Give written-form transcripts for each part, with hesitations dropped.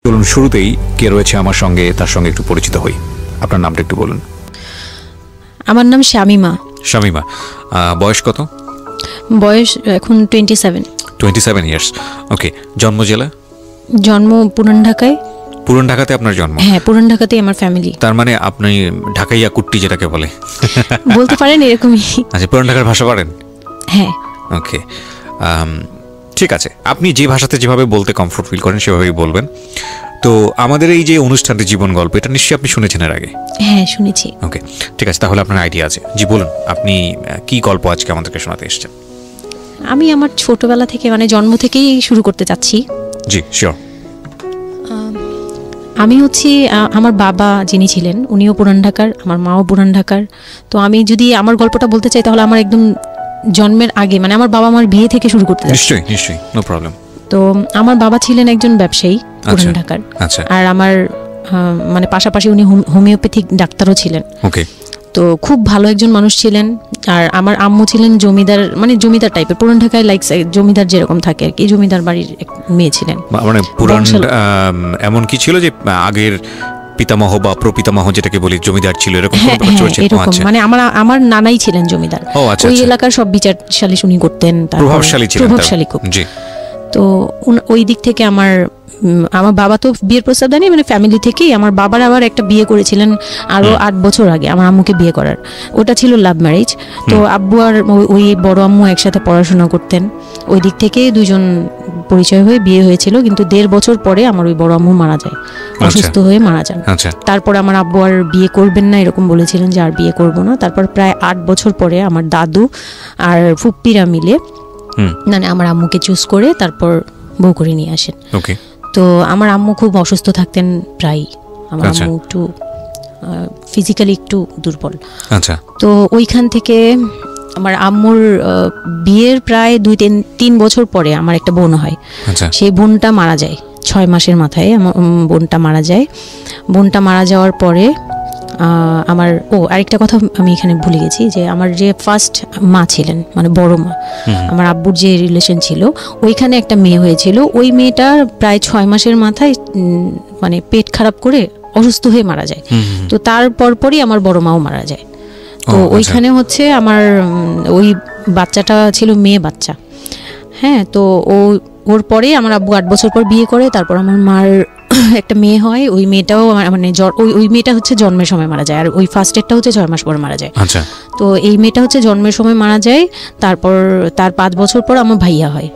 চলুন শুরুতেই কে রয়েছে আমার সঙ্গে তার সঙ্গে একটু পরিচিত হই। আপনার নামটা একটু বলুন। আমার নাম শামিমা। শামিমা, বয়স কত? বয়স এখন 27। 27 ইয়ার্স। ওকে, জন্ম জেলা? জন্ম পুরান ঢাকায়। পুরান ঢাকাতে আপনার জন্ম? হ্যাঁ, পুরান ঢাকাতেই আমার ফ্যামিলি। তার মানে আপনি ঢাকাইয়া কুট্টি যেটাকে বলে বলতে পারেন এরকমই। আচ্ছা, পুরান ঢাকার ভাষা পারেন? হ্যাঁ। ওকে, ঠিক আছে, আপনি যে ভাষাতে যেভাবে বলতে কমফোর্ট ফিল করেন সেভাবেই বলবেন। তো আমাদের এই যে অনুষ্ঠানটি জীবন গল্প, এটা নিশ্চয়ই আপনি শুনেছেন এর আগে? হ্যাঁ, শুনেছি। ওকে, ঠিক আছে, তাহলে আপনার আইডিয়া আছে। জি বলুন, আপনি কি গল্প আজকে আমাদেরকে শোনাতে এসেছেন? আমি আমার ছোটবেলা থেকে মানে জন্ম থেকেই শুরু করতে চাচ্ছি। জি শিওর। আমি হচ্ছি আমার বাবা যিনি ছিলেন উনিও পুরান ঢাকার, আমার মাও পুরান ঢাকার। তো আমি যদি আমার গল্পটা বলতে চাই তাহলে আমার একদম জন্মের আগে মানে আমার বাবা আমার বিয়ে থেকে শুরু করতে চাচ্ছি। নিশ্চয়ই নিশ্চয়ই, নো প্রবলেম। তো আমার বাবা ছিলেন একজন ব্যবসায়ী পুরান ঢাকার। আচ্ছা। আর আমার মানে পাশাপাশি উনি হোমিওপ্যাথিক ডাক্তারও ছিলেন। ওকে। তো খুব ভালো একজন মানুষ ছিলেন। আর আমার আম্মু ছিলেন জমিদার, মানে জমিদার টাইপের, পুরান ঢাকায় লাইক জমিদার যেরকম থাকে আর কি, জমিদার বাড়ির এক মেয়ে ছিলেন। মানে পুরান এমন কি ছিল যে আগের পিতামহ বা প্রপিতামহ যেটাকে বলি জমিদার ছিল, এরকম এরকম মানে আমার নানাই ছিলেন জমিদার। ওই এলাকার সব বিচার সালিশ উনি করতেন, প্রভাবশালী খুব। তো ওই দিক থেকে আমার বাবা তো বিয়ের প্রস্তাব দেয়নি, মানে ফ্যামিলি থেকেই। আমার বাবার আবার একটা বিয়ে করেছিলেন আরো 8 বছর আগে আমার আম্মুকে বিয়ে করার, ওটা ছিল লাভ ম্যারেজ। তো আব্বু আর ওই বড় আম্মু একসাথে পড়াশোনা করতেন, ওই দিক থেকে দুজন পরিচয় হয়ে বিয়ে হয়েছিল। কিন্তু 1.5 বছর পরে আমার ওই বড় আম্মু মারা যায়, অসুস্থ হয়ে মারা যান। তারপর আমার আব্বু আর বিয়ে করবেন না এরকম বলেছিলেন যে আর বিয়ে করব না। তারপর প্রায় 8 বছর পরে আমার দাদু আর ফুপ্পিরা মিলে মানে আমার আম্মুকে চুজ করে তারপর বউ করে নিয়ে আসেন। তো আমার আম্মু খুব অসুস্থ থাকতেন প্রায়, আমার আম্মু একটু ফিজিক্যালি একটু দুর্বল। আচ্ছা। তো ওইখান থেকে আমার আম্মুর বিয়ের প্রায় 2-3 বছর পরে আমার একটা বোন হয়। সেই বোনটা মারা যায় 6 মাসের মাথায়। আমার বোনটা মারা যায়। বোনটা মারা যাওয়ার পরে আমার আরেকটা কথা আমি এখানে ভুলে গেছি, যে আমার যে ফার্স্ট মা ছিলেন মানে বড় মা, আমার আব্বুর যে রিলেশন ছিল ওইখানে একটা মেয়ে হয়েছিল। ওই মেয়েটা প্রায় 6 মাসের মাথায় মানে পেট খারাপ করে অসুস্থ হয়ে মারা যায়। তো তার পরপরই আমার বড় মাও মারা যায়। তো ওইখানে হচ্ছে আমার ওই বাচ্চাটা ছিল মেয়ে বাচ্চা। হ্যাঁ, তো ওর পরে আমার আব্বু 8 বছর পর বিয়ে করে। তারপর আমার মার একটা মেয়ে হয়, ওই মেয়েটাও মানে ওই মেয়েটা হচ্ছে জন্মের সময় মারা যায়, আর ওই ফার্স্টেরটা হচ্ছে 6 মাস পরে মারা যায়। আচ্ছা। তো এই মেয়েটা হচ্ছে জন্মের সময় মারা যায়। তারপর তার 5 বছর পর আমার ভাইয়া হয়,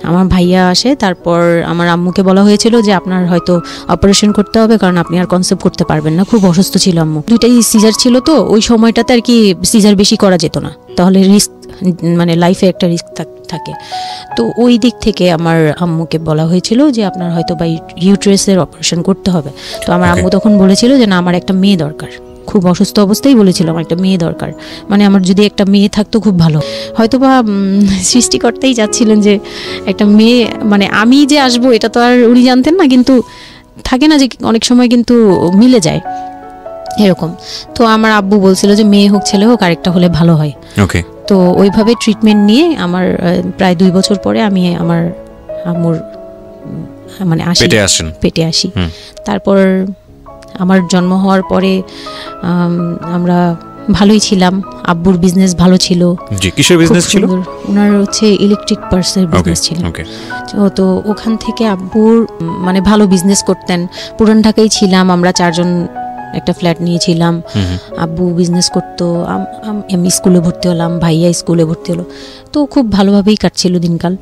আমার ভাইয়া আসে। তারপর আমার আম্মুকে বলা হয়েছিল যে আপনার হয়তো অপারেশন করতে হবে, কারণ আপনি আর কনসেপ্ট করতে পারবেন না, খুব অসুস্থ ছিল আম্মু। 2টাই সিজার ছিল, তো ওই সময়টাতে আর কি সিজার বেশি করা যেত না, তাহলে রিস্ক মানে লাইফে একটা রিস্ক থাকে। তো ওই দিক থেকে আমার আম্মুকে বলা হয়েছিল যে আপনার হয়তো বা ইউট্রাসের অপারেশন করতে হবে। তো আমার আম্মু তখন বলেছিল যে না, আমার একটা মেয়ে দরকার, খুব অসুস্থ অবস্থায় বলেছিল আমার একটা মেয়ে দরকার, মানে আমার যদি একটা মেয়ে থাকতো খুব ভালো। হয়তো বা সৃষ্টিকর্তাই যাচ্ছিলেন যে একটা মেয়ে, মানে আমি যে আসবো এটা তো আর উনি জানতেন না, কিন্তু থাকে না যে অনেক সময় কিন্তু মিলে যায় এরকম। তো আমার আব্বু বলছিল যে মেয়ে হোক ছেলে হোক আরেকটা হলে ভালো হয়। ওকে। তো ওইভাবে ট্রিটমেন্ট নিয়ে আমার প্রায় 2 বছর পরে আমি আমার আম্মুর মানে পেটে আসি। তারপর আমার জন্ম হওয়ার পরে আমরা ভালোই ছিলাম, আব্বুর বিজনেস ভালো ছিল। জি, কিসের বিজনেস ছিল? ওনার হচ্ছে ইলেকট্রিক পার্সের বিজনেস ছিল। তো ওখান থেকে আব্বুর মানে ভালো বিজনেস করতেন। পুরান ঢাকায় ছিলাম আমরা 4 জন, একটা ফ্ল্যাট নিয়েছিলাম। আব্বু বিজনেস করতো, আমি স্কুলে ভর্তি হলাম, ভাইয়া স্কুলে ভর্তি হলো। তো খুব ভালোভাবেই কাটছিল দিনকাল।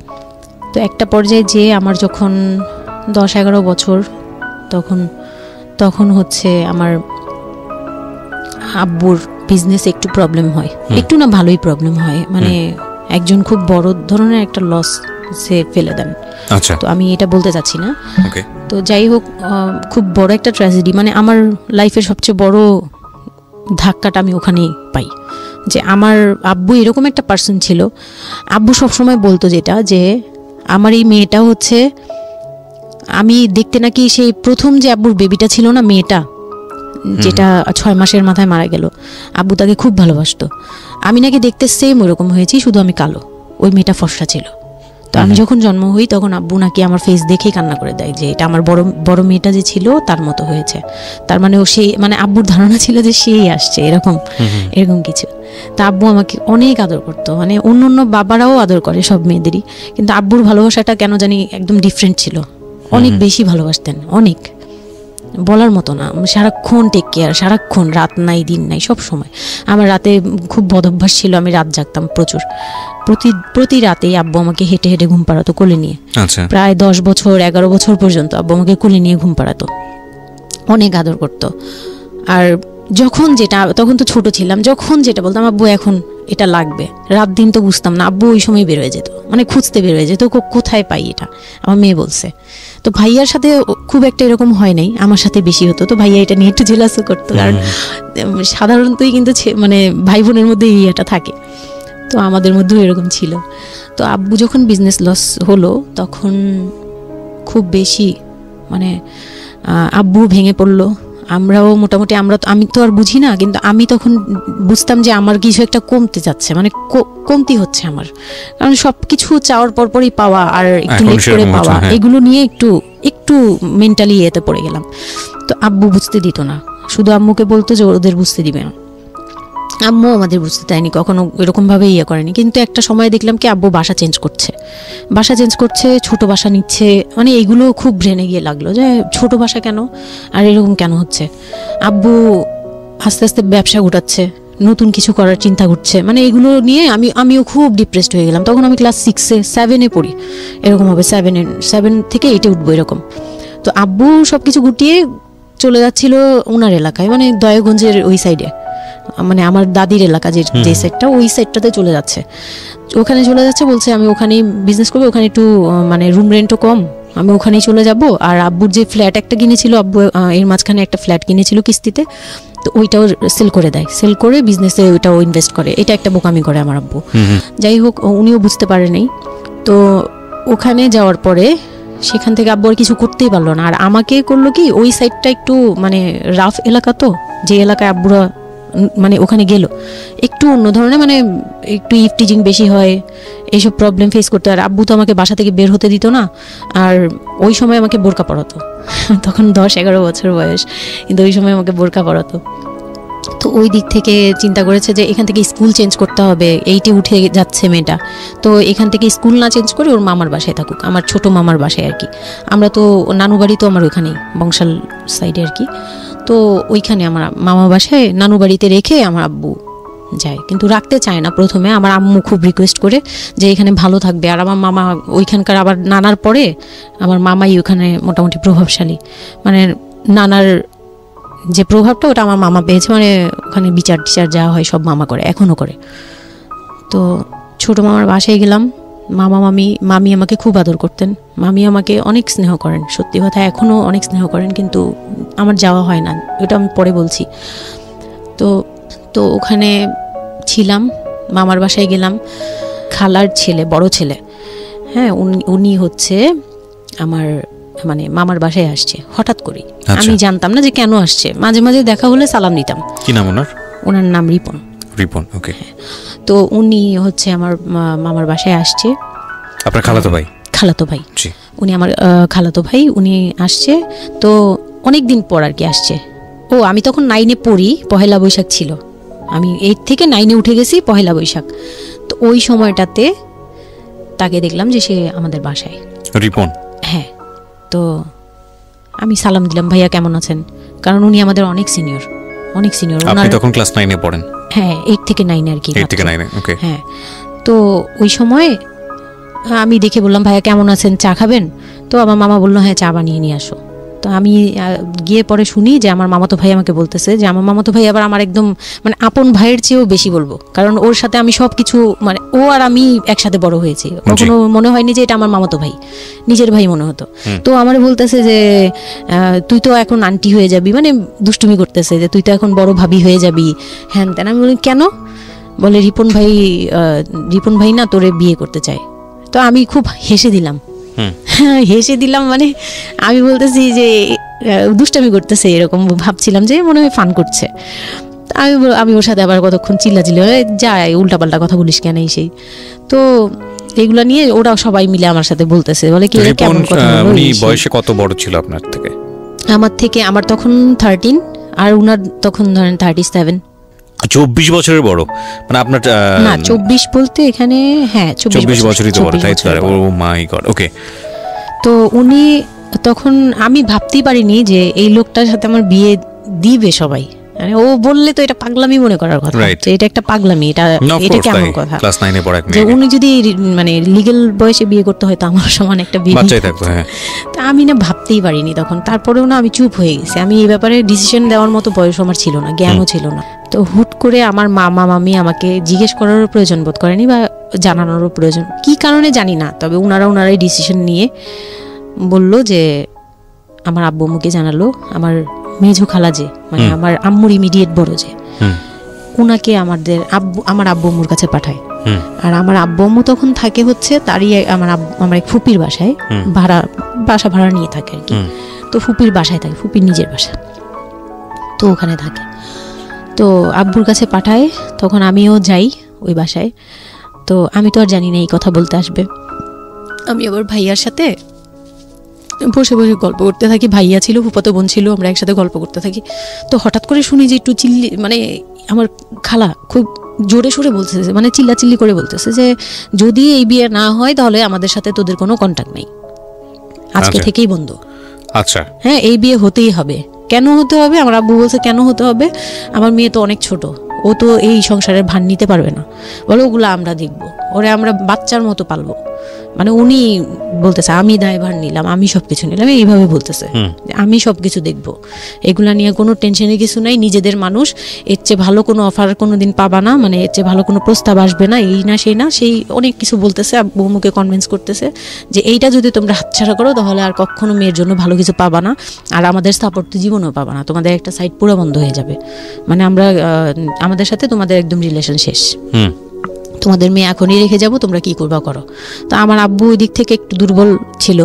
তো একটা পর্যায়ে যে আমার যখন 10-11 বছর, তখন হচ্ছে আমার আব্বুর বিজনেস একটু প্রবলেম হয়, একটু না ভালোই প্রবলেম হয়, মানে একজন খুব বড় ধরনের একটা লস সে ফেলে দেন। আচ্ছা। তো আমি এটা বলতে চাচ্ছি না। তো যাই হোক, খুব বড় একটা ট্র্যাজেডি, মানে আমার লাইফের সবচেয়ে বড় ধাক্কাটা আমি ওখানেই পাই, যে আমার আব্বু এরকম একটা পার্সন ছিল। আব্বু সবসময় বলতো যেটা, যে আমার এই মেয়েটা হচ্ছে, আমি দেখতে নাকি সেই প্রথম যে আব্বুর বেবিটা ছিল না, মেয়েটা যেটা 6 মাসের মাথায় মারা গেল, আব্বু তাকে খুব ভালোবাসতো। আমি নাকি দেখতে সেম ওরকম হয়েছি, শুধু আমি কালো, ওই মেয়েটা ফর্সা ছিল। তো আমি যখন জন্ম হই তখন আব্বু নাকি আমার ফেস দেখেই কান্না করে দেয় যে এটা আমার বড় বড় মেয়েটা যে ছিল তার মতো হয়েছে, তার মানে ও সেই মানে আব্বুর ধারণা ছিল যে সেই আসছে এরকম কিছু। তা আব্বু আমাকে অনেক আদর করতো, মানে অন্য অন্য বাবারাও আদর করে সব মেয়েদেরই, কিন্তু আব্বুর ভালোবাসাটা কেন জানি একদম ডিফারেন্ট ছিল, অনেক বেশি ভালোবাসতেন, অনেক বলার মতো না। সারাক্ষণ টেক কেয়ার, সারাক্ষণ, রাত নাই দিন নাই সব সময়। আমার রাতে খুব বদভ্যাস ছিল, আমি রাত জাগতাম প্রচুর, প্রতি রাতেই আব্বু আমাকে হেঁটে হেঁটে ঘুম পাড়াতো কোলে নিয়ে। প্রায় 10 বছর 11 বছর পর্যন্ত আব্বু আমাকে কোলে নিয়ে ঘুম পাড়াতো, অনেক আদর করতো। আর যখন যেটা, তখন তো ছোট ছিলাম, যখন যেটা বলতাম আব্বু এখন এটা লাগবে, রাত দিন তো বুঝতাম না, আব্বু ওই সময় বের হয়ে যেত, মানে খুঁজতে বের হয়ে যেত কোথায় পাই এটা, আমার মেয়ে বলছে। তো ভাইয়ার সাথে খুব একটা এরকম হয় নাই, আমার সাথে বেশি হতো। তো ভাইয়া এটা নিয়ে একটু জেলাসও করতো, কারণ সাধারণতই কিন্তু মানে ভাই বোনের মধ্যে এটা থাকে, তো আমাদের মধ্যেও এরকম ছিল। তো আব্বু যখন বিজনেস লস হলো তখন খুব বেশি মানে আব্বু ভেঙে পড়লো, আমরাও মোটামুটি, আমি তো আর বুঝি না, কিন্তু আমি তখন বুঝতাম যে আমার কিছু একটা কমতে যাচ্ছে, মানে কমতি হচ্ছে আমার, কারণ সবকিছু চাওয়ার পরপরই পাওয়া আর একটু লেট করে পাওয়া, এগুলো নিয়ে একটু মেন্টালি এতে পড়ে গেলাম। তো আব্বু বুঝতে দিত না, শুধু আম্মুকে বলতো যে ওদের বুঝতে দিবে না, আম্মু আমাদের বুঝতে দেয়নি কখনো, এরকম ভাবে করেনি। কিন্তু একটা সময় দেখলাম কি আব্বু বাসা চেঞ্জ করছে, ছোট বাসা নিচ্ছে, মানে এইগুলো খুব ব্রেনে গিয়ে লাগলো যে ছোট বাসা কেন আর এরকম কেন হচ্ছে। আব্বু আস্তে আস্তে ব্যবসা গোটাচ্ছে, নতুন কিছু করার চিন্তা করছে, মানে এগুলো নিয়ে আমিও খুব ডিপ্রেসড হয়ে গেলাম। তখন আমি ক্লাস 6-7 পড়ি, এরকম হবে 7 থেকে 8 উঠবো এরকম। তো আব্বু সবকিছু গুটিয়ে চলে যাচ্ছিল ওনার এলাকায়, মানে দয়াগঞ্জের ওই সাইডে, মানে আমার দাদির এলাকা যে সাইডটা, ওই সাইডটাতে চলে যাচ্ছে, ওখানে চলে যাচ্ছে, বলছে আমি ওখানেই বিজনেস করবো, ওখানে একটু মানে রুম রেন্টও কম, আমি ওখানেই চলে যাব। আর আব্বুর যে ফ্ল্যাট একটা কিনেছিল, আব্বু এর মাঝখানে একটা ফ্ল্যাট কিনেছিল কিস্তিতে, তো ওইটাও সেল করে দেয়, সেল করে বিজনেসে ওইটাও ইনভেস্ট করে, এটা একটা বোকামি করে আমার আব্বু। যাই হোক, উনিও বুঝতে পারে নাই। তো ওখানে যাওয়ার পরে সেখান থেকে আব্বু আর কিছু করতেই পারলো না, আর আমাকে করলো কি, ওই সাইডটা একটু মানে রাফ এলাকা, তো যে এলাকায় আব্বুরা মানে ওখানে গেল একটু অন্য ধরনের, মানে একটু ইফটিজিং বেশি হয়, এইসব প্রবলেম ফেস করতে। আর আব্বু তো আমাকে বাসা থেকে বের হতে দিত না, আর ওই সময় আমাকে বোরকা পরাতো, তখন 10-11 বছর বয়স, কিন্তু ওই সময় আমাকে বোরকা পরাতো। তো ওই দিক থেকে চিন্তা করেছে যে এখান থেকে স্কুল চেঞ্জ করতে হবে, 8-এ উঠে যাচ্ছে মেয়েটা, তো এখান থেকে স্কুল না চেঞ্জ করে ওর মামার বাসায় থাকুক, আমার ছোট মামার বাসায় আর কি। আমরা তো নানু বাড়ি তো আমার ওইখানেই বংশাল সাইডে আর কি, তো ওইখানে আমার মামা বাসায় নানু বাড়িতে রেখে আমার আব্বু যায়, কিন্তু রাখতে চায় না প্রথমে। আমার আম্মু খুব রিকোয়েস্ট করে যে এখানে ভালো থাকবে, আর আমার মামা ওইখানকার, আবার নানার পরে আমার মামাই ওখানে মোটামুটি প্রভাবশালী, মানে নানার যে প্রভাবটা ওটা আমার মামা পেয়েছে, মানে ওখানে বিচার টিচার যা হয় সব মামা করে, এখনও করে। তো ছোট মামার বাসায় গেলাম, মামি আমাকে খুব আদর করতেন, মামি আমাকে অনেক স্নেহ করেন, সত্যি কথা এখনও অনেক স্নেহ করেন, কিন্তু আমার যাওয়া হয় না, ওটা আমি পরে বলছি। তো ওখানে ছিলাম, মামার বাসায় গেলাম, খালার ছেলে, বড় ছেলে, হ্যাঁ, উনি হচ্ছে আমার মানে মামার বাসায় আসছে হঠাৎ করে, আমি জানতাম না যে কেন আসছে, মাঝে মাঝে দেখা হলে সালাম দিতাম। কি নাম ওনার? ওনার নাম রিপন। ওকে। তো উনি হচ্ছে আমার মামার বাসায় আসছে। আপনার খালাতো ভাই? খালাতো ভাই, উনি আমার খালাতো ভাই, উনি আসছে। তো অনেক দিন পর আর কি আসছে। আমি তখন 9-এ পড়ি, পহেলা বৈশাখ ছিল, আমি 8 থেকে 9-এ উঠে গেছি, পহেলা বৈশাখ। তো ওই সময়টাতে তাকে দেখলাম যে সে আমাদের বাসায়। রিপন? হ্যাঁ। তো আমি সালাম দিলাম, ভাইয়া কেমন আছেন, কারণ উনি আমাদের অনেক সিনিয়র। আপনি তখন ক্লাস 9-এ পড়েন? হ্যাঁ, 8 থেকে 9 আর কি। 8 থেকে 9, ওকে। হ্যাঁ। তো ওই সময় আমি দেখে বললাম, ভাইয়া কেমন আছেন, চা খাবেন? তো আমার মামা বললো, হ্যাঁ চা বানিয়ে নিয়ে আসো। তো আমি গিয়ে পরে শুনি যে আমার মামাতো ভাই আমাকে বলতেছে যে আমার মামাতো ভাই আবার আমার একদম মানে আপন ভাইয়ের চেয়েও বেশি বলবো, কারণ ওর সাথে আমি সব কিছু, মানে ও আর আমি একসাথে বড় হয়েছি, কখনো মনে হয়নি যে এটা আমার মামাতো ভাই, নিজের ভাই মনে হতো। তো আমার বলতেছে যে তুই তো এখন আন্টি হয়ে যাবি, মানে দুষ্টুমি করতেছে যে তুই তো এখন বড় ভাবি হয়ে যাবি, হ্যান তেন। আমি বলি কেন? বলে রিপন ভাই না তোরে বিয়ে করতে চায়। তো আমি খুব হেসে দিলাম, মানে আমি বলতেছি যে দুষ্টামি করতেছে, এরকম ভাবছিলাম যে মনে হয় ফান করছে। আমি ওর সাথে আবার কতক্ষণ চিল্লাচিল্লি যাই, উল্টাপাল্টা কথা বলিস কেন এই সেই। তো এগুলা নিয়ে ওরা সবাই মিলে আমার সাথে বলতেছে, বলে কি কেমন কথা বলো। উনি বয়সে কত বড় ছিল আপনার থেকে? আমার তখন 13 আর উনার তখন ধরেন 37। 24 বছরের বড়, মানে আপনার না 24 বলতে এখানে, হ্যাঁ 24 বছরই তো বড়, তাই তো? ও মাই গড, ওকে। তো উনি তখন, আমি ভাবতেই পারিনি যে এই লোকটার সাথে আমার বিয়ে দিবে সবাই। মানে ও বললে তো এটা পাগলামি মনে করার কথা, যে এটা একটা পাগলামি, এটা কেমন কথা ক্লাস 9 এ পড়া এক যে উনি যদি মানে লিগ্যাল বয়সে বিয়ে করতে হয় তো আমার সমান একটা বিয়ে বাচ্চাই থাকতো। হ্যাঁ, তা আমি না ভাবতেই পারিনি তখন। তারপরেও না আমি চুপ হয়ে গেছি, আমি এই ব্যাপারে ডিসিশন দেওয়ার মতো বয়স আমার ছিল না, জ্ঞানও ছিল না। তো হুট করে আমার মামা মামি আমাকে জিজ্ঞেস করারও প্রয়োজন বোধ করেনি বা জানানোরও প্রয়োজন, কি কারণে জানি না, তবে ওনারাই ডিসিশন নিয়ে বলল যে আমার আব্বু আম্মুকে জানালো, আমার মেঝো খালা যে মানে আমার আম্মুর ইমিডিয়েট বড় যে, উনাকে আমার আব্বু আম্মুর কাছে পাঠায়। আর আমার আব্বু আম্মু তখন থাকে হচ্ছে তারই আমার এক ফুপির বাসায়, বাসা ভাড়া নিয়ে থাকে আর কি। তো ফুপির বাসায় থাকে, ফুপির নিজের বাসা, তো ওখানে থাকে। তো আব্বুর কাছে পাঠায়, তখন আমিও যাই ওই বাসায়। তো আমি তো আর জানি না এই কথা বলতে আসবে। আমি আবার ভাইয়ার সাথে বসে বসে গল্প করতে থাকি, ভাইয়া ছিল, ফুফাতো বোন ছিল, আমরা একসাথে গল্প করতে থাকি। তো হঠাৎ করে শুনি যে একটু মানে আমার খালা খুব জোরে সোরে বলতেছে, মানে চিল্লাচিল্লি করে বলতেছে যে যদি এই বিয়ে না হয় তাহলে আমাদের সাথে তোদের কোনো কন্ট্যাক্ট নেই, আজকে থেকেই বন্ধ। আচ্ছা, হ্যাঁ, এই বিয়ে হতেই হবে। কেন হতে হবে? আমার আব্বু বলছে কেন হতে হবে, আমার মেয়ে তো অনেক ছোট, ও তো এই সংসারের ভার নিতে পারবে না, বলে ওগুলো আমরা দেখবো, ওরে আমরা বাচ্চার মতো পালবো। মানে উনি বলতেছে আমি দায়ভার নিলাম, আমি সবকিছু নিলাম, এইভাবে বলতেছে আমি সবকিছু দেখবো, এগুলা নিয়ে কোনো টেনশনের কিছু নাই, নিজেদের মানুষ, এর চেয়ে ভালো কোনো অফার কোনোদিন পাবা না, মানে এর চেয়ে ভালো কোনো প্রস্তাব আসবে না, এই না সেই না, সেই অনেক কিছু বলতেছে। আব্বু মুখে কনভিন্স করতেছে যে এইটা যদি তোমরা হাতছাড়া করো তাহলে আর কখনো মেয়ের জন্য ভালো কিছু পাবা না, আর আমাদের সাপোর্ট তো জীবনেও পাবা না, তোমাদের একটা সাইড পুরো বন্ধ হয়ে যাবে, মানে আমরা আমাদের সাথে তোমাদের একদম রিলেশন শেষ, তোমাদের মেয়ে এখনই রেখে যাব, তোমরা কি করবা করো। তো আমার আব্বু ওই দিক থেকে একটু দুর্বল ছিল।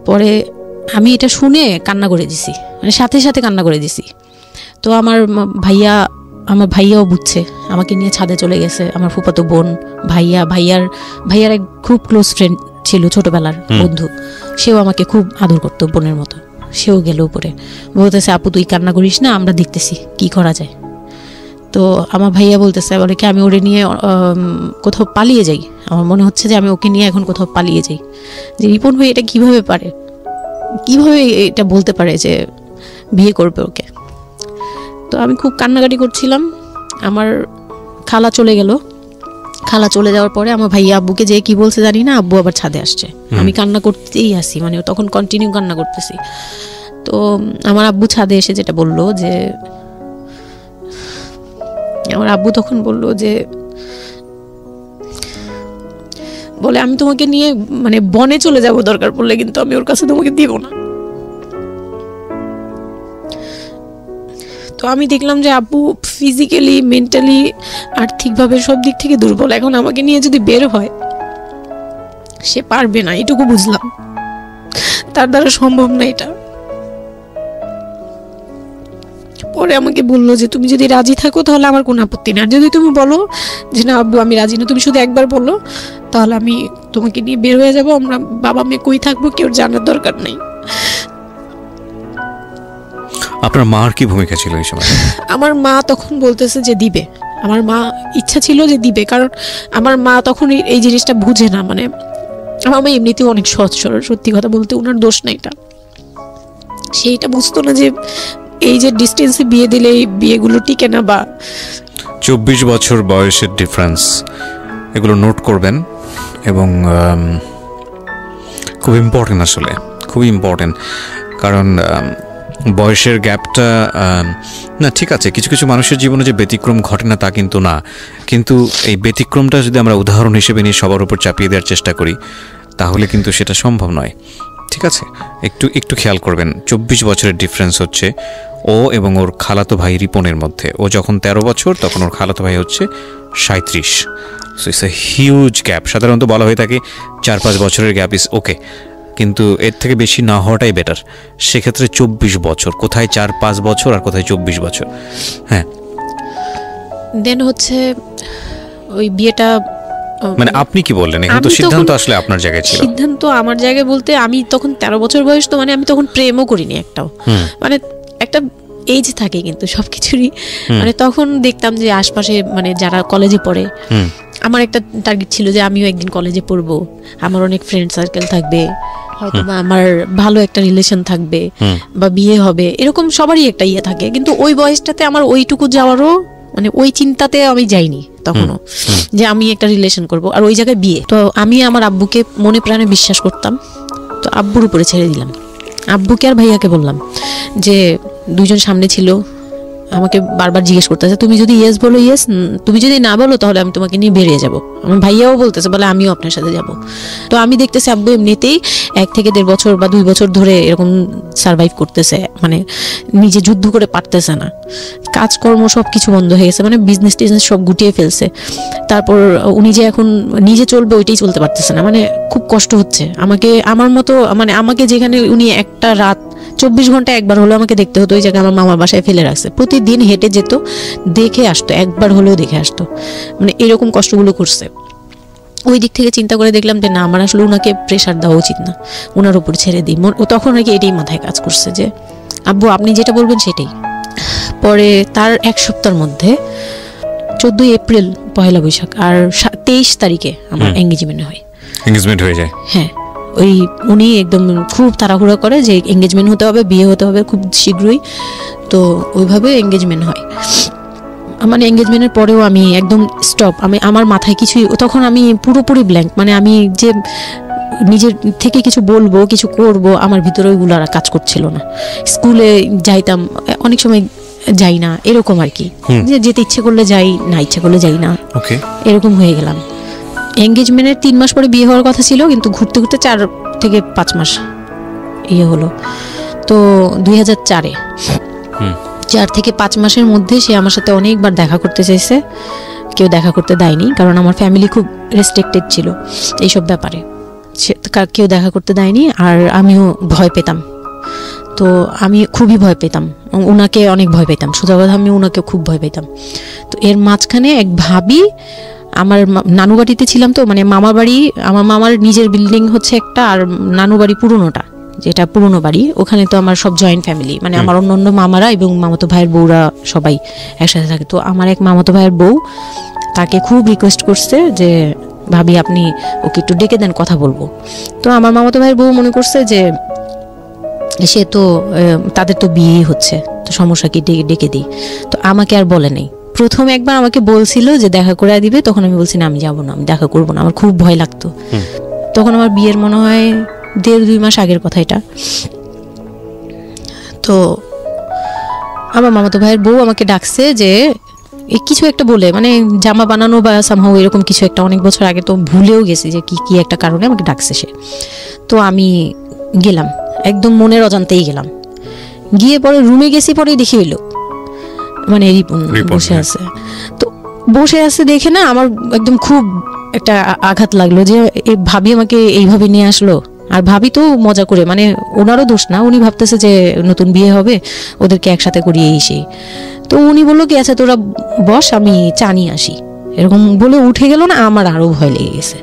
পরে আমি এটা শুনে কান্না করে দিছি, মানে সাথে সাথে কান্না করে দিছি। তো আমার ভাইয়াও বুঝছে, আমাকে নিয়ে ছাদে চলে গেছে। আমার ফুফাতো বোন, ভাইয়ার এক খুব ক্লোজ ফ্রেন্ড ছিল, ছোটবেলার বন্ধু, সেও আমাকে খুব আদর করতো বোনের মতো, সেও গেল উপরে, বলতেছে আপু তুই কান্না করিস না, আমরা দেখতেছি কি করা যায়। তো আমার ভাইয়া বলতেছে, বলে কি আমি ওরে নিয়ে কোথাও পালিয়ে যাই, আমার মনে হচ্ছে যে আমি ওকে নিয়ে এখন কোথাও পালিয়ে যাই। যে রিপন ভাই এটা কিভাবে এটা বলতে পারে যে বিয়ে করবে ওকে। তো আমি খুব কান্নাকাটি করছিলাম। আমার খালা চলে গেল, খালা চলে যাওয়ার পরে আমার ভাইয়া আব্বুকে যে কি বলছে জানি না, আব্বু আবার ছাদে আসছে, আমি কান্না করতেই আসি, মানে তখন কন্টিনিউ কান্না করতেছি। তো আমার আব্বু ছাদে এসে যেটা বললো যে, আমার আব্বু তখন বললো যে, বলে আমি তোমাকে নিয়ে মানে বনে চলে যাব দরকার পড়লে, কিন্তু আমি ওর কাছে তোমাকে দিব না। তো আমি দেখলাম যে আব্বু ফিজিক্যালি, মেন্টালি, আর্থিকভাবে সব দিক থেকে দুর্বল, এখন আমাকে নিয়ে যদি বের হয় সে পারবে না, এটুকু বুঝলাম, তার দ্বারা সম্ভব না এটা। পরে আমাকে বললো যে তুমি যদি রাজি থাকো তাহলে আমার কোনো আপত্তি নেই, আর যদি তুমি বলো যে না আব্বু আমি রাজি না, তুমি শুধু একবার বলো, তাহলে আমি তোমাকে নিয়ে বের হয়ে যাবো, আমরা বাবা মেয়ে কই থাকবো কেউ জানার দরকার নেই। আপনার মার কি ভূমিকা ছিল এই সময়? আমার মা তখন বলতেছে যে দিবে, আমার মা ইচ্ছা ছিল যে দিবে, কারণ আমার মা তখন এই জিনিসটা বুঝে না, মানে আমার মা এমনিতেও অনেক সহজ সরল, সত্যি কথা বলতে ওনার দোষ না এটা, সেইটা বুঝতো না যে এই যে ডিস্টেন্সে বিয়ে দিলে এই বিয়েগুলো টিকে না, বা 24 বছর বয়সের ডিফারেন্স, এগুলো নোট করবেন এবং খুব ইম্পর্টেন্ট, আসলে খুবই ইম্পর্টেন্ট, কারণ বয়সের গ্যাপটা না ঠিক আছে, কিছু কিছু মানুষের জীবনে যে ব্যতিক্রম ঘটে না তা কিন্তু না, কিন্তু এই ব্যতিক্রমটা যদি আমরা উদাহরণ হিসেবে নিয়ে সবার উপর চাপিয়ে দেওয়ার চেষ্টা করি তাহলে কিন্তু সেটা সম্ভব নয়। ঠিক আছে, একটু খেয়াল করবেন, 24 বছরের ডিফারেন্স হচ্ছে ও এবং ওর খালাতো ভাই রিপনের মধ্যে। ও যখন 13 বছর তখন ওর খালাতো ভাই হচ্ছে 37। So it's a huge gap. সাধারণত বলা হয়ে থাকে 4-5 বছরের গ্যাপ ইজ ওকে, কিন্তু এর থেকে বেশি না হওয়াটাই বেটার। সেক্ষেত্রে 24 বছর, কোথায় 4-5 বছর আর কোথায় 24 বছর। হ্যাঁ, দেন হচ্ছে ওই বিয়েটা মানে আপনি কি বললেন? এখন তো সিদ্ধান্ত আসলে আপনার জায়গায় ছিল। সিদ্ধান্ত আমার জায়গায় বলতে আমি তখন 13 বছর বয়স, তো মানে আমি তখন প্রেমও করিনি একটাও। মানে একটা এজ থাকে কিন্তু সবকিছুরই, মানে তখন দেখতাম যে আশপাশে মানে যারা কলেজে পড়ে, আমার একটা টার্গেট ছিল যে আমিও একদিন কলেজে পড়বো, আমার অনেক ফ্রেন্ড সার্কেল থাকবে, হয়তো বা আমার ভালো একটা রিলেশন থাকবে বা বিয়ে হবে, এরকম সবারই একটা ইয়ে থাকে। কিন্তু ওই বয়সটাতে আমার ওইটুকু যাওয়ারও মানে ওই চিন্তাতে আমি যাইনি তখনও যে আমি একটা রিলেশন করব আর ওই জায়গায় বিয়ে। তো আমি আমার আব্বুকে মনে প্রাণে বিশ্বাস করতাম, তো আব্বুর উপরে ছেড়ে দিলাম। আব্বুকে আর ভাইয়াকে বললাম যে দুইজন সামনে ছিল, আমাকে বারবার জিজ্ঞেস করতেছে তুমি যদি ইয়েস বলো ইয়েস, তুমি যদি না বলো তাহলে আমি তোমাকে নিয়ে বেরিয়ে যাব। আমার ভাইয়াও বলতেছে বলে আমিও আপনার সাথে যাব। তো আমি দেখতেছি আব্বু এমনিতেই 1 থেকে 1.5 বছর বা 2 বছর ধরে এরকম সার্ভাইভ করতেছে, মানে নিজে যুদ্ধ করে পারতেছে না, কাজকর্ম সব কিছু বন্ধ হয়ে গেছে, মানে বিজনেস টিজনেস সব গুটিয়ে ফেলছে। তারপর উনি যে এখন নিজে চলবে ওইটাই চলতে পারতেছে না, মানে খুব কষ্ট হচ্ছে। আমাকে আমার মতো মানে আমাকে যেখানে উনি একটা রাত 24 ঘন্টা একবার হলো আমাকে দেখতে হতো, ওই জায়গায় আমার মামার বাসায় ফেলে রাখছে, প্রতিদিন হেঁটে যেত, দেখে আসতো, একবার হলেও দেখে আসতো, মানে এরকম কষ্টগুলো করছে। ওই দিক থেকে চিন্তা করে দেখলাম যে না, আমার আসলে ওনাকে প্রেশার দেওয়া উচিত না, ওনার উপর ছেড়ে দিই। তখন নাকি এটাই মাথায় কাজ করছে যে আব্বু আপনি যেটা বলবেন সেটাই। পরে তার 1 সপ্তাহের মধ্যে 14 এপ্রিল পয়লা বৈশাখ আর 23 তারিখে আমার এঙ্গেজমেন্ট হয়ে যায়। হ্যাঁ, ওই উনি একদম খুব তাড়াহুড়া করে যে এঙ্গেজমেন্ট হতে হবে, বিয়ে হতে হবে খুব শীঘ্রই, তো ওইভাবে এঙ্গেজমেন্ট হয়। মানে এঙ্গেজমেন্টের পরেও আমি একদম স্টপ, আমার মাথায় কিছুই, তখন আমি পুরোপুরি ব্ল্যাঙ্ক, মানে আমি যে নিজের থেকে কিছু বলবো কিছু করব আমার ভিতরে ওইগুলো আর কাজ করছিল না। স্কুলে যাইতাম, অনেক সময় যাই না, এরকম আর কি, যে যেতে ইচ্ছে করলে যাই, না ইচ্ছে করলে যাই না, এরকম হয়ে গেলাম। এঙ্গেজমেন্টের 3 মাস পরে বিয়ে হওয়ার কথা ছিল, কিন্তু ঘুরতে ঘুরতে 4 থেকে 5 মাস ইয়ে হলো। তো 2004-এ 4 থেকে 5 মাসের মধ্যে সে আমার সাথে অনেকবার দেখা করতে চাইছে, কেউ দেখা করতে দেয়নি, কারণ আমার ফ্যামিলি খুব রেস্ট্রিক্টেড ছিল এইসব ব্যাপারে, কেউ দেখা করতে দেয়নি। আর আমিও ভয় পেতাম, তো আমি খুবই ভয় পেতাম, ওনাকে অনেক ভয় পেতাম, সোজা কথা আমি ওনাকে খুব ভয় পেতাম। তো এর মাঝখানে এক ভাবি, আমার নানু বাড়িতে ছিলাম, তো মানে মামার বাড়ি, আমার মামার নিজের বিল্ডিং হচ্ছে একটা, আর নানু বাড়ি পুরোনোটা, যেটা পুরোনো বাড়ি, ওখানে তো আমার সব জয়েন্ট ফ্যামিলি, মানে আমার অন্য মামারা এবং মামাতো ভাইয়ের বউরা সবাই একসাথে থাকে। তো আমার এক মামাতো ভাইয়ের বউ তাকে খুব রিকোয়েস্ট করছে যে ভাবি আপনি ওকে একটু ডেকে দেন, কথা বলবো। তো আমার মামাতো ভাইয়ের বউ মনে করছে যে সে তো তাদের তো বিয়ে হচ্ছে, তো সমস্যা কি, ডেকে দিই। তো আমাকে আর বলে নেই। প্রথম একবার আমাকে বলছিল যে দেখা করে দিবে, তখন আমি বলছি না আমি যাবো না, আমি দেখা করবো না, আমার খুব ভয় লাগতো। তখন আমার বিয়ের মনে হয় 1.5-2 মাস আগের কথা এটা। তো আমার মামাতো ভাইয়ের বউ আমাকে ডাকছে যে কিছু একটা বলে, মানে জামা বানানো বা সামহাও এরকম কিছু একটা, অনেক বছর আগে, তো ভুলেও গেছি যে কি একটা কারণে আমাকে ডাকছে সে। তো আমি গেলাম, একদম মনের অজান্তেই গেলাম। গিয়ে পরে রুমে গেছি, পরেই দেখি হইলো মানে রিপন বসে আছে। তো বসে আছে দেখে না আমার একদম খুব একটা আঘাত লাগলো যে ভাবি আমাকে এইভাবে নিয়ে আসলো। আর ভাবি তো মজা করে, মানে ওনারও দোষ না, উনি ভাবতেছে যে নতুন বিয়ে হবে, ওদেরকে একসাথে করিয়ে এসে। তো উনি বললো কি আচ্ছা তোরা বস, আমি চা নিয়ে আসি, এরকম বলে উঠে গেল না। আমার আরো ভয় লেগে গেছে।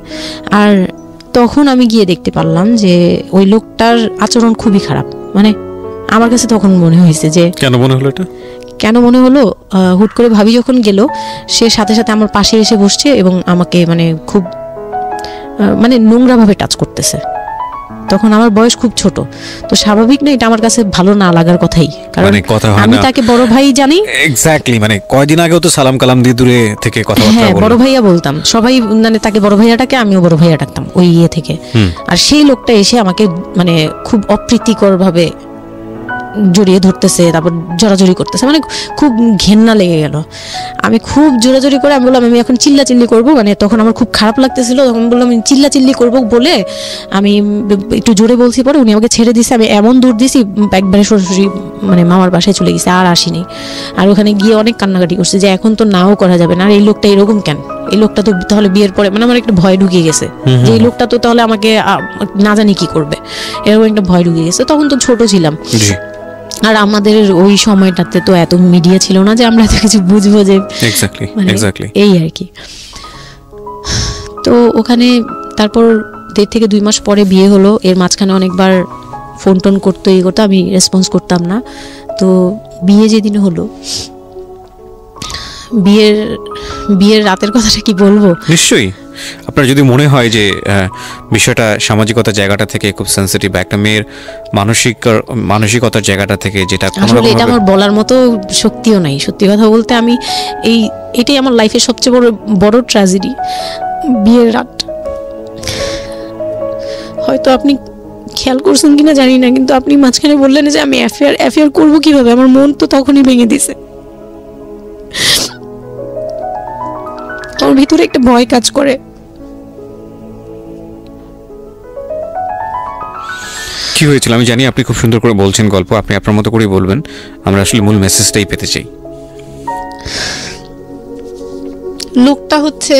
আর তখন আমি গিয়ে দেখতে পারলাম যে ওই লোকটার আচরণ খুবই খারাপ। মানে আমার কাছে তখন মনে হয়েছে যে কেন মনে হলো এটা, কেন মনে হলো, হুট করে ভাবি যখন গেল, সে সাথে সাথে আমার পাশে এসে বসছে এবং আমাকে মানে খুব মানে নোংরা ভাবে টাচ করতেছে। তখন আমার বয়স খুব ছোট, তো স্বাভাবিক না এটা আমার কাছে ভালো না লাগার কথাই, কারণ আমি তাকে বড় ভাই জানি। এক্স্যাক্টলি, মানে কয়দিন আগেও তো সালাম কালাম দিয়ে দূরে থেকে কথাবার্তা বলতাম, বড় ভাইয়া বলতাম, সবাই মানে তাকে বড় ভাইয়া ডাকে, আমিও বড় ভাইয়া ডাকতাম ওই ইয়ে থেকে। আর সেই লোকটা এসে আমাকে মানে খুব অপ্রীতিকর ভাবে জড়িয়ে ধরতেছে, তারপর জোরাজুরি করতেছে, মানে খুব ঘেন্না লেগে গেল। আমি খুব জোরাজুরি করে আমি বললাম আমি এখন চিল্লাচিল্লি করবো, মানে তখন আমার খুব খারাপ লাগতেছিল, তখন বললাম আমি চিল্লাচিল্লি করবো বলে আমি একটু জোরে বলছি। পরে উনি আমাকে ছেড়ে দিছে, আমি এমন দূর দিছি একবারে সরাসরি মানে মামার বাসায় চলে গেছি, আর আসিনি। আর ওখানে গিয়ে অনেক কান্নাকাটি করছে যে এখন তো নাও করা যাবে না, আর এই লোকটা এরকম কেন, এই লোকটা তো তাহলে বিয়ের পরে, মানে আমার একটা ভয় ঢুকিয়ে গেছে যে এই লোকটা তো তাহলে আমাকে না জানি কি করবে, এরকম একটা ভয় ঢুকিয়ে গেছে। তখন তো ছোট ছিলাম, আর আমাদের ওই সময়টাতে তো এত মিডিয়া ছিল না যে আমরা এত কিছু বুঝবো যে এক্স্যাক্টলি এই আর কি। তো ওখানে তারপর 1.5 থেকে 2 মাস পরে বিয়ে হলো। এর মাঝখানে অনেকবার ফোন টোন করতো, এই করতো, আমি রেসপন্স করতাম না। তো বিয়ে যেদিন হলো, বিয়ের রাতের কথাটা কি বলবো। নিশ্চয়ই আপনার যদি মনে হয় যে বিষয়টা সামাজিকতার জায়গাটা থেকে খুব সেন্সিটিভ, একটা মেয়ের মানসিকতার জায়গাটা থেকে, যেটা আসলে এটা আমার বলার মতো শক্তিও নাই। সত্যি কথা বলতে আমি এটাই আমার লাইফের সবচেয়ে বড় ট্র্যাজেডি, বিয়ের রাত। হয়তো আপনি খেয়াল করছেন কিনা জানি না, কিন্তু আপনি মাঝখানে বললেন যে আমি অ্যাফেয়ার করবো কিভাবে, আমার মন তো তখনই ভেঙে দিছে। আমার ভিতরে একটা ভয় কাজ করে। কি হয়েছিল আমি জানি, আপনি খুব সুন্দর করে বলছেন গল্প, আপনি আপনার মতো করেই বলবেন, আমরা আসলে মূল মেসেজটাই পেতে চাই। লোকটা হচ্ছে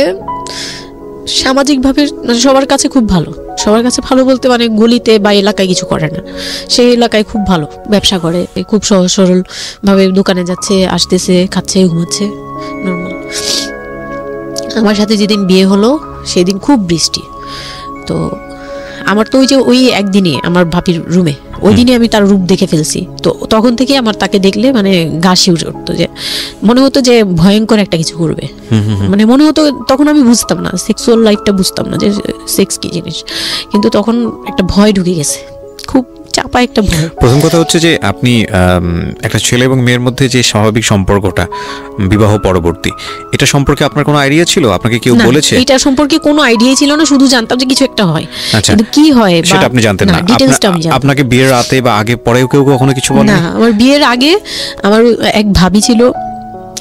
সামাজিকভাবে সবার কাছে খুব ভালো, সবার কাছে ভালো বলতে মানে গলিতে বা এলাকায় কিছু করে না, সেই এলাকায় খুব ভালো ব্যবসা করে, খুব সহজ সরল ভাবে দোকানে যাচ্ছে, আসতেছে, খাচ্ছে, ঘুমাচ্ছে, নর্মাল। আমার সাথে যেদিন বিয়ে হলো সেদিন খুব বৃষ্টি। তো আমার তো ওই একদিনই আমার ভাবির রুমে, ওই দিনই আমি তার রূপ দেখে ফেলছি। তো তখন থেকে আমার তাকে দেখলে মানে গা শিউরে উঠতো, যে মনে হতো যে ভয়ঙ্কর একটা কিছু করবে। মানে মনে হতো, তখন আমি বুঝতাম না, সেক্সুয়াল লাইফটা বুঝতাম না যে সেক্স কি জিনিস, কিন্তু তখন একটা ভয় ঢুকে গেছে, খুব চাপা একটা ভয়। প্রথম কথা হচ্ছে যে আপনি একটা ছেলে এবং মেয়ের মধ্যে যে স্বাভাবিক সম্পর্কটা বিবাহ পরবর্তী, এটা সম্পর্কে আপনার কোনো আইডিয়া ছিল? আপনাকে কেউ বলেছে? এটা সম্পর্কে কোনো আইডিয়াই ছিল না, শুধু জানতাম যে কিছু একটা হয়, কিন্তু কি হয় সেটা আপনি জানতেন না। আপনাকে বিয়ের রাতে বা আগে পরেও কেউ কখনো কিছু বলে না? আমার বিয়ের আগে আমার এক ভাবি ছিল,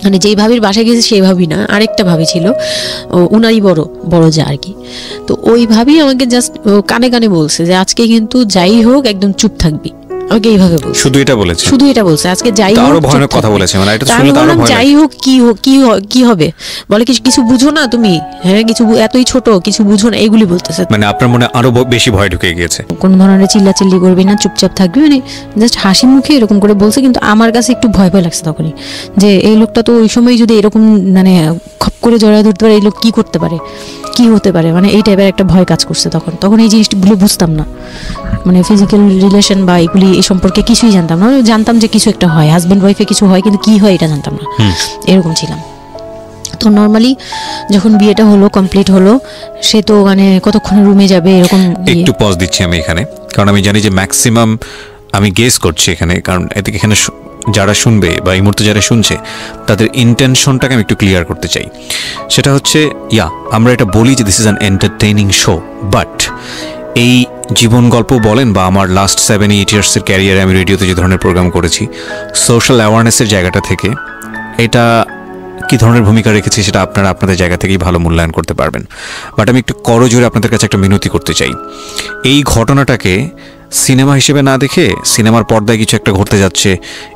মানে যেই ভাবির বাসায় গেছে সেই ভাবি না, আরেকটা ভাবি ছিল, উনারই বড় যা আর কি। তো ওই ভাবি আমাকে জাস্ট কানে কানে বলছে যে আজকে কিন্তু যাই হোক একদম চুপ থাকবি, আমাকে এইভাবে বলছে। শুধু এটা বলছে আজকে যাই হোক, আরো ভয়ানক কথা বলেছে, মানে এটা শুনলে আরো ভয় লাগে। যাই হোক কি হবে, বলে কিছু বুঝো না তুমি, হ্যাঁ কিছু এতই ছোট, কিছু বুঝো না, এগুলি বলতেছে। মানে আপনার মনে আরো বেশি ভয় ঢুকে গিয়েছে। কোন ধরনের চিল্লাচিল্লি করবি না, চুপচাপ থাকবি, মানে জাস্ট হাসি মুখে এরকম করে বলছে। কিন্তু আমার কাছে একটু ভয় লাগছে তখনই, যে এই লোকটা তো ওই সময় যদি এরকম মানে খপ করে জড়ায় ধরতে পারে, এই লোক কি করতে পারে, কি হতে পারে, মানে এই টাইপের একটা ভয় কাজ করছে তখন এই জিনিসগুলো বুঝতাম না, মানে ফিজিক্যাল রিলেশন বা এগুলি এই সম্পর্কে কিছুই জানতাম না। জানতাম যে কিছু একটা হয়, হাজব্যান্ড ওয়াইফে কিছু হয়, কিন্তু কি হয় এটা জানতাম না, এরকম ছিলাম। তো নর্মালি যখন বিয়েটা হলো, কমপ্লিট হলো, সে তো মানে কতক্ষণ রুমে যাবে এরকম। একটু পজ দিচ্ছি আমি এখানে, কারণ আমি জানি যে ম্যাক্সিমাম আমি গেস করছি এখানে, কারণ এদিকে এখানে যারা শুনবে বা এই মুহূর্তে যারা শুনছে তাদের ইন্টেনশনটাকে আমি একটু ক্লিয়ার করতে চাই। সেটা হচ্ছে আমরা এটা বলি যে this is an entertaining show, but এই জীবন গল্প বলেন বা আমার লাস্ট 7-8 ইয়ার্সের ক্যারিয়ারে আমি রেডিওতে যে ধরনের প্রোগ্রাম করেছি, সোশ্যাল অ্যাওয়ারনেসের জায়গাটা থেকে এটা কী ধরনের ভূমিকা রেখেছি সেটা আপনারা আপনাদের জায়গা থেকেই ভালো মূল্যায়ন করতে পারবেন। বাট আমি একটু করজোরে আপনাদের কাছে একটা মিনতি করতে চাই, এই ঘটনাটাকে সিনেমা হিসেবে না দেখে, সিনেমার পর্দায় কিছু একটা ঘটতে যাচ্ছে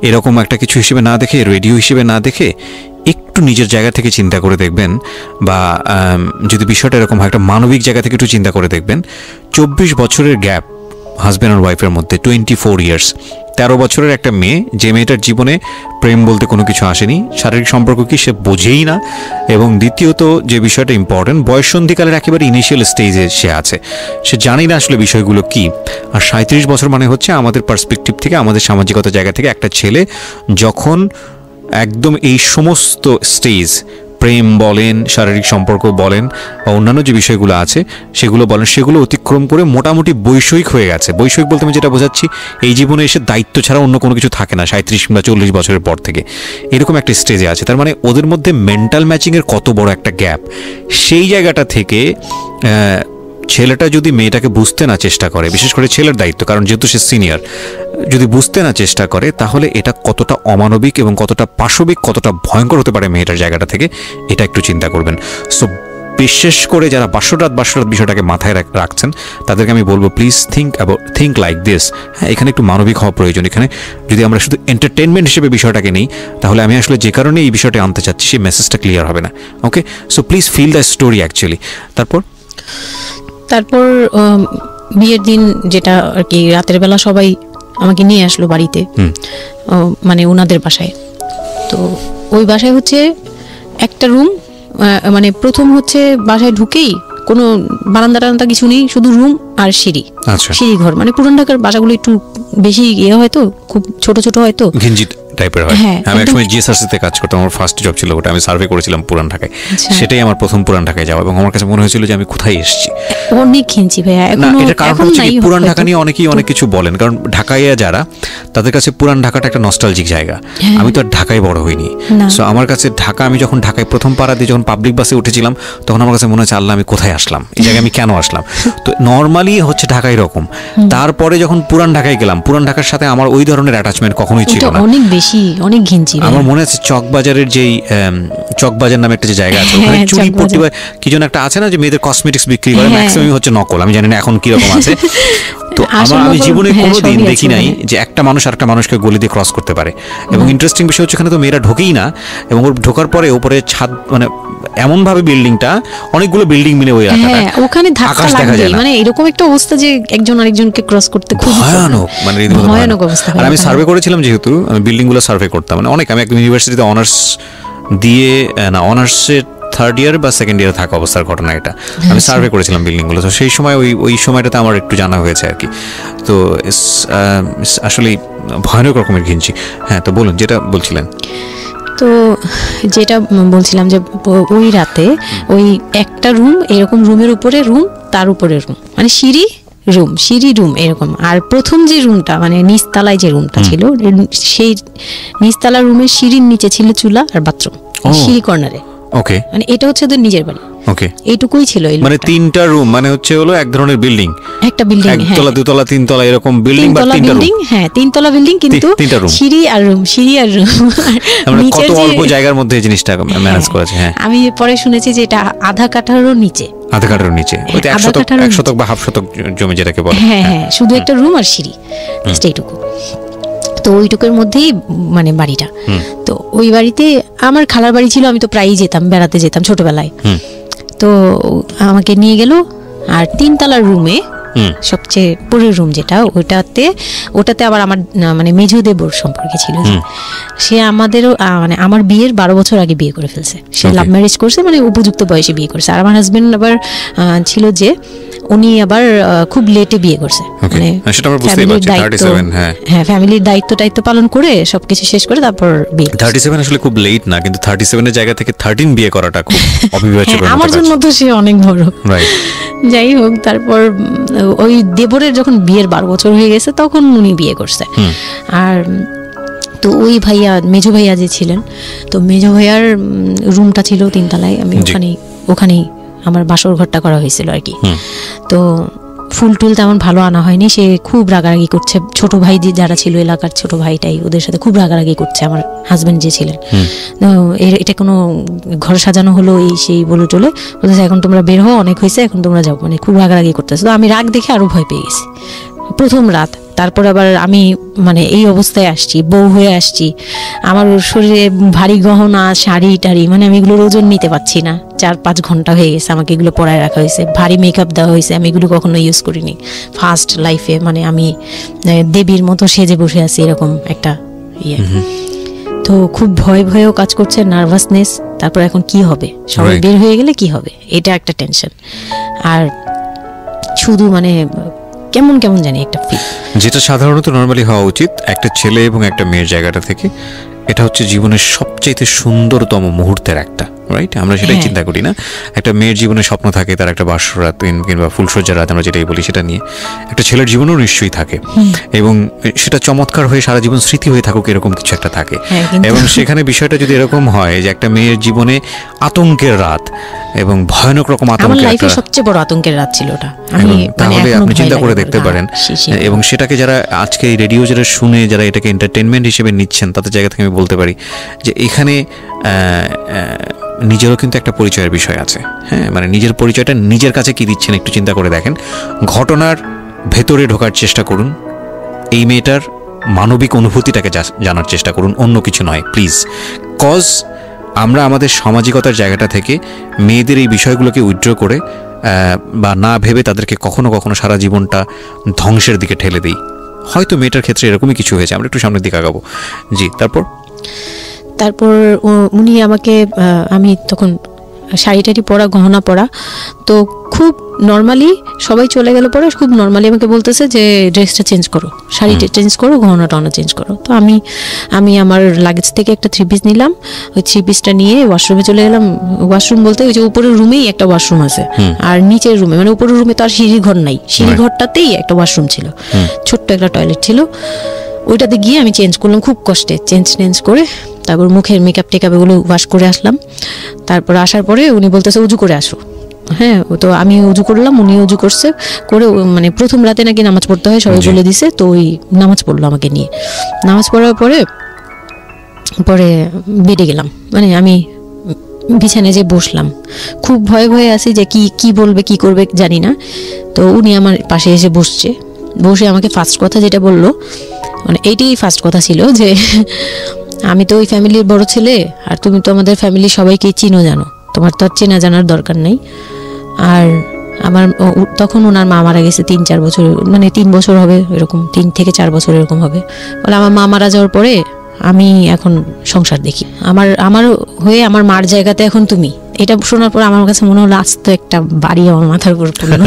এরকম একটা কিছু হিসেবে না দেখে, রেডিও হিসেবে না দেখে, একটু নিজের জায়গা থেকে চিন্তা করে দেখবেন, বা যদি বিষয়টা এরকম হয় একটা মানবিক জায়গা থেকে একটু চিন্তা করে দেখবেন। 24 বছরের গ্যাপ হাজব্যান্ড আর ওয়াইফের মধ্যে, 24 ইয়ার্স, 13 বছরের একটা মেয়ে, যে মেয়েটার জীবনে প্রেম বলতে কোনো কিছু আসেনি, শারীরিক সম্পর্ক কি সে বোঝেই না, এবং দ্বিতীয়ত যে বিষয়টা ইম্পর্টেন্ট, বয়ঃসন্ধিকালের একেবারে ইনিশিয়াল স্টেজে সে আছে, সে জানি না আসলে বিষয়গুলো কি। আর 37 বছর মানে হচ্ছে আমাদের পার্সপেক্টিভ থেকে, আমাদের সামাজিকতার জায়গা থেকে একটা ছেলে যখন একদম এই সমস্ত স্টেজ, প্রেম বলেন, শারীরিক সম্পর্ক বলেন বা অন্যান্য যে বিষয়গুলো আছে সেগুলো বলেন, সেগুলো অতিক্রম করে মোটামুটি বৈষয়িক হয়ে গেছে। বৈষয়িক বলতে আমি যেটা বোঝাচ্ছি, এই জীবনে এসে দায়িত্ব ছাড়া অন্য কোনো কিছু থাকে না 37 কিংবা 40 বছরের পর থেকে, এরকম একটা স্টেজে আছে। তার মানে ওদের মধ্যে মেন্টাল ম্যাচিংয়ের কত বড় একটা গ্যাপ। সেই জায়গাটা থেকে ছেলেটা যদি মেয়েটাকে বুঝতে না চেষ্টা করে, বিশেষ করে ছেলের দায়িত্ব, কারণ যেহেতু সে সিনিয়র, যদি বুঝতে না চেষ্টা করে, তাহলে এটা কতটা অমানবিক এবং কতটা পাশবিক, কতটা ভয়ঙ্কর হতে পারে মেয়েটার জায়গাটা থেকে, এটা একটু চিন্তা করবেন। সো বিশেষ করে যারা বাসরাত বিষয়টাকে মাথায় রাখছেন, তাদেরকে আমি বলবো প্লিজ থিঙ্ক লাইক দিস। হ্যাঁ, এখানে একটু মানবিক হওয়া প্রয়োজন। এখানে যদি আমরা শুধু এন্টারটেনমেন্ট হিসেবে বিষয়টাকে নিই, তাহলে আমি আসলে যে কারণে এই বিষয়টা আনতে চাচ্ছি সেই মেসেজটা ক্লিয়ার হবে না। Okay, so please feel the story actually. তারপর বিয়ের দিন যেটা আর কি, রাতের বেলা সবাই আমাকে নিয়ে আসলো বাড়িতে, মানে ওনাদের বাসায়। তো ওই বাসায় হচ্ছে একটা রুম, মানে প্রথম হচ্ছে বাসায় ঢুকেই কোনো বারান্দা টারান্দা কিছু নেই, শুধু রুম আর সিঁড়ি, সিঁড়ি ঘর। মানে পুরান ঢাকার বাসাগুলো একটু বেশি হয়তো, খুব ছোট ছোট হয়তো, ঘিঞ্জি টাইপের হয়। আমি একসময় জিএসআরসিতে কাজ করতাম, আমার ফার্স্ট জব ছিল ওটা, আমি সার্ভে করেছিলাম পুরান ঢাকায়, সেটাই আমার প্রথম পুরান ঢাকায় যাওয়া, এবং আমার কাছে মনে হয়েছিল যে আমি কোথায় এসেছি। অনেক ঘিঞ্জি ভাইয়া, এখন নাই। পুরান ঢাকা নিয়ে অনেকেই অনেক কিছু বলেন, কারণ ঢাকায় যারা, তাদের কাছে পুরান ঢাকাটা একটা নস্টালজিক জায়গা। আমি তো আর ঢাকায় বড় হইনি, সো আমার কাছে ঢাকা, আমি যখন ঢাকায় প্রথম পাড়া দিয়ে যখন পাবলিক বাসে উঠেছিলাম, তখন আমার কাছে মনে হচ্ছে আল্লাহ আমি কোথায় আসলাম, এই জায়গায় আমি কেন আসলাম। তো নর্মালি হচ্ছে ঢাকা এরকম। তারপরে যখন পুরান ঢাকায় গেলাম, পুরান ঢাকার সাথে আমার ওই ধরনের অ্যাটাচমেন্ট কখনোই ছিল না, অনেক বেশি, অনেক ঘিঞ্জি। আমার মনে আছে চকবাজারের যেই চকবাজার নামে একটা যে জায়গা আছে, ওখানে চুরি পট্টি কি যেন একটা আছে না, যে মেয়েদের কসমেটিক্স বিক্রি করে, ম্যাক্সিমাম হচ্ছে নকল, আমি জানি না এখন কিরকম আছে। তো আমি জীবনে কোনোদিন দেখি নাই যে একটা মানুষ আরেকটা মানুষকে গলি দিয়ে ক্রস করতে পারে। এবং ইন্টারেস্টিং বিষয় হচ্ছে এখানে তো মেয়েরা ঢোকেই না, এবং ওর ঢোকার পরে ওপরে ছাদ, মানে এমন ভাবে বিল্ডিংটা, অনেকগুলো বিল্ডিং মিলে ওই এলাকাটা, ওখানে আকাশ দেখা যায় না, মানে এরকম একটা অবস্থা যে একজন আরেকজনকে ক্রস করতে খুব ভয়ানক, মানে ভয়ানক অবস্থা। আর আমি সার্ভে করেছিলাম, যেহেতু আমি বিল্ডিংগুলো সার্ভে করতাম, মানে অনেক, আমি একদম ইউনিভার্সিটিতে অনার্স দিয়ে, না অনার্সের থার্ড ইয়ার বা সেকেন্ড ইয়ারে থাকা অবস্থার ঘটনা এটা, আমি সার্ভে করেছিলাম বিল্ডিংগুলো। তো সেই সময় ওই সময়টাতে আমার একটু জানা হয়েছে আর কি। তো আসলে ভয়ানক রকমের ঘিঞ্জি। হ্যাঁ, তো বলুন যেটা বলছিলেন। তো যেটা বলছিলাম যে ওই রাতে ওই একটা রুম, এরকম রুমের উপরে রুম, তার উপরে রুম, মানে সিঁড়ি রুম, সিঁড়ি রুম এরকম। আর প্রথম যে রুমটা, মানে নিচতলায় যে রুমটা ছিল, সেই নিচতলা রুমের সিঁড়ির নিচে ছিল চুলা আর বাথরুম, সিঁড়ি কর্নারে। ওকে, মানে এটা হচ্ছে ওদের নিজের বাড়ি। ওকে, এইটুকুই ছিল। মানে তিনটা রুম, মানে হচ্ছে হলো এক ধরনের বিল্ডিং, একটা বিল্ডিং, একতলা দুতলা তিনতলা এরকম বিল্ডিং, বা তিনটা রুম। হ্যাঁ, তিনতলা বিল্ডিং, কিন্তু সিঁড়ি আর রুম, সিঁড়ি আর রুম, মানে কত অল্প জায়গার মধ্যে এই জিনিসটা ম্যানেজ করেছে। হ্যাঁ, আমি পরে শুনেছি যে এটা আধা কাঠারও নিচে, আধা কাঠার নিচে, ওই 1 শতক বা হাফ শতক জমি যেটাকে বলে। হ্যাঁ হ্যাঁ, শুধু একটা রুম আর সিঁড়ি, এইটুকু। তো ওইটুকুর মধ্যেই মানে বাড়িটা। তো ওই বাড়িতে আমার খালার বাড়ি ছিল, আমি তো প্রায়ই যেতাম, বেড়াতে যেতাম ছোটবেলায়। তো আমাকে নিয়ে গেল, আর তিনতলার রুমে, সবচেয়ে পরের রুম যেটা, ওটাতে আবার আমার মানে মেজো দেবর সম্পর্কে ছিল। সে আমাদেরও, মানে আমার বিয়ের 12 বছর আগে বিয়ে করে ফেলছে। সে লাভ ম্যারেজ করছে, মানে উপযুক্ত বয়সে বিয়ে করছে। আর আমার হাজবেন্ড আবার ছিল যে, উনি আবার খুব লেটে বিয়ে করছে, মানে ফ্যামিলির দায়িত্ব পালন করে সবকিছু শেষ করে তারপর বিয়ে। 37 আসলে খুব লেট না, কিন্তু 37 এর জায়গা থেকে 13 বিয়ে করাটা খুব অবিবেচ্য। আমার জন্য তো সে অনেক বড়। যাই হোক, তারপর ওই দেবরের যখন বিয়ের 12 বছর হয়ে গেছে, তখন উনি বিয়ে করছে। আর তো ওই ভাইয়া, মেজো ভাইয়া যে ছিলেন, তো মেজো ভাইয়ার রুমটা ছিল তিনতলায়। আমি ওখানেই আমার বাসর ঘরটা করা হয়েছিল আর কি। তো ফুল টুল তেমন ভালো আনা হয়নি, সে খুব রাগারাগি করছে। ছোট ভাই যারা ছিল, এলাকার ছোট ভাইটাই, ওদের সাথে খুব রাগারাগি করছে আমার হাজবেন্ড যে ছিলেন। এটা কোনো ঘর সাজানো হলো, এই সেই বলে টলে বলতেছে, এখন তোমরা বের হও, অনেক হয়েছে, এখন তোমরা যাও, মানে খুব রাগারাগি করতেছে। তো আমি রাগ দেখে আরো ভয় পেয়ে গেছি প্রথম রাত। তারপর আবার আমি মানে এই অবস্থায় আসছি, বউ হয়ে আসছি, আমার শরীরে ভারী গহনা, শাড়ি টাড়ি, মানে আমি এগুলোর ওজন নিতে পারছি না। 4-5 ঘন্টা হয়ে গেছে আমাকে এগুলো পরায় রাখা হয়েছে, ভারী মেকআপ দেওয়া হয়েছে, আমি এগুলো কখনো ইউজ করিনি ফার্স্ট লাইফে। মানে আমি দেবীর মতো সেজে বসে আছি, এরকম একটা ইয়ে। তো খুব ভয়েও কাজ করছে, নার্ভাসনেস। তারপর এখন কি হবে, সবাই বের হয়ে গেলে কি হবে, এটা একটা টেনশন। আর শুধু মানে কেমন জানি একটা ফিল, যেটা সাধারণত নরমালি হওয়া উচিত একটা ছেলে এবং একটা মেয়ের জায়গাটা থেকে। এটা হচ্ছে জীবনের সবচাইতে সুন্দরতম মুহূর্তের একটা, রাইট? আমরা সেটাই চিন্তা করি না। একটা মেয়ের জীবনে স্বপ্ন থাকে তার একটা বাসরাত কিংবা ফুলসজ্জার রাত, আমরা যেটাই বলি সেটা নিয়ে। একটা ছেলের জীবনেও নিশ্চয়ই থাকে, এবং সেটা চমৎকার হয়ে সারা জীবন স্মৃতি হয়ে থাকুক, এরকম কিছু একটা থাকে। এবং সেখানে বিষয়টা যদি এরকম হয় যে একটা মেয়ের জীবনে আতঙ্কের রাত এবং ভয়ানক রকম আতঙ্কের, সবচেয়ে বড় আতঙ্কের রাত ছিল ওটা, তাহলে আপনি চিন্তা করে দেখতে পারেন। এবং সেটাকে যারা আজকে এই রেডিও যারা শুনে, যারা এটাকে এন্টারটেনমেন্ট হিসেবে নিচ্ছেন, তাদের জায়গা থেকে আমি বলতে পারি যে এখানে নিজেরও কিন্তু একটা পরিচয়ের বিষয় আছে। হ্যাঁ, মানে নিজের পরিচয়টা নিজের কাছে কি দিচ্ছেন একটু চিন্তা করে দেখেন। ঘটনার ভেতরে ঢোকার চেষ্টা করুন, এই মেয়েটার মানবিক অনুভূতিটাকে জানার চেষ্টা করুন, অন্য কিছু নয় প্লিজ। কজ আমরা আমাদের সামাজিকতার জায়গাটা থেকে মেয়েদের এই বিষয়গুলোকে উইথড্র করে বা না ভেবে তাদেরকে কখনো কখনো সারা জীবনটা ধ্বংসের দিকে ঠেলে দিই। হয়তো মেয়েটার ক্ষেত্রে এরকমই কিছু হয়েছে, আমরা একটু সামনের দিকে আগাবো। জি, তারপর উনি আমাকে, আমি তখন শাড়ি টাড়ি পরা, গহনা পরা, তো খুব নর্মালি সবাই চলে গেল পরে খুব নর্মালি আমাকে বলতেছে যে ড্রেসটা চেঞ্জ করো, শাড়িটা চেঞ্জ করো, গহনা টহনা চেঞ্জ করো। তো আমি আমার লাগেজ থেকে একটা 3 পিস নিলাম, ওই 3 পিসটা নিয়ে ওয়াশরুমে চলে গেলাম। ওয়াশরুম বলতে ওই যে উপরের রুমেই একটা ওয়াশরুম আছে, আর নিচের রুমে মানে উপরের রুমে তো আর সিঁড়ি ঘর নাই, সিঁড়ি ঘরটাতেই একটা ওয়াশরুম ছিল, ছোট্ট একটা টয়লেট ছিল। ওইটাতে গিয়ে আমি চেঞ্জ করলাম খুব কষ্টে, চেঞ্জ করে তারপর মুখের মেকআপ টেকআপ এগুলো ওয়াশ করে আসলাম। তারপর আসার পরে উনি বলতেছে উজু করে আসো। হ্যাঁ, তো আমি উজু করলাম, উনি উজু করছে করে, মানে প্রথম রাতে নাকি নামাজ পড়তে হয় সবাই বলে দিছে, তো ওই নামাজ পড়লো আমাকে নিয়ে। নামাজ পড়ার পরে বেডে গেলাম, মানে আমি বিছানায় যে বসলাম, খুব ভয়ে ভয়ে আছি যে কি বলবে কি করবে জানি না। তো উনি আমার পাশে এসে বসে আমাকে ফার্স্ট কথা যেটা বললো, মানে এইটাই ফার্স্ট কথা ছিল যে আমি তো ওই ফ্যামিলির বড় ছেলে, আর তুমি তো আমাদের ফ্যামিলির সবাইকে চিনো জানো, তোমার তো আর চেনা জানার দরকার নেই। আর আমার তখন ওনার মা মারা গেছে 3-4 বছর, মানে 3 বছর হবে এরকম, 3 থেকে 4 বছর এরকম হবে। বলে আমার মা মারা যাওয়ার পরে আমি এখন সংসার দেখি, আমার হয়ে আমার মার জায়গাতে এখন তুমি। এটা শোনার পর আমার কাছে মনে হলো আস্ত একটা বাড়ি আমার মাথার উপর পড়লো।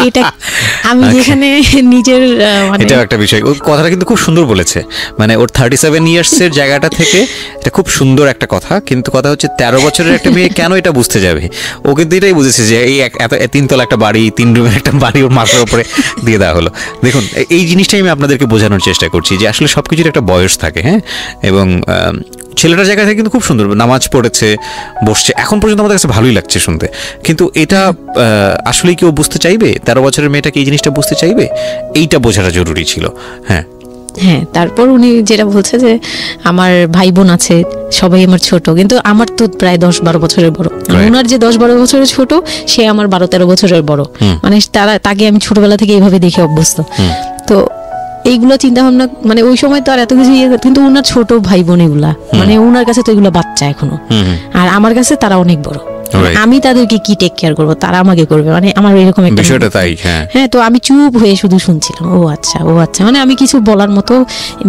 এটা আমি যেখানে নিজের মানে এটা একটা বিষয়, ওই কথাটা কিন্তু খুব সুন্দর বলেছে, মানে ওর 37 ইয়ার্সের জায়গাটা থেকে এটা খুব সুন্দর একটা কথা। কিন্তু কথা হচ্ছে 13 বছরের একটা মেয়ে কেন এটা বুঝতে যাবে? ও কিন্তু এটাই বুঝেছে যে এই 3 তলা একটা বাড়ি, 3 রুমের একটা বাড়ি ওর মাথার উপরে দিয়ে দেওয়া হলো। দেখুন, এই জিনিসটাই আমি আপনাদেরকে বোঝানোর চেষ্টা করছি যে আসলে সবকিছুর একটা বয়স থাকে। হ্যাঁ, এবং ছেলেটার জায়গা থেকে কিন্তু খুব সুন্দর নামাজ পড়েছে, বসছে, এখন পর্যন্ত আমাদের কাছে ভালোই লাগছে শুনতে। কিন্তু এটা আসলেই কেউ বুঝতে চাইবে? 13 বছরের মেয়েটাকে এই জিনিসটা বুঝতে চাইবে? এইটা বোঝাটা জরুরি ছিল। হ্যাঁ, তারপর উনি যেটা বলছে যে আমার ভাই বোন আছে, সবাই আমার ছোট, কিন্তু আমার তো প্রায় 10-12 বছরের বড়। ওনার যে 10-12 বছরের ছোট, সে আমার 12-13 বছরের বড়, মানে তাকে আমি ছোটবেলা থেকে এইভাবে দেখে অভ্যস্ত। তো এইগুলো চিন্তা ভাবনা, মানে ওই সময় তো আর এত কিছু কিন্তু ওনার ছোট ভাই বোন এগুলা, মানে ওনার কাছে তো এগুলো বাচ্চা এখনো, আর আমার কাছে তারা অনেক বড়। আমি তাদেরকে কি টেক কেয়ার করবো, তারা আমাকে করবে, মানে আমার এরকম একটা বিষয়টা তাই। হ্যাঁ, তো আমি চুপ হয়ে শুধু শুনছিলাম। ও আচ্ছা, মানে আমি কিছু বলার মতো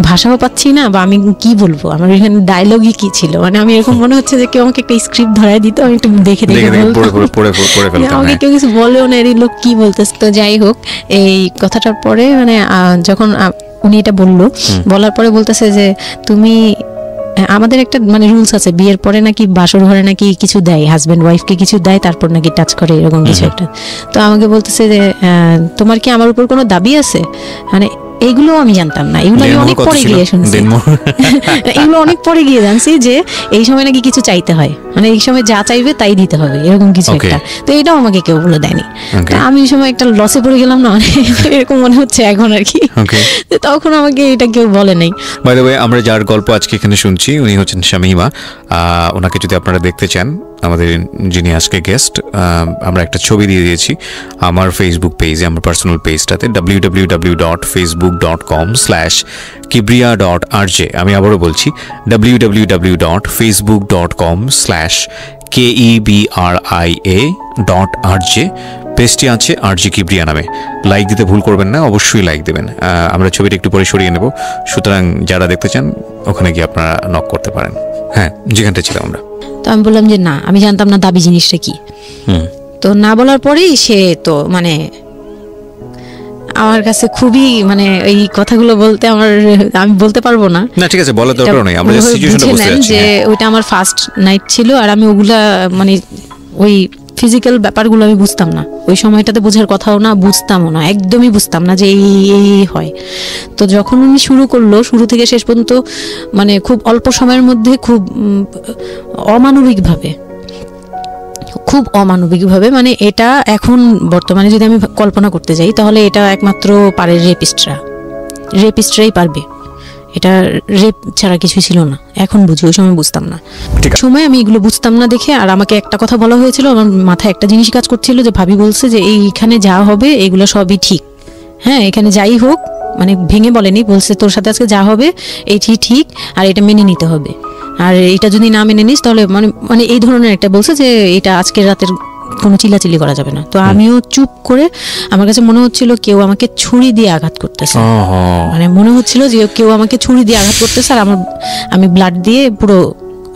ভাষাও পাচ্ছি না, বা আমি কি বলবো, আমার এখানে ডায়লগই কি ছিল, মানে আমি এরকম মনে হচ্ছে যে কেউ আমাকে একটা স্ক্রিপ্ট ধরাই দিত, আমি একটু দেখে আমাকে কেউ কিছু বলেও না, এর লোক কি বলতেছে। তো যাই হোক, এই কথাটার পরে মানে যখন উনি এটা বলার পরে বলতেছে যে তুমি, আমাদের একটা মানে রুলস আছে, বিয়ের পরে নাকি বাসর ঘরে নাকি কিছু দেয়, হাজবেন্ড ওয়াইফকে কিছু দেয়, তারপর নাকি টাচ করে, এরকম কিছু একটা। তো আমাকে বলতেছে যে তোমার কি আমার উপর কোনো দাবি আছে, মানে এইগুলো আমি জানতাম না, এগুলো আমি অনেক পরে গিয়ে শুনছি। এগুলো অনেক পরে গিয়ে জানছি যে এই সময় নাকি কিছু চাইতে হয়, মানে এই সময় যা চাইবে তাই দিতে হবে, এরকম কিছু একটা। তো এটাও আমাকে কেউ বলে দেয়নি। আমি এই সময় একটা লসে পড়ে গেলাম না, এরকম মনে হচ্ছে এখন আর কি। তখন আমাকে এটা কেউ বলে নাই। বাই দ্য ওয়ে, আমরা যার গল্প আজকে এখানে শুনছি উনি হচ্ছেন শামীমা। ওনাকে যদি আপনারা দেখতে চান, আমাদের যিনি আজকে গেস্ট, আমরা একটা ছবি দিয়ে দিয়েছি আমার ফেসবুক পেজে, আমার পার্সোনাল পেজটাতে, www.facebook.com/kibriya.rj। আমি আবারও বলছি, www.facebook.com/KEBRIA.RJ। পেজটি আছে RJ কিবরিয়া নামে। লাইক দিতে ভুল করবেন না, অবশ্যই লাইক দেবেন। আমরা ছবিটা একটু পরে সরিয়ে নেব, সুতরাং যারা দেখতে চান ওখানে গিয়ে আপনারা নক করতে পারেন। হ্যাঁ, যেখানটা ছিলাম আমরা। তো আমি বললাম যে না, আমি জানতাম না দাবি জিনিসটা কি। তো না বলার পরেই সে তো মানে আমার কাছে খুবই, মানে এই কথাগুলো বলতে আমি বলতে পারবো না। না, ঠিক আছে, বলার দরকার নেই, আমরা সিচুয়েশনটা বুঝতে যাচ্ছি যে ওইটা আমার ফার্স্ট নাইট ছিল, আর আমি ওগুলা মানে ওই ফিজিক্যাল ব্যাপারগুলো আমি বুঝতাম না, ওই সময়টাতে বোঝার কথাও না, বুঝতামও না, একদমই বুঝতাম না যে এই হয়। তো যখন উনি শুরু করলো, শুরু থেকে শেষ পর্যন্ত মানে খুব অল্প সময়ের মধ্যে খুব অমানবিকভাবে, মানে এটা এখন বর্তমানে যদি আমি কল্পনা করতে যাই, তাহলে এটা একমাত্র পারে রেপিস্টরাই পারবে, এটা রেপ ছাড়া কিছু ছিল না। এখন বুঝি, ওই সময় বুঝতাম না। সময় আমি এগুলো বুঝতাম না দেখে, আর আমাকে একটা কথা বলা হয়েছিল, আমার মাথায় একটা জিনিস কাজ করছিল যে ভাবি বলছে যে এইখানে যা হবে এগুলো সবই ঠিক। হ্যাঁ, এখানে যাই হোক, মানে ভেঙে বলেনি, বলছে তোর সাথে আজকে যা হবে এটি ঠিক, আর এটা মেনে নিতে হবে, আর এটা যদি না মেনে নিস তাহলে মানে এই ধরনের একটা বলছে যে এটা আজকের রাতের কোনো চিল্লাচিল্লি করা যাবে না। তো আমিও চুপ করে, আমার কাছে মনে হচ্ছিল কেউ আমাকে ছুরি দিয়ে আঘাত করতেছে, মানে মনে হচ্ছিল যে কেউ আমাকে ছুরি দিয়ে আঘাত করতেছে, আর আমি ব্লাড দিয়ে পুরো,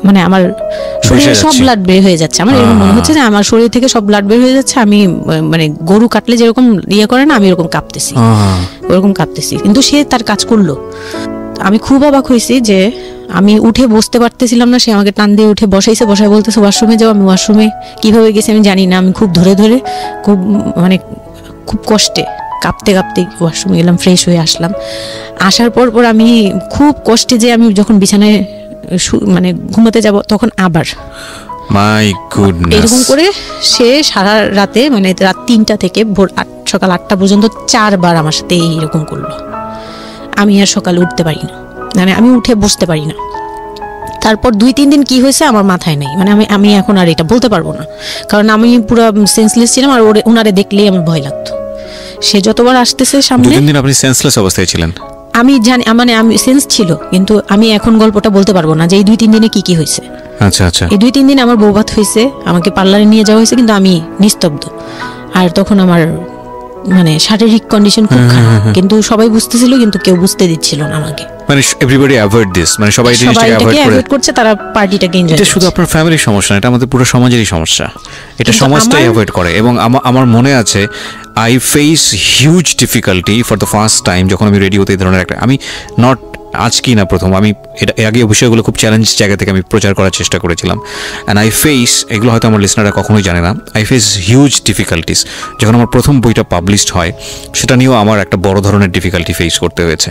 মানে আমার শরীরে সব ব্লাড বের হয়ে যাচ্ছে। আমার এরকম মনে হচ্ছে যে আমার শরীর থেকে সব ব্লাড বের হয়ে যাচ্ছে। আমি মানে গরু কাটলে যেরকম ইয়ে করে না, আমি এরকম কাঁপতেছি, ওরকম কাঁপতেছি। কিন্তু সে তার কাজ করলো। আমি খুব অবাক হয়েছি যে আমি উঠে বসতে পারতেছিলাম না, সে আমাকে টান দিয়ে উঠে বসাইছে, বসায় বলতেছে ওয়াশরুমে যাও। আমি ওয়াশরুমে কিভাবে গেছি আমি জানি না, আমি খুব ধরে খুব মানে খুব কষ্টে কাঁপতে কাঁপতে ওয়াশরুমে গেলাম, ফ্রেশ হয়ে আসলাম। আসার পর আমি খুব কষ্টে, যে আমি যখন বিছানায় মানে ঘুমাতে যাব তখন আবার মাই গুডনেস, এরকম করে সে সারা রাতে, মানে রাত 3টা থেকে ভোর সকাল 8টা পর্যন্ত 4 বার আমার সাথে এইরকম করলো। আমি আর সকালে উঠতে পারি না, মানে আমি উঠে বসতে পারি না। তারপর 2-3 দিন কি হয়েছে আমার মাথায় নেই, মানে আমি এখন আর এটা বলতে পারবো না, কারণ আমি পুরো সেন্সলেস ছিলাম, আর ওনারে দেখলেই আমার ভয় লাগতো। সে যতবার আসতেছে সামনে। 2-3 দিন আপনি সেন্সলেস অবস্থায় ছিলেন? আমি জানি, মানে আমি সেন্স ছিল, কিন্তু আমি এখন গল্পটা বলতে পারবো না যে এই 2-3 দিনে কি হয়েছে। আচ্ছা আচ্ছা। এই 2-3 দিন আমার বৌভাত হয়েছে, আমাকে পার্লারে নিয়ে যাওয়া হয়েছে, কিন্তু আমি নিস্তব্ধ। আর তখন আমার মানে শারীরিক কন্ডিশন খুব খারাপ, কিন্তু সবাই বুঝতেছিল, কিন্তু কেউ বুঝতে দিচ্ছিল না আমাকে। মানে এভরিবডি অ্যাভয়েড দিস, মানে সবাই জিনিসটাকে অ্যাভয়েড করছে, তারা পার্টিটাকে এনজয় করছে। এটা শুধু আপনার ফ্যামিলির সমস্যা না, এটা আমাদের পুরো সমাজেরই সমস্যা। এটা সমাজটাই অ্যাভয়েড করে। এবং আমার মনে আছে I face huge difficulty for the first time যখন আমি রেডিওতে এই ধরনের একটা, আমি নট আজকেই না প্রথম, আমি এটা আগে বিষয়গুলো খুব চ্যালেঞ্জ জায়গা থেকে আমি প্রচার করার চেষ্টা করেছিলাম। অ্যান্ড আই ফেস, এগুলো হয়তো আমার লিসনাররা কখনোই জানে না, আই ফেস হিউজ ডিফিকাল্টিস। যখন আমার প্রথম বইটা পাবলিশড হয়, সেটা নিয়েও আমার একটা বড় ধরনের ডিফিকাল্টি ফেস করতে হয়েছে।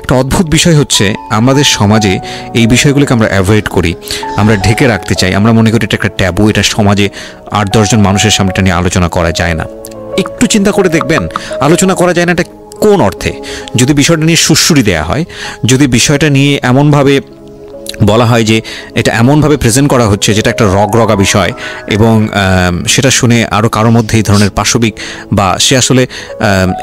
একটা অদ্ভুত বিষয় হচ্ছে, আমাদের সমাজে এই বিষয়গুলোকে আমরা অ্যাভয়েড করি, আমরা ঢেকে রাখতে চাই, আমরা মনে করি এটা একটা ট্যাবু, এটা সমাজে 8-10 জন মানুষের সামনে এটা নিয়ে আলোচনা করা যায় না। একটু চিন্তা করে দেখবেন, আলোচনা করা যায় না এটা কোন অর্থে? যদি বিষয়টা নিয়ে সুড়সুড়ি দেওয়া হয়, যদি বিষয়টা নিয়ে এমনভাবে বলা হয় যে এটা এমনভাবে প্রেজেন্ট করা হচ্ছে যেটা একটা রগরগা বিষয়, এবং সেটা শুনে আরও কারোর মধ্যে এই ধরনের পাশবিক, বা সে আসলে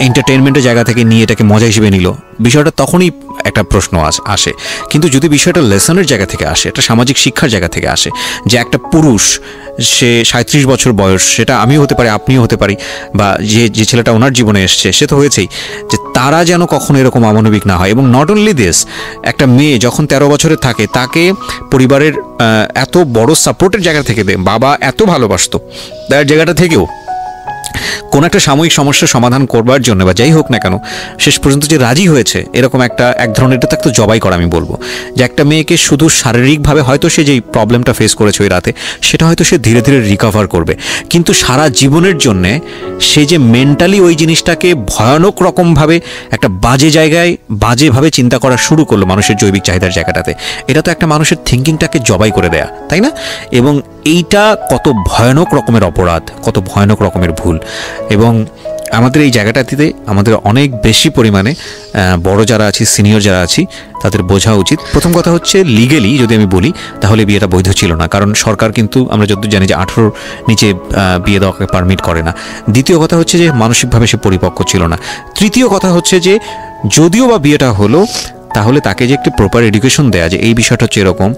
এন্টারটেনমেন্টের জায়গা থেকে নিয়ে এটাকে মজা হিসেবে নিল, বিষয়টা তখনই একটা প্রশ্ন আসে। কিন্তু যদি বিষয়টা লেসনের জায়গা থেকে আসে, একটা সামাজিক শিক্ষার জায়গা থেকে আসে, যে একটা পুরুষ, সে 37 বছর বয়স, সেটা আমিও হতে পারি, আপনিও হতে পারি, বা যে ছেলেটা ওনার জীবনে এসছে সে তো হয়েছেই, যে তারা যেন কখনো এরকম অমানবিক না হয়। এবং নট অনলি দিস, একটা মেয়ে যখন 13 বছরের থাকে, তাকে পরিবারের এত বড় সাপোর্টের জায়গা থেকে বাবা এত ভালোবাসতো, তার জায়গাটা থেকেও কোনো একটা সাময়িক সমস্যার সমাধান করবার জন্য, বা যাই হোক না কেন, শেষ পর্যন্ত যে রাজি হয়েছে, এরকম এক ধরনের, এটা তো জবাই করা আমি বলবো, যে একটা মেয়েকে শুধু শারীরিকভাবে হয়তো সে যেই প্রবলেমটা ফেস করেছে ওই রাতে, সেটা হয়তো সে ধীরে ধীরে রিকভার করবে, কিন্তু সারা জীবনের জন্যে সে যে মেন্টালি ওই জিনিসটাকে ভয়ানক রকমভাবে একটা বাজে জায়গায় বাজেভাবে চিন্তা করা শুরু করলো মানুষের জৈবিক চাহিদার জায়গাটাতে, এটা তো একটা মানুষের থিঙ্কিংটাকে জবাই করে দেয়া, তাই না? এবং এইটা কত ভয়ানক রকমের অপরাধ, কত ভয়ানক রকমের ভুল। এবং আমাদের এই জায়গাটাতে আমাদের অনেক বেশি পরিমাণে বড় যারা আছি, সিনিয়র যারা আছি, তাদের বোঝা উচিত। প্রথম কথা হচ্ছে, লিগেলি যদি আমি বলি, তাহলে বিয়েটা বৈধ ছিল না, কারণ সরকার কিন্তু আমরা যতদূর জানি যে 18 নিচে বিয়ে দেওয়াকে পারমিট করে না। দ্বিতীয় কথা হচ্ছে যে মানসিকভাবে সে পরিপক্ক ছিল না। তৃতীয় কথা হচ্ছে যে যদিও বা বিয়েটা হলো, তাহলে তাকে যে একটি প্রপার এডুকেশন দেয়া, যে এই বিষয়টা হচ্ছে এরকম,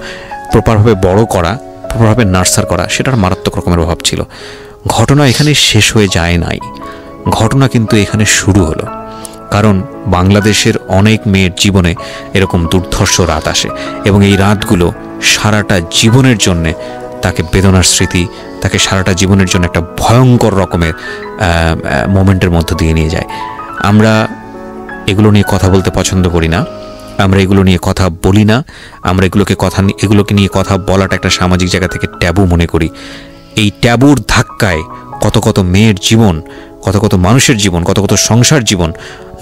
প্রপারভাবে বড় করা, প্রপারভাবে নার্সার করা, সেটার মারাত্মক রকমের অভাব ছিল। ঘটনা এখানে শেষ হয়ে যায় নাই, ঘটনা কিন্তু এখানে শুরু হলো। কারণ বাংলাদেশের অনেক মেয়ের জীবনে এরকম দুর্ধর্ষ রাত আসে, এবং এই রাতগুলো সারাটা জীবনের জন্যে তাকে বেদনার স্মৃতি, তাকে সারাটা জীবনের জন্য একটা ভয়ঙ্কর রকমের মোমেন্টের মধ্য দিয়ে নিয়ে যায়। আমরা এগুলো নিয়ে কথা বলতে পছন্দ করি না, আমরা এগুলো নিয়ে কথা বলি না, আমরা এগুলোকে নিয়ে কথা বলাটা একটা সামাজিক জায়গা থেকে ট্যাবু মনে করি। এই ট্যাবুর ধাক্কায় কত কত মেয়ের জীবন, কত কত মানুষের জীবন, কত কত সংসার জীবন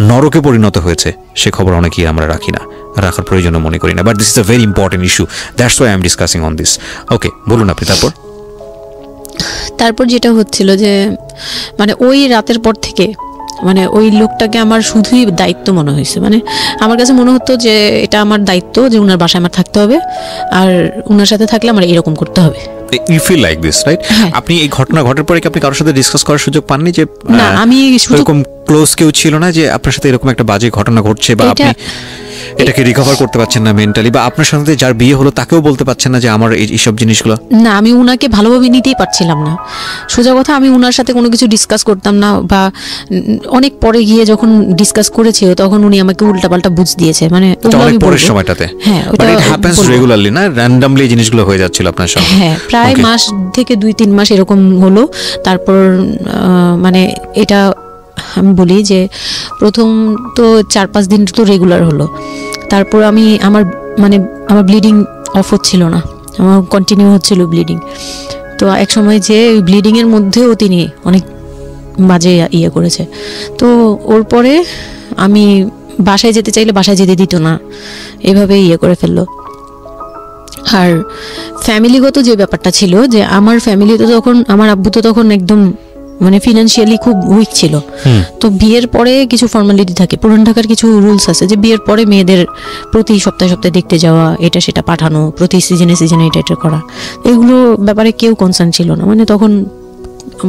নরকে পরিণত হয়েছে, সে খবর অনেকেই আমরা রাখি না, রাখার প্রয়োজনও মনে করি না। But this is a very important issue, that's why I am discussing on this. Okay, বলুন আপনি। তারপর যেটা হচ্ছিল যে মানে ওই রাতের পর থেকে মানে ওই লোকটাকে আমার শুধুই দায়িত্ব মনে হয়েছে। মানে আমার কাছে মনে হতো যে এটা আমার দায়িত্ব, যে উনার বাসায় আমার থাকতে হবে, আর উনার সাথে থাকলে আমার এরকম করতে হবে। You feel like this, right? আপনি এই ঘটনা ঘটার পরে কি আপনি কারোর সাথে ডিসকাস করার সুযোগ পাননি যে না, আমি এরকম ক্লোজ কেউ ছিল না যে আপনার সাথে এরকম একটা বাজে ঘটনা ঘটছে, বা আপনি এটাকে রিকভার করতে পারছেন না মেন্টালি, বা আপনার সাথে যার বিয়ে হলো তাকেও বলতে পারছেন না যে আমার এইসব জিনিসগুলো? না, আমি উনাকে ভালোভাবে নিতেই পারছিলাম না। সোজা কথা, আমি উনার সাথে কোনো কিছু ডিসকাস করতাম না, বা অনেক পরে গিয়ে যখন ডিসকাস করেছি তখন উনি আমাকে উল্টাপাল্টা বুঝ দিয়েছে, মানে অনেক পরের সময়টাতে। হ্যাঁ, বাট ইট হ্যাপেন্স রেগুলারলি, না র্যান্ডমলি এই জিনিসগুলো হয়ে যাচ্ছিল আপনার সাথে? হ্যাঁ, প্রায় মাস থেকে 2-3 মাস এরকম হলো। তারপর মানে এটা আমি বলি যে প্রথম তো 4-5 দিন তো রেগুলার হলো, তারপর আমার ব্লিডিং অফ হচ্ছিল না, আমার কন্টিনিউ হচ্ছিল ব্লিডিং। তো এক সময় যে ওই ব্লিডিংয়ের মধ্যেও তিনি অনেক বাজে ইয়ে করেছে। তো ওর পরে আমি বাসায় যেতে চাইলে বাসায় যেতে দিত না, এভাবে ইয়ে করে ফেললো। আর ফ্যামিলিগত যে ব্যাপারটা ছিল, যে আমার ফ্যামিলিতে তখন আমার আব্বু তো তখন একদম মানে ফিনান্সিয়ালি খুব উইক ছিল। তো বিয়ের পরে কিছু ফর্মালিটি থাকে, পুরান ঢাকার কিছু রুলস আছে যে বিয়ের পরে মেয়েদের প্রতি সপ্তাহে সপ্তাহে দেখতে যাওয়া, এটা সেটা পাঠানো, প্রতি সিজনে সিজনে এটা করা, এগুলো ব্যাপারে কেউ কনসার্ন ছিল না। মানে তখন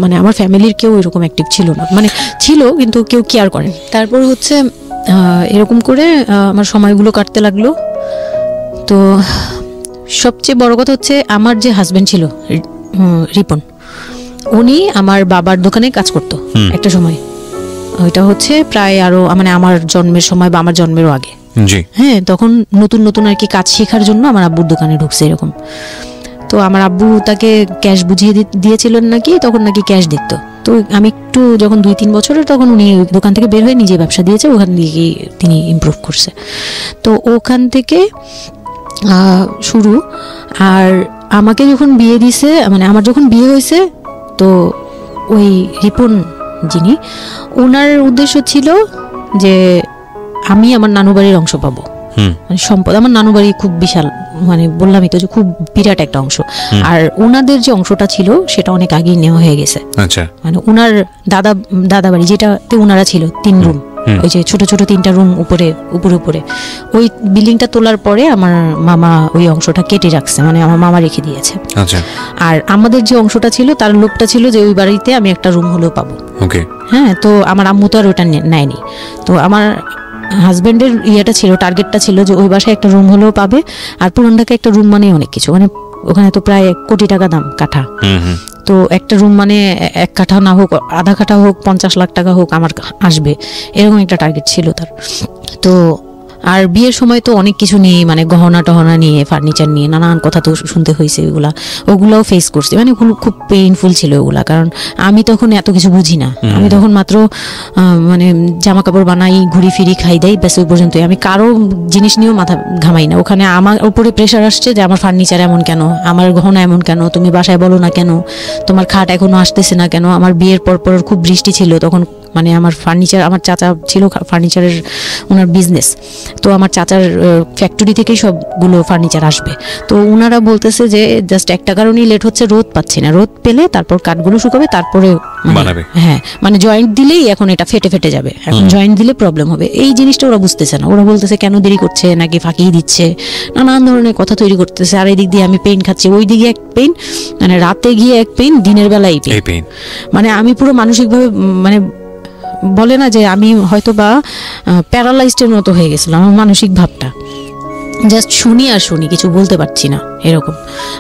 মানে আমার ফ্যামিলির কেউ এরকম অ্যাক্টিভ ছিল না, মানে ছিল কিন্তু কেউ কেয়ার করেন। তারপর হচ্ছে এরকম করে আমার সময়গুলো কাটতে লাগলো। তো সবচেয়ে বড় কথা হচ্ছে আমার যে হাজবেন্ড ছিল রিপন, উনি আমার বাবার দোকানে কাজ করতো একটা সময়। ওইটা হচ্ছে প্রায় আরো মানে আমার জন্মের সময় বা আমার জন্মেরও আগে। হ্যাঁ, তখন নতুন নতুন আর কি কাজ শেখার জন্য আমার আব্বুর দোকানে ঢুকছে এরকম। তো আমার আব্বু তাকে ক্যাশ বুঝিয়ে দিয়েছিলেন নাকি, তখন নাকি ক্যাশ দিত। তো আমি একটু যখন 2-3 বছরের, তখন উনি দোকান থেকে বের হয়ে নিজে ব্যবসা দিয়েছে, ওখান থেকে তিনি ইমপ্রুভ করছে। তো ওখান থেকে শুরু। আর আমাকে যখন বিয়ে দিছে, মানে আমার যখন বিয়ে হয়েছে, তো ওই রিপন যিনি, ওনার উদ্দেশ্য ছিল যে আমি আমার নানু বাড়ির অংশ পাবো, মানে সম্পদ। আমার নানু বাড়ি খুব বিশাল, মানে বললামই তো যে খুব বিরাট একটা অংশ। আর ওনাদের যে অংশটা ছিল সেটা অনেক আগেই নেওয়া হয়ে গেছে। মানে ওনার দাদা বাড়ি যেটাতে ওনারা ছিল 3 রুম, ওই যে ছোট ছোট 3টা রুম উপরে ওই বিল্ডিংটা তোলার পরে আমার মামা ওই অংশটা কেটে রাখছে, মানে আমার মামা রেখে দিয়েছে। আর আমাদের যে অংশটা ছিল তার লোকটা ছিল যে ওই বাড়িতে আমি একটা রুম হলেও পাবো। হ্যাঁ, তো আমার আম্মু তো আর ওটা নেয়নি। তো আমার হাজবেন্ডের ইয়েটা ছিল, টার্গেটটা ছিল যে ওই বাসায় একটা রুম হলেও পাবে। আর পুরান ঢাকায় একটা রুম মানে অনেক কিছু, মানে ওখানে তো প্রায় 1 কোটি টাকা দাম কাঠা। তো একটা রুম মানে 1 কাঠা না হোক, আধা কাঠা হোক, 50 লাখ টাকা হোক আমার আসবে, এরকম একটা টার্গেট ছিল তার। তো আর বিয়ের সময় তো অনেক কিছু নিয়ে, মানে গহনা টহনা নিয়ে, ফার্নিচার নিয়ে নানান কথা তো শুনতে হয়েছে, ওগুলাও ফেস করছি। মানে খুব পেইনফুল ছিল ওগুলা, কারণ আমি তখন এত কিছু বুঝি না। আমি তখন মাত্র মানে জামা কাপড় বানাই, ঘুরি ফিরি, খাই দেয়, ব্যাস ওই পর্যন্তই। আমি কারো জিনিস নিয়েও মাথা ঘামাই না। ওখানে আমার উপরে প্রেশার আসছে যে আমার ফার্নিচার এমন কেন, আমার গহনা এমন কেন, তুমি বাসায় বলো না কেন, তোমার খাট এখনো আসতেছে না কেন। আমার বিয়ের পর খুব বৃষ্টি ছিল তখন, মানে আমার ফার্নিচার, আমার চাচা ছিল ফার্নিচারের, ওনার বিজনেস। তো আমার চাচার ফ্যাক্টরি থেকেই সবগুলো ফার্নিচার আসবে। তো ওনারা বলতেছে যে জাস্ট একটা কারণেই লেট হচ্ছে, রোদ পাচ্ছি না, রোদ পেলে তারপর কাঠগুলো শুকাবে, তারপরে হ্যাঁ, মানে জয়েন্ট দিলেই এখন এটা ফেটে যাবে, এখন জয়েন্ট দিলে প্রবলেম হবে। এই জিনিসটা ওরা বুঝতেছে না। ওরা বলতেছে কেন দেরি করছে, নাকি ফাঁকিয়ে দিচ্ছে, নানান ধরনের কথা তৈরি করতেছে। আর এই দিক দিয়ে আমি পেইন খাচ্ছি, ওই দিকে এক পেইন, মানে রাতে গিয়ে এক পেইন, দিনের বেলায় পেইন। মানে আমি পুরো মানসিকভাবে, মানে বলে না যে আমি হয়তো বা প্যারালাইজডের মতো হয়ে গেছিলাম। আমার মানসিক ভাবটা জাস্ট শুনি আর শুনি, কিছু বলতে পারছি না এরকম।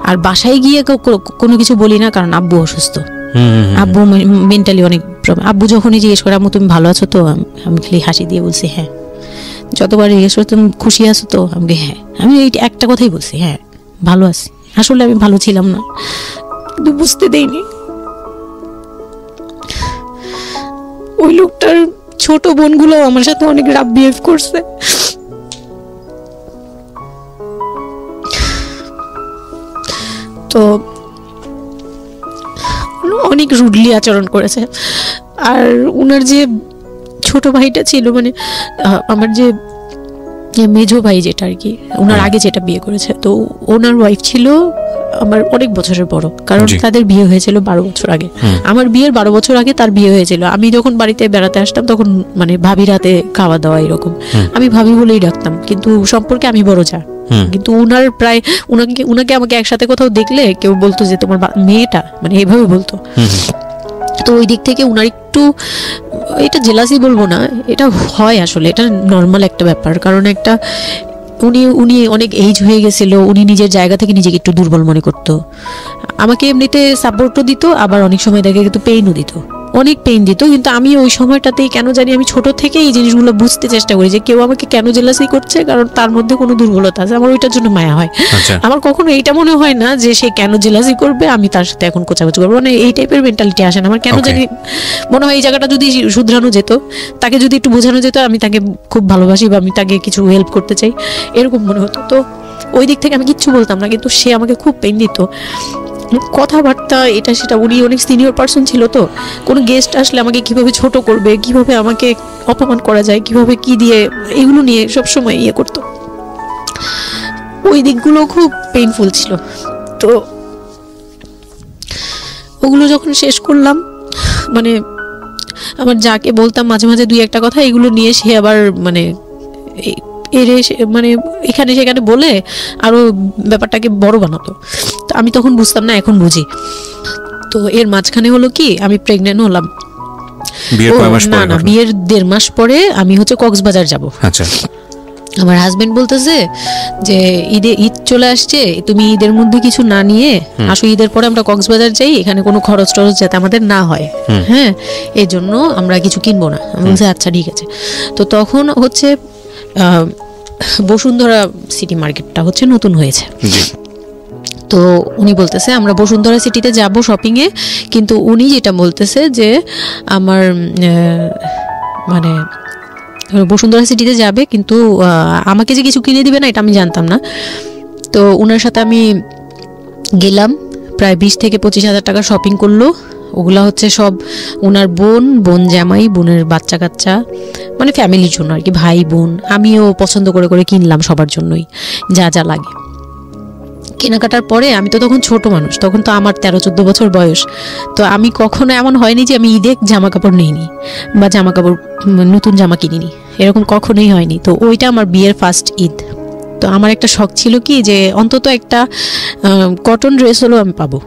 আর বাসায় গিয়ে কোনো কিছু বলি না, কারণ আব্বু অসুস্থ, আব্বু মেন্টালি অনেক প্রবলেম। আব্বু যখনই জিজ্ঞেস করে আম্মু তুমি ভালো আছো তো, আমি খালি হাসি দিয়ে বলছি হ্যাঁ। যতবার জিজ্ঞেস করে তুমি খুশি আছো তো, আমাকে হ্যাঁ। আমি এই একটা কথাই বলছি, হ্যাঁ ভালো আছি। আসলে আমি ভালো ছিলাম না, কিন্তু বুঝতে দেইনি। ওই লোকটার ছোট বোনগুলো আমার সাথে অনেক রাফ বিহেভ করছে। তো অনেক রুডলি আচরণ করেছে। আর ওনার যে ছোট ভাইটা ছিল, মানে আমার যে মেজো ভাই যেটা আর কি, ওনার আগে যেটা বিয়ে করেছে, তো ওনার ওয়াইফ ছিল আমার অনেক বছরের বড়, কারণ জি। তাদের বিয়ে হয়েছিল 12 বছর আগে। আমার বিয়ের 12 বছর আগে তার বিয়ে হয়েছিল। আমি যখন বাড়িতে বেড়াতে আসতাম তখন মানে ভাবি রাতে খাওয়া দাওয়া এরকম, আমি ভাবি বলেই ডাকতাম, কিন্তু সম্পর্কে আমি বড় যা। কিন্তু উনার প্রায় উনাকে আমাকে একসাথে কোথাও দেখলে কেউ বলতো যে তোমার মেয়েটা, মানে এইভাবে বলতো। তো ওই দিক থেকে উনার একটু, এটা জেলাসি বলবো না, এটা হয় আসলে, এটা নর্মাল একটা ব্যাপার। কারণ একটা উনি অনেক এজ হয়ে গেছিল, উনি নিজের জায়গা থেকে নিজেকে একটু দুর্বল মনে করতো। আমাকে এমনিতে সাপোর্টও দিত, আবার অনেক সময় দেখে কিন্তু পেইনও দিত, অনেক পেইন দিত। কিন্তু আমি ওই সময়টাতেই কেন জানি আমি ছোট থেকে এই জিনিসগুলো বুঝতে চেষ্টা করি যে কেউ আমাকে কেন জেলাসি করছে, কারণ তার মধ্যে কোনো দুর্বলতা আছে, আমার ওইটার জন্য মায়া হয়। আমার কখনো এইটা মনে হয় না যে সে কেন জেলাসি করবে, আমি তার সাথে এখন কোচাকুচি করবো, মানে এই টাইপের মেন্টালিটি আসে না আমার। কেন জানি মনে হয় এই জায়গাটা যদি শুধরানো যেত, তাকে যদি একটু বোঝানো যেত আমি তাকে খুব ভালোবাসি বা আমি তাকে কিছু হেল্প করতে চাই, এরকম মনে হতো। তো ওই দিক থেকে আমি কিচ্ছু বলতাম না, কিন্তু সে আমাকে খুব পেইন দিত, কথাবার্তা এটা সেটা। উনি অনেক সিনিয়র পার্সন ছিল, তো কোনো গেস্ট আসলে আমাকে কিভাবে ছোট করবে, কিভাবে আমাকে অপমান করা যায়, কিভাবে কি দিয়ে, এগুলো নিয়ে সবসময় ইয়ে করতো। ওই দিকগুলো খুব পেইনফুল ছিল। তো ওগুলো যখন শেষ করলাম, মানে আমার যাকে বলতাম মাঝে মাঝে দুই একটা কথা, এগুলো নিয়ে সে আবার মানে মানে এখানে সেখানে বলে আরো ব্যাপারটাকে বড় বানাতো। তো আমি তখন বুঝতাম না, এখন বুঝি। তো এর মাঝখানে হলো কি, আমি প্রেগনেন্ট হলাম। না না, বিয়ের 1.5 মাস পরে আমি হচ্ছে কক্সবাজার যাব। আচ্ছা। আমার হাজবেন্ড বলতেছে যে ঈদ চলে আসছে, তুমি ঈদের মধ্যে কিছু না নিয়ে আসো, ঈদের পরে আমরা কক্সবাজার যাই, এখানে কোনো খরচ টরচ যাতে আমাদের না হয়, হ্যাঁ, এই জন্য আমরা কিছু কিনবো না। আমি বলছি আচ্ছা ঠিক আছে। তো তখন হচ্ছে বসুন্ধরা সিটি মার্কেটটা হচ্ছে নতুন হয়েছে। তো উনি বলতেছে আমরা বসুন্ধরা সিটিতে যাব শপিং এ, কিন্তু উনি যেটা বলতেছে যে আমার মানে বসুন্ধরা সিটিতে যাবে, কিন্তু আমাকে যে কিছু কিনে দিবে না এটা আমি জানতাম না। তো ওনার সাথে আমি গেলাম, প্রায় 20 থেকে 25 হাজার টাকা শপিং করলো। ওগুলা হচ্ছে সব ওনার বোন জামাই, বোনের বাচ্চা কাচ্চা, মানে ফ্যামিলির জন্য আর কি, ভাই বোন। আমিও পছন্দ করে করে কিনলাম সবার জন্যই যা যা লাগে। কেনাকাটার পরে আমি তো তখন ছোট মানুষ, তখন তো আমার 13-14 বছর বয়স। তো আমি কখনো এমন হয়নি যে আমি ঈদে জামা কাপড় নিইনি বা জামা কাপড় নতুন জামা কিনিনি, এরকম কখনোই হয়নি। তো ওইটা আমার বিয়ের ফার্স্ট ঈদ। তো আমার একটা শখ ছিল কি যে অন্তত একটা কটন ড্রেস হলেও আমি পাবো,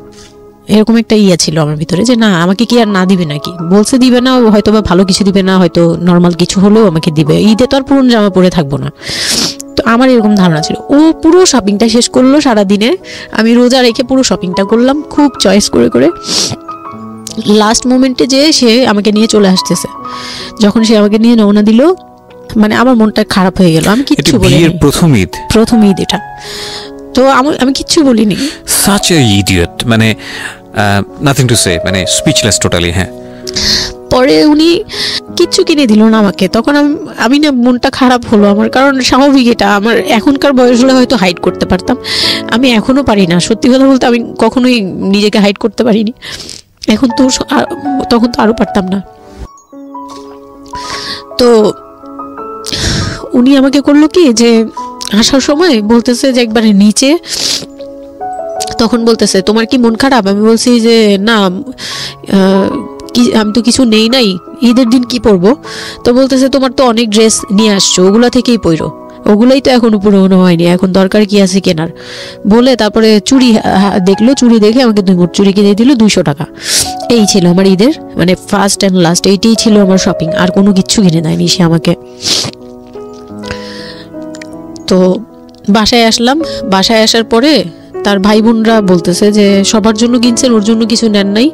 এরকম একটা ইয়ে ছিল আমার ভিতরে, যে না আমাকে কি আর না দিবে নাকি, বলছে দিবে না হয়তো, বা ভালো কিছু দিবে না হয়তো, নর্মাল কিছু হলেও আমাকে দিবে, ঈদে তো আর পুরনো জামা পরে থাকবো না। তো আমার এরকম ধারণা ছিল। ও পুরো শপিংটা শেষ করলো সারাদিনে, আমি রোজা রেখে পুরো শপিংটা করলাম খুব চয়েস করে করে। লাস্ট মোমেন্টে যে সে আমাকে নিয়ে চলে আসতেছে, যখন সে আমাকে নিয়ে রওনা দিল, মানে আমার মনটা খারাপ হয়ে গেল। আমি কিচ্ছু বলিনি, প্রথম ঈদ এটা। তো আমি কিচ্ছু বলিনি। সাচ এ ইডিয়ট, মানে নাথিং টু সে, মানে স্পিচলেস টোটালি। হ্যাঁ, পরে উনি কিচ্ছু কিনে দিল না আমাকে, তখন আমি না মনটা খারাপ হলো আমার, কারণ স্বাভাবিক এটা। আমার এখনকার বয়স হলে হয়তো হাইড করতে পারতাম, আমি এখনো পারি না। সত্যি কথা বলতে আমি কখনোই নিজেকে হাইড করতে পারিনি, এখন তো তখন তো আরো পারতাম না। তো উনি আমাকে করলো কি যে আসার সময় বলতেছে যে একবারে নিচে, তখন বলতেছে তোমার কি মন খারাপ? আমি বলছি যে না, আমি তো কিছু নেই নাই, ঈদের দিন কি পরবো? তো বলতেছে তোমার তো অনেক ড্রেস নিয়ে আসছো, ওগুলা থেকেই পরো, ওগুলাই তো এখনো পুরোনো হয়নি, এখন দরকার কি আছে কেনার? বলে তারপরে চুড়ি দেখলো, চুড়ি দেখে আমাকে 2 মুঠ চুড়ি কিনে দিল 200 টাকা। এই ছিল আমার ঈদের মানে ফার্স্ট অ্যান্ড লাস্ট, এইটাই ছিল আমার শপিং, আর কোনো কিচ্ছু কিনে দেয়নি সে আমাকে। তো বাসায় আসলাম, বাসায় আসার পরে তার ভাই বোনরা বলতেছে যে সবার জন্য কিনছেন, ওর জন্য কিছু নেন নাই।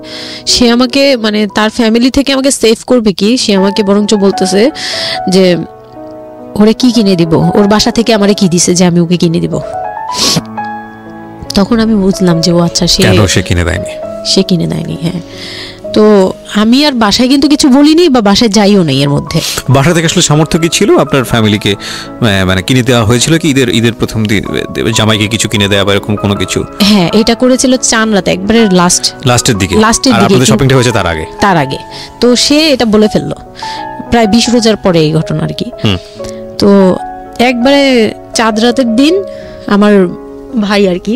সে আমাকে মানে তার ফ্যামিলি থেকে আমাকে সেভ করবে কি, সে আমাকে বরঞ্চ বলতেছে যে ওরে কি কিনে দিব, ওর বাসা থেকে আমারে কি দিছে যে আমি ওকে কিনে দিব। তখন আমি বুঝলাম যে ও আচ্ছা সে কিনে দেয়নি। হ্যাঁ, তো আমি আর বাসায় কিন্তু কিছু বলিনি বা বাসায় যাইও নাই। এর মধ্যে বাসা থেকে আসলে সামর্থ্য কি ছিল আপনার ফ্যামিলিকে মানে কিনে দেওয়া হয়েছিল কি ঈদের প্রথম দিন জামাইকে কিছু কিনে দেওয়া বা এরকম কোনো কিছু? হ্যাঁ, এটা করেছিল চান রাতে, একবারে লাস্টের দিকে আপনাদের শপিংটা হয়েছে তার আগে। তো সে এটা বলে ফেললো প্রায় 20 রোজার পরে এই ঘটনা আর কি। তো একবারে চাঁদ রাতের দিন আমার ভাই আর কি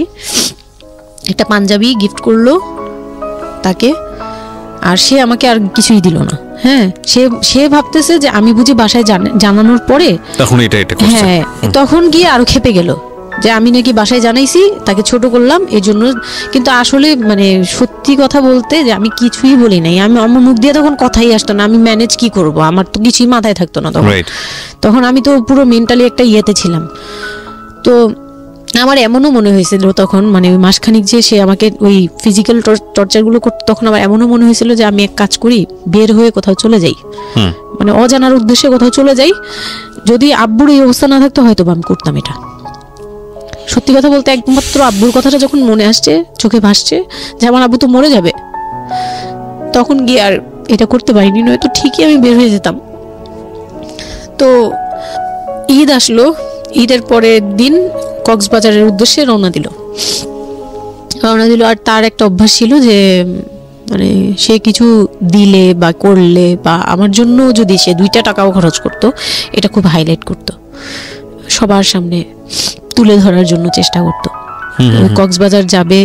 একটা পাঞ্জাবি গিফট করলো তাকে, আর সে আমাকে আর কিছুই দিল না। হ্যাঁ, সে ভাবতেছে যে আমি বুঝি বাসায় জানানোর পরে তখন এটা করছে। হ্যাঁ, তখন গিয়ে আরো খেপে গেল যে আমি নাকি বাসায় জানাইছি, তাকে ছোট করলাম এই জন্য। কিন্তু আসলে মানে সত্যি কথা বলতে যে আমি কিছুই বলি নাই, আমার মুখ দিয়ে তখন কথাই আসতো না, আমি ম্যানেজ কি করব, আমার তো কিছুই মাথায় থাকতো না তখন আমি তো পুরো মেন্টালি একটা ইয়েতে ছিলাম। তো আমার এমনও মনে হয়েছিল তখন, মানে ওই মাসখানিক যে সে আমাকে ওই ফিজিক্যাল টর্চারগুলো করতো, তখন আমার এমনও মনে হয়েছিল যে আমি এক কাজ করি, বের হয়ে কোথাও চলে যাই, মানে অজানার উদ্দেশ্যে কোথাও চলে যাই। যদি আব্বুর এই অবস্থা না থাকতো হয়তো আমি করতাম এটা। সত্যি কথা বলতে একমাত্র আব্বুর কথাটা যখন মনে আসছে, চোখে ভাসছে যে আমার আব্বু তো মরে যাবে, তখন গিয়ে আর এটা করতে পারিনি, নয়তো ঠিকই আমি বের হয়ে যেতাম। তো ঈদ আসলো, ঈদের পরের দিন কক্সবাজারের উদ্দেশ্যে রওনা দিল। আর তার একটা অভ্যাস ছিল যে মানে সে কিছু দিলে বা করলে বা আমার জন্য যদি সে 2টা টাকাও খরচ করতো, এটা খুব হাইলাইট করতো, সবার সামনে তুলে ধরার জন্য চেষ্টা করতো। কক্সবাজার যাবে,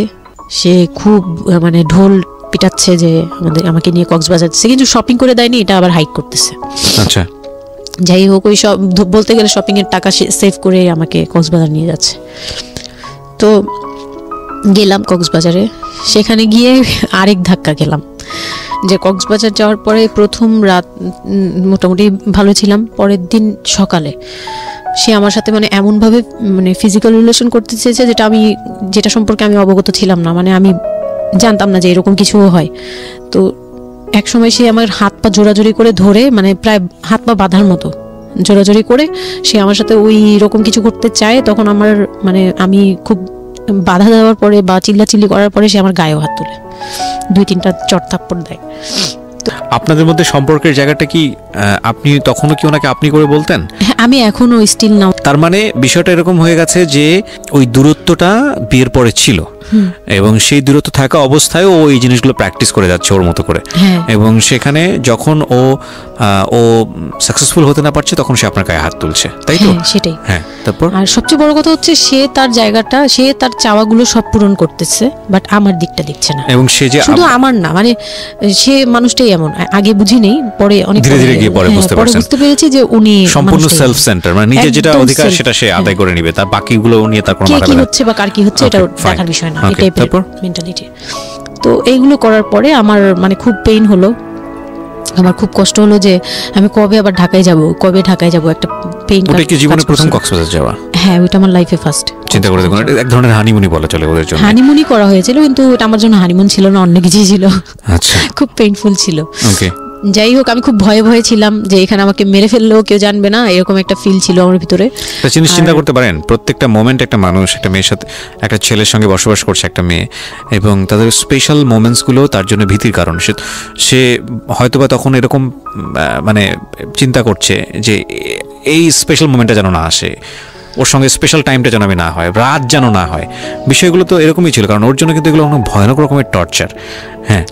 সে খুব মানে ঢোল পিটাচ্ছে যে আমাকে নিয়ে কক্সবাজার যাচ্ছে, কিন্তু শপিং করে দেয়নি, এটা আবার হাইড করতেছে। আচ্ছা, যাই হোক, ওই সব বলতে গেলে শপিং এর টাকা সেভ করে আমাকে কক্সবাজার নিয়ে যাচ্ছে। তো গেলাম কক্সবাজারে, সেখানে গিয়ে আরেক ধাক্কা খেলাম যে কক্সবাজার যাওয়ার পরে প্রথম রাত মোটামুটি ভালো ছিলাম, পরের দিন সকালে সে আমার সাথে মানে এমনভাবে মানে ফিজিক্যাল রিলেশন করতে চেয়েছে যেটা সম্পর্কে আমি অবগত ছিলাম না, মানে আমি জানতাম না যে এরকম কিছুও হয়। তো এক সময় সে আমার হাত পা জোড়াজোড়ি করে ধরে, মানে প্রায় হাত পা বাঁধার মতো জোড়াজোড়ি করে সে আমার সাথে ওই রকম কিছু করতে চায়। তখন আমার মানে আমি খুব বাধা দেওয়ার পরে বা চিল্লাচিল্লি করার পরে সে আমার গায়েও হাত তুলে 2-3টা চট থাপ্পড় দেয়। আপনাদের মধ্যে সম্পর্কের জায়গাটা কি আপনি তখনও কি ওনাকে আপনি করে বলতেন? হ্যাঁ, আমি এখনো স্টিল নাও। তার মানে বিষয়টা এরকম হয়ে গেছে যে ওই দূরত্বটা বিয়ের পরে ছিল, এবং সেই দূরত্ব থাকা অবস্থায় ও এই জিনিসগুলো প্র্যাকটিস করে যাচ্ছে ওর মতো করে, এবং সেখানে যখন ও সাকসেসফুল হতে না পারছে তখন সে আপনার গায়ে হাত তুলছে, তাই তো? সেটাই। হ্যাঁ, তারপর আর সবচেয়ে বড় কথা হচ্ছে সে তার জায়গাটা, সে তার চাওয়াগুলো সব পূরণ করতেছে, বাট আমার দিকটা দেখছে না। এবং সে যে শুধু আমার না, মানে সে মানুষটাই এমন, আগে বুঝি নেই, পরে অনেক ধীরে ধীরে গিয়ে পরে বুঝতে পেরেছি যে উনি সম্পূর্ণ সেলফ সেন্টার, মানে নিজে যেটা অধিকার সেটা সে আদায় করে নিবে, তার বাকিগুলো নিয়ে তার কোনো মাথা ব্যথা হচ্ছে বা কার কি হচ্ছে এটা দেখার বিষয় না, এটাই মেন্টালিটি। তো এইগুলো করার পরে আমার মানে খুব পেইন হলো, আমার খুব কষ্ট হলো যে আমি কবে ঢাকায় যাব, একটা পেইন। ওটা কি জীবনে প্রথম কক্সবাজার যাওয়া? হ্যাঁ, ওটা আমার লাইফে ফার্স্ট। চিন্তা করে দেখুন, এক ধরনের হানিমুনি বলা চলে ওদের জন্য। হানিমুনি করা হয়েছিল, কিন্তু এটা আমার জন্য হানিমুন ছিল না, অন্য কিছু ছিল। আচ্ছা, খুব পেইনফুল ছিল। ওকে, যাই হোক, আমি খুব ভয়ে ছিলাম যে এখানে আমাকে মেরে ফেললেও কেউ জানবে না, এরকম একটা ফিল ছিল আমার ভিতরে। জিনিস চিন্তা করতে পারেন, প্রত্যেকটা মোমেন্ট একটা মানুষ একটা মেয়ের সাথে, একটা ছেলের সঙ্গে বসবাস করছে একটা মেয়ে, এবং তাদের স্পেশাল মোমেন্টসগুলো তার জন্য ভীতির কারণ। সে হয়তোবা তখন এরকম মানে চিন্তা করছে যে এই স্পেশাল মোমেন্টটা যেন না আসে, ওর সঙ্গে স্পেশাল টাইমটা যেন আমি না হয়, রাত যেন না হয়। বিষয়গুলো তো এরকমই ছিল, কারণ ওর জন্য কিন্তু এগুলো অনেক ভয়ানক রকমের টর্চার। হ্যাঁ,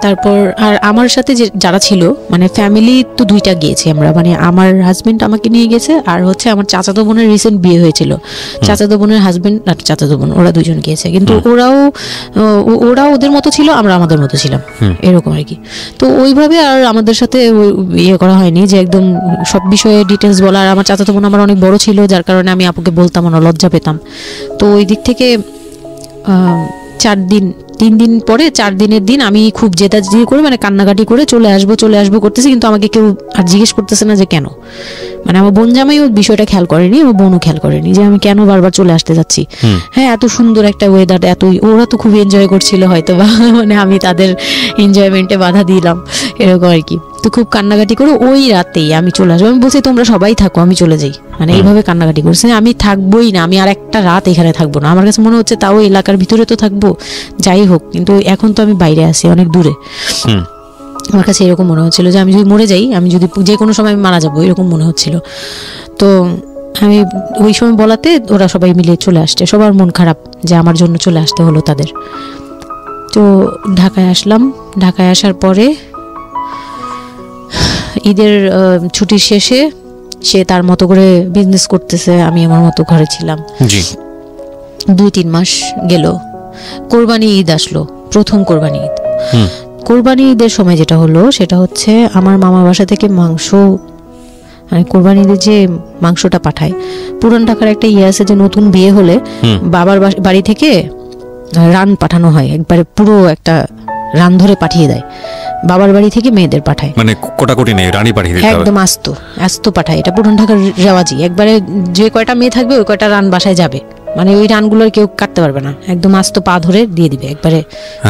তারপর আর আমার সাথে যারা ছিল, মানে ফ্যামিলি তো 2টা গিয়েছি আমরা, মানে আমার হাজবেন্ড আমাকে নিয়ে গেছে, আর হচ্ছে আমার চাচাতো বোনের রিসেন্ট বিয়ে হয়েছিল, চাচাতো বোনের হাজবেন্ড আর চাচাতো বোন, ওরা 2জন গিয়েছে। কিন্তু ওরা ওদের মতো ছিল, আমরা আমাদের মতো ছিলাম, এরকম আর কি। তো ওইভাবে আর আমাদের সাথে ইয়ে করা হয়নি যে একদম সব বিষয়ে ডিটেলস বলা। আর আমার চাচাতো বোন আমার অনেক বড় ছিল, যার কারণে আমি আপুকে বলতাম না, লজ্জা পেতাম। তো ওই দিক থেকে 3 দিন পরে 4 দিনের দিন আমি খুব জেদাজেদি করে, মানে কান্নাকাটি করে চলে আসবো করতেছি, কিন্তু আমাকে কেউ আর জিজ্ঞেস করতেছে না যে কেন। মানে আমার বোন জামাই ওই বিষয়টা খেয়াল করেনি, আমার বোনও খেয়াল করেনি যে আমি কেন বারবার চলে আসতে যাচ্ছি। হ্যাঁ, এত সুন্দর একটা ওয়েদার, ওরা তো খুব এনজয় করছিল হয়তো বা, মানে আমি তাদের এনজয়মেন্টে বাধা দিলাম, এরকম আর কি। তো খুব কান্নাকাটি করে ওই রাতেই আমি চলে আসবো, আমি বলছি তোমরা সবাই থাকো, আমি চলে যাই, মানে এইভাবে কান্নাকাটি করছে, আমি থাকবোই না, আমি আর একটা রাত এখানে থাকবো না। আমার কাছে মনে হচ্ছে তাও এলাকার ভিতরে তো থাকবো, যাই হোক, কিন্তু এখন তো আমি বাইরে আছি, অনেক দূরে। আমার কাছে এরকম মনে হচ্ছিল যে আমি যদি মরে যাই, আমি যদি যে কোনো সময় মারা যাবো, এরকম মনে হচ্ছিল। তো আমি ওই সময় বলাতে ওরা সবাই মিলে চলে আসছে, সবার মন খারাপ যে আমার জন্য চলে আসতে হলো তাদের। তো ঢাকায় আসলাম, ঢাকায় আসার পরে ঈদের ছুটির শেষে সে তার মতো করে বিজনেস করতেছে, আমি আমার মতো ঘরে ছিলাম। 2-3 মাস গেল, কোরবানি ঈদ আসলো, প্রথম কোরবানি ঈদ। কোরবানি ঈদের সময় যেটা হলো সেটা হচ্ছে আমার মামার বাসা থেকে মাংস, মানে কোরবানি ঈদের যে মাংসটা পাঠায়, পুরান ঢাকার একটা ইয়ে আছে যে নতুন বিয়ে হলে বাবার বাড়ি থেকে রান পাঠানো হয়, একবারে পুরো একটা রান ধরে পাঠিয়ে দেয়, বাবার বাড়ি থেকে মেয়েদের পাঠায়, মানে কোটাকুটি নেই, রানী পাঠিয়ে দিতে হবে একদম আস্ত পাঠায়। এটা পুরান ঢাকার রেওয়াজি, একবারে যে কয়টা মেয়ে থাকবে ওই কয়টা রান বাসায় যাবে, মানে ওই রানগুলোর কেউ কাটতে পারবে না, একদম আস্ত পা ধরে দিয়ে দিবে একবারে।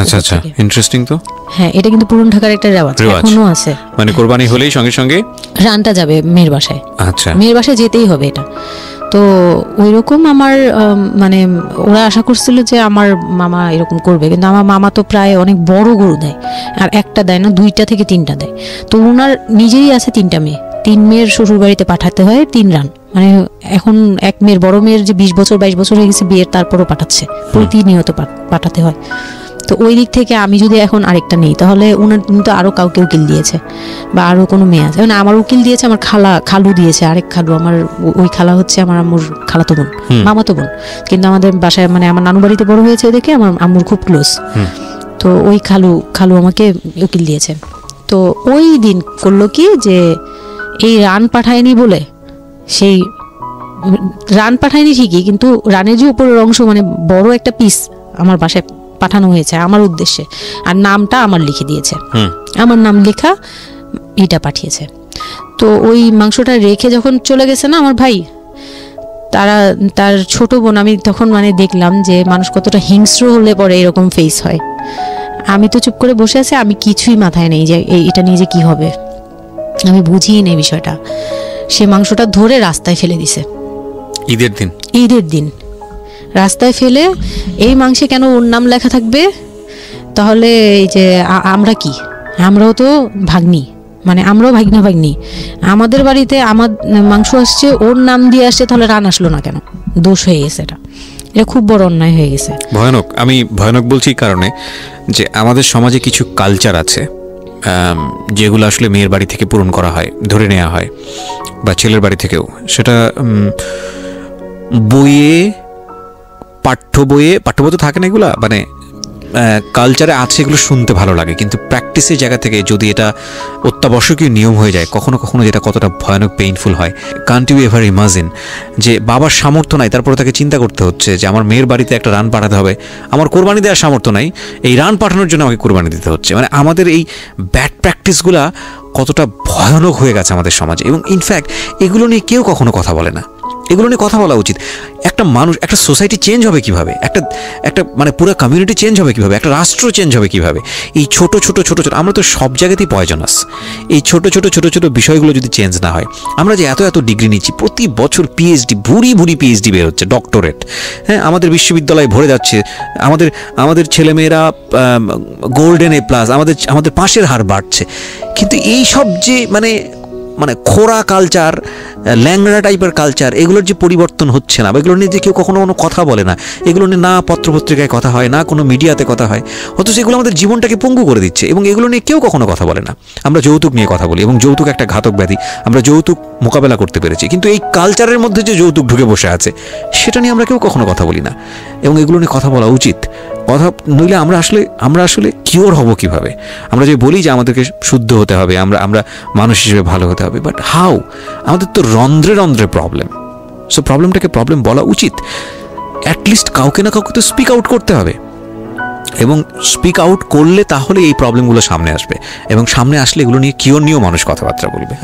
আচ্ছা আচ্ছা, ইন্টারেস্টিং তো। হ্যাঁ, এটা কিন্তু পুরান ঢাকার একটা রেওয়াজ, এখনো আছে। মানে কোরবানি হলেই সঙ্গে সঙ্গে রানটা যাবে মেয়ের বাসায়। আচ্ছা, মেয়ের বাসায় যেতেই হবে এটা। তো ওইরকম আমার মানে ওরা আশা করছিল যে আমার মামা এরকম করবে, কিন্তু আমার মামা তো প্রায় অনেক বড় গরু দেয়, আর একটা দেয় না, 2টা থেকে 3টা দেয়। তো ওনার নিজেই আছে 3টা মেয়ে, 3 মেয়ের শ্বশুর বাড়িতে পাঠাতে হয় 3 রান। মানে এখন এক মেয়ের, বড় মেয়ের যে 20 বছর 22 বছর হয়ে গেছে বিয়ের, তারপরও পাঠাচ্ছে, প্রতিনিয়ত পাঠাতে হয়। তো ওই দিক থেকে আমি যদি এখন আরেকটা নেই, তাহলে উনি তো আরো কাউকে উকিল দিয়েছে, বা আরো কোনো মেয়ে আছে, মানে আমার উকিল দিয়েছে আমার খালু দিয়েছে, আরেক খালু, আমার ওই খালা হচ্ছে আমার আম্মুর খালাতো বোন, মামাতো বোন, কিন্তু আমাদের বাসায় মানে আমার নানু বাড়িতে বড় হয়েছে দেখে আমার আম্মুর খুব ক্লোজ। তো ওই খালু আমাকে উকিল দিয়েছে। তো ওই দিন করলো কি যে এই রান পাঠায়নি বলে, সেই রান পাঠায়নি ঠিকই, কিন্তু রানের যে উপরের অংশ মানে বড় একটা পিস আমার বাসায় পাঠানো হয়েছে আমার উদ্দেশ্যে, আর নামটা আমার লিখে দিয়েছে, আমার নাম লেখা এটা পাঠিয়েছে। তো ওই মাংসটা রেখে যখন চলে গেছে না আমার ভাই, তার ছোট বোন, আমি তখন মানে দেখলাম যে মানুষ কতটা হিংস্র হলে পরে এরকম ফেস হয়। আমি তো চুপ করে বসে আছি, আমি কিছুই মাথায় নেই যে এটা নিয়ে যে কি হবে, আমি বুঝিই নেই বিষয়টা। সে মাংসটা ধরে রাস্তায় ফেলে দিছে ঈদের দিন রাস্তায় ফেলে, এই মাংসে কেন ওর নাম লেখা থাকবে? তাহলে এই যে আমরাও তো ভাগ্নি, মানে আমরাও ভাগ্নি, আমাদের বাড়িতে আমার মাংস আসছে, ওর নাম দিয়ে আসছে, তাহলে রান আসলো না কেন? দোষ হয়ে গেছে, এটা খুব বড় অন্যায় হয়ে গেছে। ভয়ানক। আমি ভয়ানক বলছি কারণে যে আমাদের সমাজে কিছু কালচার আছে যেগুলো আসলে মেয়ের বাড়ি থেকে পূরণ করা হয়, ধরে নেওয়া হয়, বা ছেলের বাড়ি থেকেও। সেটা পাঠ্য বইয়ে তো থাকে না এগুলা, মানে কালচারে আছে, এগুলো শুনতে ভালো লাগে, কিন্তু প্র্যাকটিসের জায়গা থেকে যদি এটা অত্যাবশ্যকীয় নিয়ম হয়ে যায়, কখনো কখনো যেটা কতটা ভয়ানক পেইনফুল হয়। কান্ট ইউ এভার ইমাজিন যে বাবার সামর্থ্য নাই, তারপরে তাকে চিন্তা করতে হচ্ছে যে আমার মেয়ের বাড়িতে একটা রান পাঠাতে হবে, আমার কোরবানি দেওয়ার সামর্থ্য নাই, এই রান পাঠানোর জন্য আমাকে কোরবানি দিতে হচ্ছে। মানে আমাদের এই ব্যাড প্র্যাকটিসগুলা কতটা ভয়ানক হয়ে গেছে আমাদের সমাজে, এবং ইনফ্যাক্ট এগুলো নিয়ে কেউ কখনো কথা বলে না। এগুলো নিয়ে কথা বলা উচিত। একটা মানুষ, একটা সোসাইটি চেঞ্জ হবে কিভাবে, একটা মানে পুরো কমিউনিটি চেঞ্জ হবে কিভাবে, একটা রাষ্ট্র চেঞ্জ হবে কিভাবে, এই ছোট আমরা তো সব জায়গাতেই পয়জনাস। এই ছোট ছোট বিষয়গুলো যদি চেঞ্জ না হয়, আমরা যে এত ডিগ্রি নিচ্ছি, প্রতি বছর পিএইচডি, ভুরি পিএইচডি বের হচ্ছে, ডক্টরেট, হ্যাঁ, আমাদের বিশ্ববিদ্যালয়ে ভরে যাচ্ছে, আমাদের ছেলেমেয়েরা গোল্ডেন A+, আমাদের পাশের হার বাড়ছে, কিন্তু এই সব যে মানে খোরা কালচার, ল্যাংড়া টাইপের কালচার, এগুলোর যে পরিবর্তন হচ্ছে না, বা এগুলো নিয়ে যে কেউ কখনো কোনো কথা বলে না, এগুলো নিয়ে না পত্রপত্রিকায় কথা হয়, না কোনো মিডিয়াতে কথা হয়, অথচ এগুলো আমাদের জীবনটাকে পঙ্গু করে দিচ্ছে, এবং এগুলো নিয়ে কেউ কখনো কথা বলে না। আমরা যৌতুক নিয়ে কথা বলি, এবং যৌতুক একটা ঘাতক ব্যাধি, আমরা যৌতুক মোকাবেলা করতে পেরেছি, কিন্তু এই কালচারের মধ্যে যে যৌতুক ঢুকে বসে আছে, সেটা নিয়ে আমরা কেউ কখনো কথা বলি না, এবং এগুলো নিয়ে কথা বলা উচিত। কথা নইলে আমরা আসলে কিওর হব কিভাবে? আমরা যে বলি যে আমাদেরকে শুদ্ধ হতে হবে, আমরা মানুষ হিসেবে ভালো হতে হবে, বাট হাউ? আমাদের তো রন্ধ্রে প্রবলেম। সো প্রবলেম বলা উচিত, অ্যাটলিস্ট কাউকে না কাউকে তো স্পিক আউট করতে হবে, এবং স্পিক আউট করলে তাহলে এই প্রবলেমগুলো সামনে আসবে, এবং সামনে আসলে এগুলো নিয়ে কিওর নিয়েও মানুষ কথাবার্তা বলবে।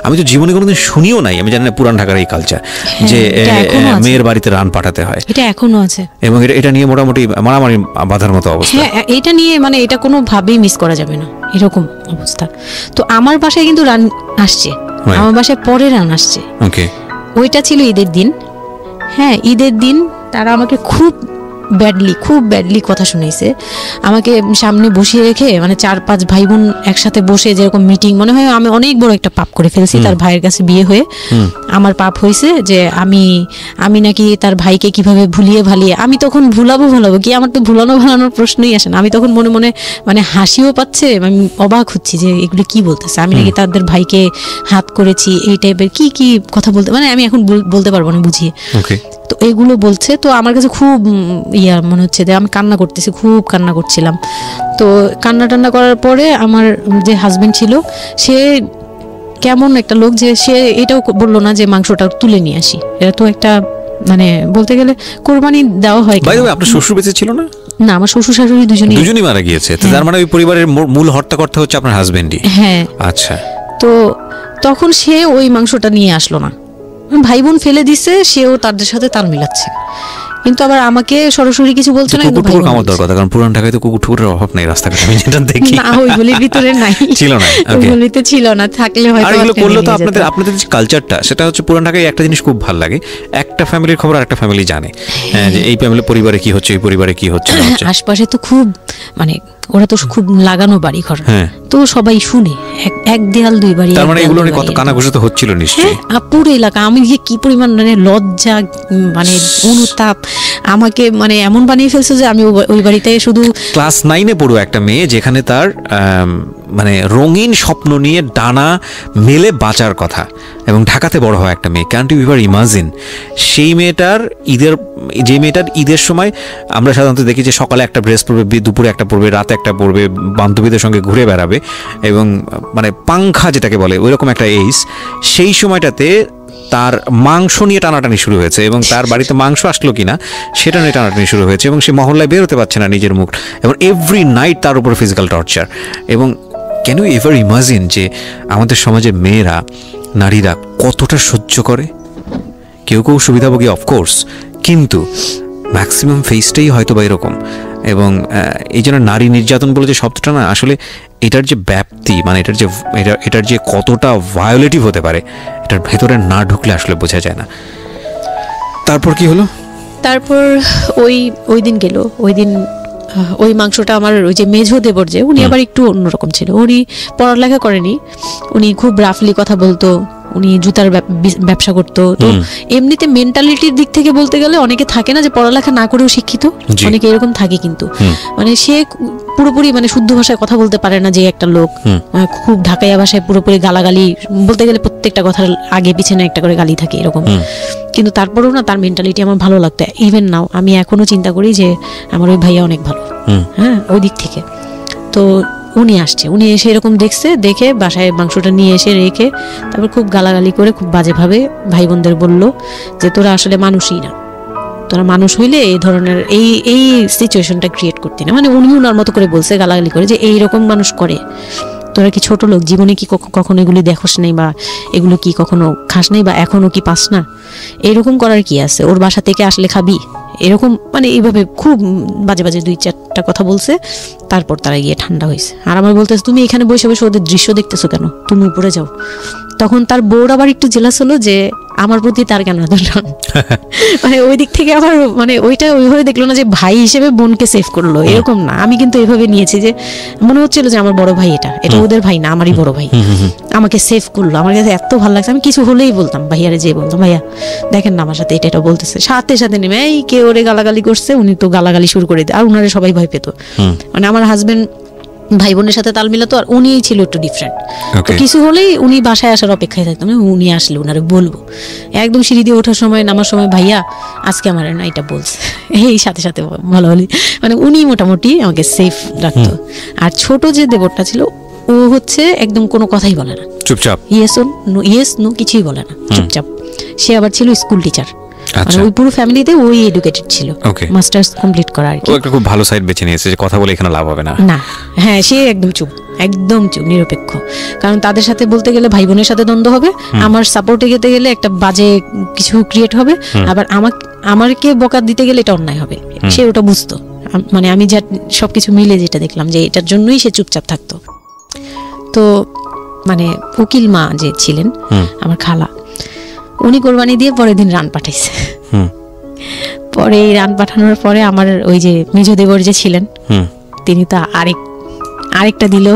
আমি তো জীবনে কোনোদিন শুনিও নাই, আমি জানি না পুরান ঢাকার এই কালচার যে মেয়ের বাড়িতে রান পাঠাতে হয়, এটা এখনো আছে, এবং এটা নিয়ে মোটামুটি মারামারি বাঁধার মতো অবস্থা। হ্যাঁ, এটা নিয়ে মানে এটা কোনোভাবেই মিস করা যাবে না, এরকম অবস্থা। তো আমার বাসায় কিন্তু রান আসছে, আমার বাসায় পরে রান আসছে। ওকে, ওইটা ছিল ঈদের দিন। হ্যাঁ, ঈদের দিন তারা আমাকে খুব ব্যাডলি কথা শুনাইছে, আমাকে সামনে বসিয়ে রেখে, মানে 4-5 ভাই বোন একসাথে বসে যেরকম মিটিং, মনে হয় আমি অনেক বড় একটা পাপ করে ফেলছি তার ভাইয়ের কাছে বিয়ে হয়ে। আমার পাপ হয়েছে যে আমি নাকি তার ভাইকে কিভাবে ভুলিয়ে ভালিয়ে, আমি তখন ভুলাবো কি, আমার তো ভালানোর প্রশ্নই আসে না। আমি তখন মনে মানে হাসিও পাচ্ছে, আমি অবাক হচ্ছি যে এগুলো কি বলতেছে, আমি নাকি তাদের ভাইকে হাত করেছি, এই টাইপের কি কথা বলতে, মানে আমি এখন বলতে পারবো না বুঝিয়ে। তো এগুলো বলছে, তো আমার কাছে খুব মনে হচ্ছে যে আমি কান্না করতেছি, খুব কান্না করছিলাম। তো কান্না টান্না করার পরে আমার যে হাজবেন্ড ছিল সে কেমন একটা লোক যে সে এটাও বললো না যে মাংসটা তুলে নিয়ে আসি, এটা তো একটা মানে বলতে গেলে কোরবানি দেওয়া হয়। বাই দ্য ওয়ে, আপনার শ্বশুর বেঁচে ছিল না? না, আমার শ্বশুর শাশুড়ি দুজনই মারা গিয়েছে। তার মানে ওই পরিবারের মূল হর্তাকর্তা হচ্ছে আপনার হাজবেন্ডই? হ্যাঁ। আচ্ছা। তো তখন সে ওই মাংসটা নিয়ে আসলো না, ভাই বোন ফেলে দিছে, সেও তাদের সাথে তাল মিলাচ্ছে, কিন্তু আবার আমাকে সরাসরি কিছু বলছে না। কুকুর খাওয়ার দরকার, কারণ পুরান ঢাকায় তো কুকুর ঠুকুরের অভাব নাই রাস্তাঘাটে, আমি যেটা দেখি। না, ওইগুলির ভিতরে নাই, ছিল না, ওইগুলিতে ছিল না, থাকলে হয়তো। আর এগুলো করলে তো আপনাদের যে কালচারটা, সেটা হচ্ছে পুরান ঢাকায় একটা জিনিস খুব ভালো লাগে, একটা ফ্যামিলির খবর একটা ফ্যামিলি জানে, যে এই ফ্যামিলি পরিবারে কি হচ্ছে, এই পরিবারে কি হচ্ছে। আশপাশে তো খুব মানে ওরা তো খুব লাগানো বাড়ি ঘর, তো সবাই শুনে, এক দেয়াল দুই বাড়ি। তার মানে এগুলো নিয়ে কত কানাঘুষা তো হচ্ছিল নিশ্চয়ই। পুরো এলাকা, আমি যে কি পরিমাণ মানে লজ্জা, মানে অনুতাপ, আমাকে মানে এমন বানিয়ে ফেলছে যে আমি ওই বাড়িতে শুধু ক্লাস 9-এ পড়ো একটা মেয়ে, যেখানে তার মানে রঙিন স্বপ্ন নিয়ে ডানা মেলে বাঁচার কথা, এবং ঢাকাতে বড় হয় একটা মেয়ে। ক্যান্ট ইউ এভার ইমাজিন সেই মেয়েটার ঈদের সময় আমরা সাধারণত দেখি যে সকালে একটা ড্রেস পরবে, দুপুরে একটা পরবে, রাতে একটা পরবে, বান্ধবীদের সঙ্গে ঘুরে বেড়াবে, এবং মানে পাংখা যেটাকে বলে ওইরকম একটা এজ। সেই সময়টাতে তার মাংস নিয়ে টানাটানি শুরু হয়েছে, এবং তার বাড়িতে মাংস আসলো কিনা সেটা নিয়ে টানাটানি শুরু হয়েছে, এবং সে মহল্লায় বেরোতে পারছে না নিজের মুখ, এবং এভরি নাইট তার উপর ফিজিক্যাল টর্চার। এবং ক্যান ইউ এভার ইমাজিন যে আমাদের সমাজে মেয়েরা, নারীরা কতটা সহ্য করে? কেউ কেউ সুবিধাভোগী অফকোর্স, কিন্তু ম্যাক্সিমাম ফেসটাই হয়তো বা এরকম। এবং এই জন্য নারী নির্যাতন বলে যে শব্দটা না, আসলে এটার যে ব্যাপ্তি, মানে এটার যে কতটা ভায়োলেটিভ হতে পারে, এটার ভেতরে না ঢুকলে আসলে বোঝা যায় না। তারপর কি হলো? তারপর ওই দিন গেল, ওই দিন ওই মাংসটা আমার ওই যে মেঝো দেবর, যে উনি আবার একটু অন্যরকম ছিল, উনি পড়ালেখা করেনি, উনি খুব রাফলি কথা বলতো, উনি জুতার ব্যবসা করতো। তো এমনিতে মেন্টালিটির দিক থেকে বলতে গেলে অনেকে থাকে না যে পড়ালেখা না করেও শিক্ষিত, অনেকে এরকম থাকে, কিন্তু মানে সে পুরোপুরি মানে শুদ্ধ ভাষায় কথা বলতে পারে না যে একটা লোক, খুব ঢাকাইয়া ভাষায় পুরোপুরি গালাগালি, বলতে গেলে প্রত্যেকটা কথার আগে পিছনে একটা করে গালি থাকে এরকম। কিন্তু তারপরেও না তার মেন্টালিটি আমার ভালো লাগতো। ইভেন নাও আমি এখনো চিন্তা করি যে আমার ওই ভাইয়া অনেক ভালো, হ্যাঁ, ওই দিক থেকে। তো উনি আসছে, উনি এসে এরকম দেখে বাসায় মাংসটা নিয়ে এসে রেখে তারপর খুব গালাগালি করে খুব বাজেভাবে ভাই বোনদের বলল যে তোরা আসলে মানুষই না, তোরা মানুষ হইলে এই ধরনের এই সিচুয়েশনটা ক্রিয়েট করতি না। মানে উনি ওনার মতো করে বলছে গালাগালি করে যে এইরকম মানুষ করে, তোরা কি ছোট লোক, জীবনে কি কখনো এগুলি দেখোস নাই, বা এগুলো কি কখনো খাস নাই, বা এখনো কি পাস না, এরকম করার কি আছে, ওর বাসা থেকে আসলে খাবি, এরকম মানে এইভাবে খুব বাজে বাজে 2-4টা কথা বলছে। তারপর তারা গিয়ে ঠান্ডা হয়েছে, আর আমার বলতেছে তুমি এখানে বসে বসে ওদের দৃশ্য দেখতেছো কেন, তুমি উপরে যাও। তখন তার বউর আবার একটু জেলাস হলো যে আমার প্রতি তার কেন এত টান, মানে ওই দিক থেকে আবার মানে ওইটা ওইভাবে দেখলো না যে ভাই হিসেবে বোনকে সেভ করলো, এরকম না। আমি কিন্তু এইভাবে নিয়েছি যে মনে হচ্ছিল যে আমার বড় ভাই, এটা ওদের ভাই না, আমারই বড় ভাই, আমাকে সেভ করলো। আমার কাছে এত ভালো লাগছে, আমি কিছু হলেই বলতাম ভাইয়ারে, যে বলতাম ভাইয়া দেখেন না আমার সাথে এটা বলতেছে, সাথে সাথে নেমে এই কে ওরে গালাগালি করছে, উনি তো গালাগালি শুরু করে দেয়, আর উনারে সবাই ভয় পেত। মানে আমার হাজবেন্ড ভাই বোনের সাথে তাল মিলাতো, আর উনি ছিল একটু ডিফারেন্ট। তো কিছু হলেই উনি বাসায় আসার অপেক্ষায় থাকতাম, উনি আসলে উনারে বলবো, একদম সিঁড়ি দিয়ে ওঠার সময় নামার সময় ভাইয়া আজকে আমার না এটা বলছে, এই সাথে সাথে ভালো বলি, মানে উনি মোটামুটি আমাকে সেফ রাখতো। আর ছোট যে দেবরটা ছিল ও হচ্ছে একদম কোনো কথাই বলে না, চুপচাপ, ইয়েস নো কিছুই বলে না, চুপচাপ। সে আবার ছিল স্কুল টিচার, মানে ওই পুরো ফ্যামিলিতে ওই এডুকেটেড ছিল, মাস্টার্স কমপ্লিট করা আর কি। ও একটা খুব ভালো সাইড বেছে নিয়েছে যে কথা বলে এখানে লাভ হবে না। না, হ্যাঁ, সে একদম চুপ, নিরপেক্ষ। কারণ তাদের সাথে বলতে গেলে ভাই বোনের সাথে দ্বন্দ্ব হবে, আমার সাপোর্টে যেতে গেলে একটা বাজে কিছু ক্রিয়েট হবে, আবার আমাকে বকা দিতে গেলে এটা অন্যায় হবে, সে ওটা বুঝতো। মানে আমি যা সবকিছু মিলে যেটা দেখলাম যে এটার জন্যই সে চুপচাপ থাকতো। তো মানে উকিল মা যে ছিলেন আমার খালা, উনি কোরবানি দিয়ে পরের দিন রান পাঠাইছে। পরে এই রান পাঠানোর পরে আমার ওই যে মেজ দেবর যে ছিলেন, তিনি তো আরেকটা দিল,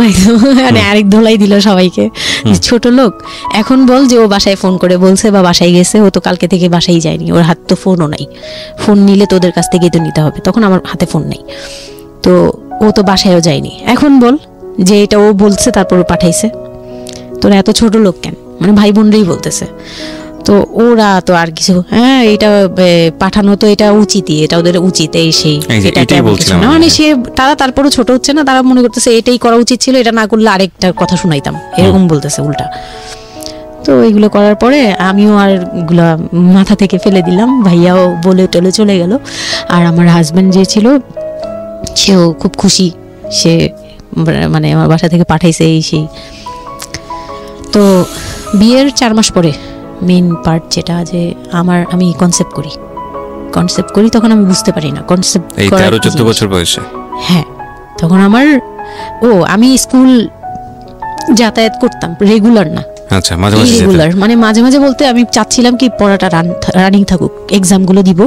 মানে আরেক ধোলাই দিল সবাইকে, ছোট লোক। এখন বল যে ও বাসায় ফোন করে বলছে বা বাসায় গেছে, ও তো কালকে থেকে বাসায় যায়নি, ওর হাত তো ফোনও নাই, ফোন নিলে তো ওদের কাছ থেকেই তো নিতে হবে, তখন আমার হাতে ফোন নেই, তো ও তো বাসায়ও যায়নি। এখন বল যে এটা ও বলছে তারপর ও পাঠাইছে, তোরা এত ছোট লোক কেন, মানে ভাই বোনরাই বলতেছে। তো ওরা তো আর কিছু এটা পাঠানো তো এটা উচিতই, এটা ওদের উচিত, এই সেই মানে সে তারা তারপরও ছোট হচ্ছে না, তারা মনে করতেছে এটাই করা উচিত ছিল, এটা না করলে আরেকটা কথা শুনাইতাম, এরকম বলতেছে উল্টা। তো এইগুলো করার পরে আমিও আর এগুলা মাথা থেকে ফেলে দিলাম, ভাইয়াও বলে টলে চলে গেল। আর আমার হাজব্যান্ড যে ছিল সেও খুব খুশি, সে মানে আমার বাসা থেকে পাঠাইছে এই সেই। তো বিয়ের 4 মাস পরে মেইন পার্ট যেটা, যে আমি কনসেপ্ট করি তখন আমি বুঝতে পারি না কনসেপ্ট এই 13-14 বছর বয়সে। হ্যাঁ, তখন আমি স্কুল যাতায়াত করতাম, রেগুলার না। আচ্ছা, মাঝে মাঝে রেগুলার মানে মাঝে মাঝে বলতে আমি চাচ্ছিলাম কি পড়াটা রানিং থাকুক, এক্সামগুলো দিব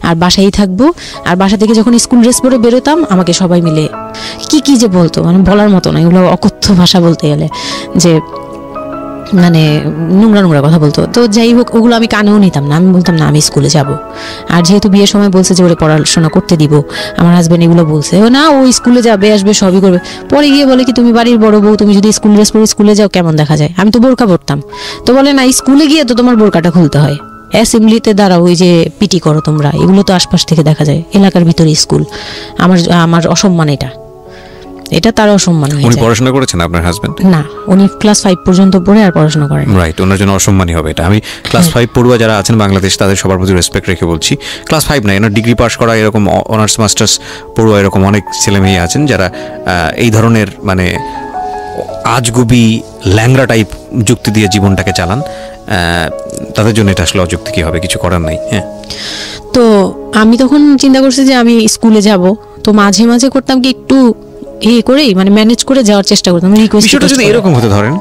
আর বাসায় থাকবো। আর বাসা থেকে যখন স্কুল ড্রেস পরে বেরোতাম আমাকে সবাই মিলে কি যে বলতো, মানে বলার মতো না, এগুলো অকথ্য ভাষা বলতে গেলে, যে মানে নোংরা কথা বলতো। তো যাই হোক, ওগুলো আমি কানেও নিতাম না, আমি বলতাম না আমি স্কুলে যাব। আর যেহেতু বিয়ের সময় বলছে যে ওরে পড়াশোনা করতে দিব, আমার হাজব্যান্ড এগুলো বলছে, ও না ও স্কুলে যাবে আসবে সবই করবে। পরে গিয়ে বলে কি তুমি বাড়ির বড় বউ, তুমি যদি স্কুল ড্রেস পরে স্কুলে যাও কেমন দেখা যায়? আমি তো বোরকা পরতাম। তো বলে না, স্কুলে গিয়ে তো তোমার বোরকাটা খুলতে হয়, অ্যাসেম্বলিতে দাঁড়াও, ওই যে পিটি করো তোমরা, এগুলো তো আশপাশ থেকে দেখা যায়, এলাকার ভিতরে স্কুল। আমার অসম্মান, এটা তার অসম্মান। উনি পড়াশোনা করেছেন আপনার হাজবেন্ড? না, উনি ক্লাস 5 পর্যন্ত পড়ে আর পড়াশোনা করেন। রাইট, ওনার জন্য অসম্মানই হবে এটা। আমি ক্লাস 5 পড়ুয়া যারা আছেন বাংলাদেশ, তাদের সবার প্রতি রেসপেক্ট রেখে বলছি, ক্লাস 5 না, এনার ডিগ্রি পাস করা এরকম অনার্স মাস্টার্স পড়ুয়া এরকম অনেক ছেলে মেয়ে আছেন যারা এই ধরনের মানে আজগুবি ল্যাংরা টাইপ যুক্তি দিয়ে জীবনটাকে চালান। তাদের জন্য এটা আসলে অযুক্তি কি হবে, কিছু করার নাই। হ্যাঁ, তো আমি তখন চিন্তা করছি যে আমি স্কুলে যাব, তো মাঝে মাঝে করতাম কি একটু করেই মানে ম্যানেজ করে যাওয়ার চেষ্টা করতাম। বিষয়টা যদি এরকম হতে ধরেন,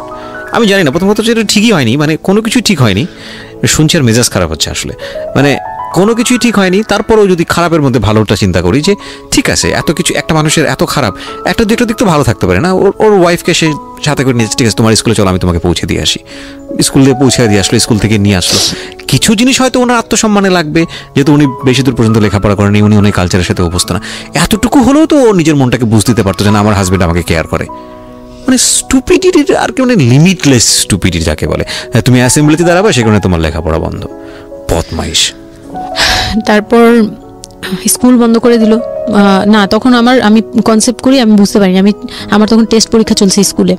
আমি জানি না, প্রথমত যেটা ঠিকই হয়নি, মানে কোনো কিছুই ঠিক হয়নি, শুনছি আর মেজাজ খারাপ হচ্ছে আসলে, মানে কোনো কিছুই ঠিক হয়নি। তারপরেও যদি খারাপের মধ্যে ভালোটা চিন্তা করি, যে ঠিক আছে এত কিছু, একটা মানুষের এত খারাপ, একটা দুটো দিক তো ভালো থাকতে পারে না। ওর ওয়াইফকে সে সাথে করে নিয়েছে, ঠিক আছে তোমার স্কুলে চলো আমি তোমাকে পৌঁছে দিয়ে আসি, স্কুলে পৌঁছে দিয়ে আসলো, স্কুল থেকে নিয়ে আসলো। কিছু জিনিস হয়তো ওনার আত্মসম্মানে লাগবে, যেহেতু উনি বেশি দূর পর্যন্ত লেখাপড়া করেনি, উনি অনেক কালচারের সাথে অভ্যস্ত না, এতটুকু হলেও তো ও নিজের মনটাকে বুঝতে দিতে পারতো যে না আমার হাজবেন্ড আমাকে কেয়ার করে। মানে স্টুপিডিটির আর কি, মানে লিমিটলেস স্টুপিডিটি যাকে বলে। তুমি অ্যাসেম্বলিতে দাঁড়াবে, সেখানে তোমার লেখাপড়া বন্ধ, বদমাইশ। তারপর স্কুল বন্ধ করে দিল। না, তখন আমি কনসেপ্ট করি, আমি বুঝতে পারিনি, আমার তখন টেস্ট পরীক্ষা চলছে স্কুলে।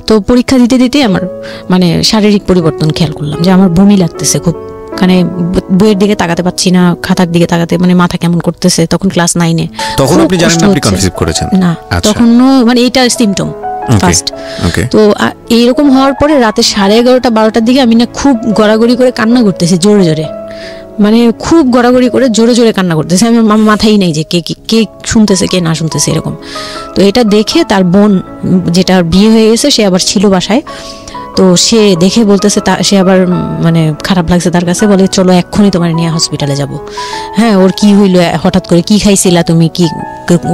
তো পরীক্ষা দিতে দিতে আমার মানে শারীরিক পরিবর্তন খেয়াল করলাম, যে আমার বমি লাগতেছে খুব, মানে বইয়ের দিকে তাকাতে পাচ্ছি না, খাতার দিকে তাকাতে মানে মাথা কেমন করতেছে। তখন ক্লাস 9-এ। তখন আপনি জানেন না আপনি কনসিভ করেছেন? না, তখনও মানে এটা সিম্পটম ফার্স্ট। তো এইরকম হওয়ার পরে রাতে 11:30-12টার দিকে আমি না খুব গড়াগড়ি করে কান্না করতেছি, জোরে জোরে, মানে খুব গড়াগড়ি করে জোরে জোরে কান্না করতেছে। আমার মাথায় নেই যে কে শুনতেছে কে না শুনতেছে এরকম। তো এটা দেখে তার বোন, যেটা বিয়ে হয়ে গেছে, সে আবার ছিল বাসায়। তো সে দেখে বলতেছে, সে আবার মানে খারাপ লাগছে তার কাছে, বলে চলো এক্ষুনি তোমার নিয়ে হসপিটালে যাব। হ্যাঁ, ওর কি হইলো হঠাৎ করে, কি খাইছিলা তুমি, কি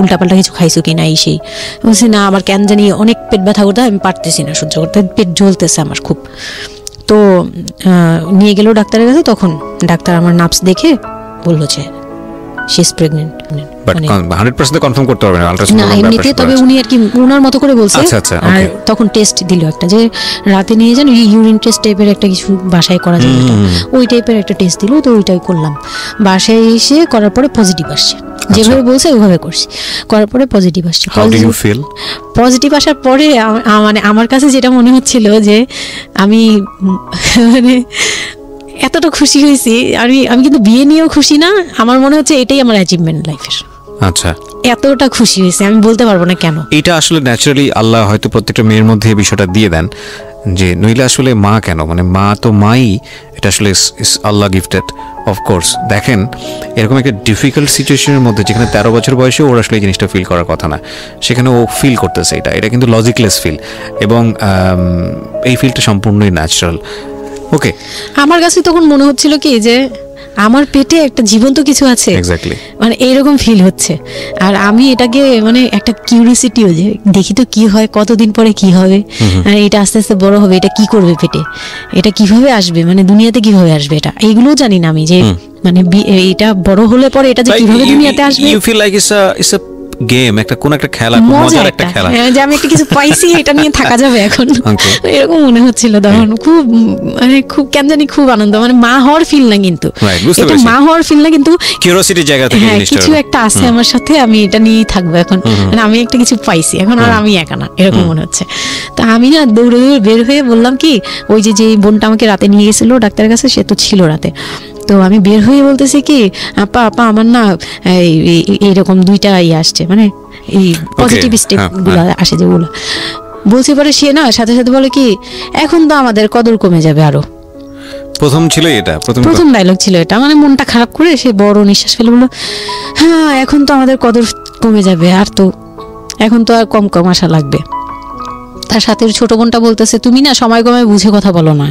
উল্টাপাল্টা কিছু খাইছো কি না, এই সেই। বলছি না, আমার কেন জানি অনেক পেট ব্যথা করতে, আমি পারতেছি না সহ্য করতে, পেট জ্বলতেছে আমার খুব। তো নিয়ে গেল ডাক্তারের কাছে। তখন ডাক্তার আমার নার্ভস দেখে বললো যে she is pregnant. But 100% confirm করতে পারবেন আলট্রাসাউন্ড না এমনিতে, তবে উনি আর কি ওনার মতো করে বলছে। আর তখন টেস্ট দিল একটা, যে রাতে নিয়ে যান, ইউরিন টেস্ট টাইপের একটা কিছু বাসায় করা যায়, ওই টাইপের একটা টেস্ট দিল। তো ওইটাই করলাম। বাসায় এসে করার পরে পজিটিভ আসছে, যেভাবে বলছে ওইভাবে করছি, করার পরে পজিটিভ আসছে। পজিটিভ আসার পরে মানে আমার কাছে যেটা মনে হচ্ছিল, যে আমি মানে এতটা খুশি হয়েছি, আমি কিন্তু বিয়ে নিয়েও খুশি না, আমার মনে হচ্ছে এটাই আমার অ্যাচিভমেন্ট লাইফের। আচ্ছা, এতটা খুশি হয়েছে আমি বলতে পারবো না কেন। এটা আসলে ন্যাচারালি আল্লাহ হয়তো প্রত্যেকটা মেয়ের মধ্যে এই বিষয়টা দিয়ে দেন, যে নইলে আসলে মা কেন, মানে মা তো মাই, এটা আসলে আল্লাহ গিফটেড অফকোর্স। দেখেন এরকম একটা ডিফিকাল্ট সিচুয়েশনের মধ্যে, যেখানে 13 বছর বয়সে ওর আসলে এই জিনিসটা ফিল করার কথা না, সেখানে ও ফিল করতেছে, এটা কিন্তু লজিকলেস ফিল, এবং এই ফিলটা সম্পূর্ণই ন্যাচারাল। ওকে, আমার কাছে তখন মনে হচ্ছিল কি, যে আমার পেটে একটা জীবন্ত কিছু আছে, এক্স্যাক্টলি, মানে এরকম ফিল হচ্ছে। আর আমি এটাকে মানে একটা কিউরিওসিটিও, যে দেখি তো কি হয়, কতদিন পরে কি হবে, আর এটা আস্তে আস্তে বড় হবে, এটা কি করবে পেটে, এটা কিভাবে আসবে, মানে দুনিয়াতে কিভাবে আসবে, এটা এইগুলোও জানি না আমি, যে মানে এটা বড় হলে পরে এটা যে কিভাবে দুনিয়াতে আসবে। You feel like it's a game, একটা কোন একটা খেলা, মজার একটা খেলা, যে আমি একটা কিছু পাইছি এটা নিয়ে থাকা যাবে এখন, এরকম মনে হচ্ছিল তখন। খুব মানে খুব কেন জানি খুব আনন্দ, মানে মা হওয়ার ফিল না, কিন্তু এটা মা হওয়ার ফিল না, কিন্তু কিউরিওসিটির জায়গা থেকে কিছু একটা আছে আমার সাথে, আমি এটা নিয়েই থাকবো এখন, মানে আমি একটা কিছু পাইছি এখন, আর আমি একা না, এরকম মনে হচ্ছে। তা আমি না দৌড়ে দৌড়ে বের হয়ে বললাম কি, ওই যে বোনটা আমাকে রাতে নিয়ে গেছিল ডাক্তারের কাছে, সে তো ছিল রাতে, তো আমি বের হয়ে বলতেছি কি, আপা আপা আমার না এইরকম 2টা আসছে, মানে এই পজিটিভ স্টেপ গুলো আসে যেগুলো বলছি। পরে সে না সাথে সাথে বলে কি, এখন তো আমাদের কদর কমে যাবে আরো। প্রথম ছিল এটা, প্রথম ডায়লগ ছিল এটা, মানে মনটা খারাপ করে সে বড় নিঃশ্বাস ফেলে বললো, হ্যাঁ এখন তো আমাদের কদর কমে যাবে, আর তো এখন তো আর কম কম আসা লাগবে। তার সাথে ছোট বোনটা বলতেছে, তুমি না সময় কমে বুঝে কথা বলো না,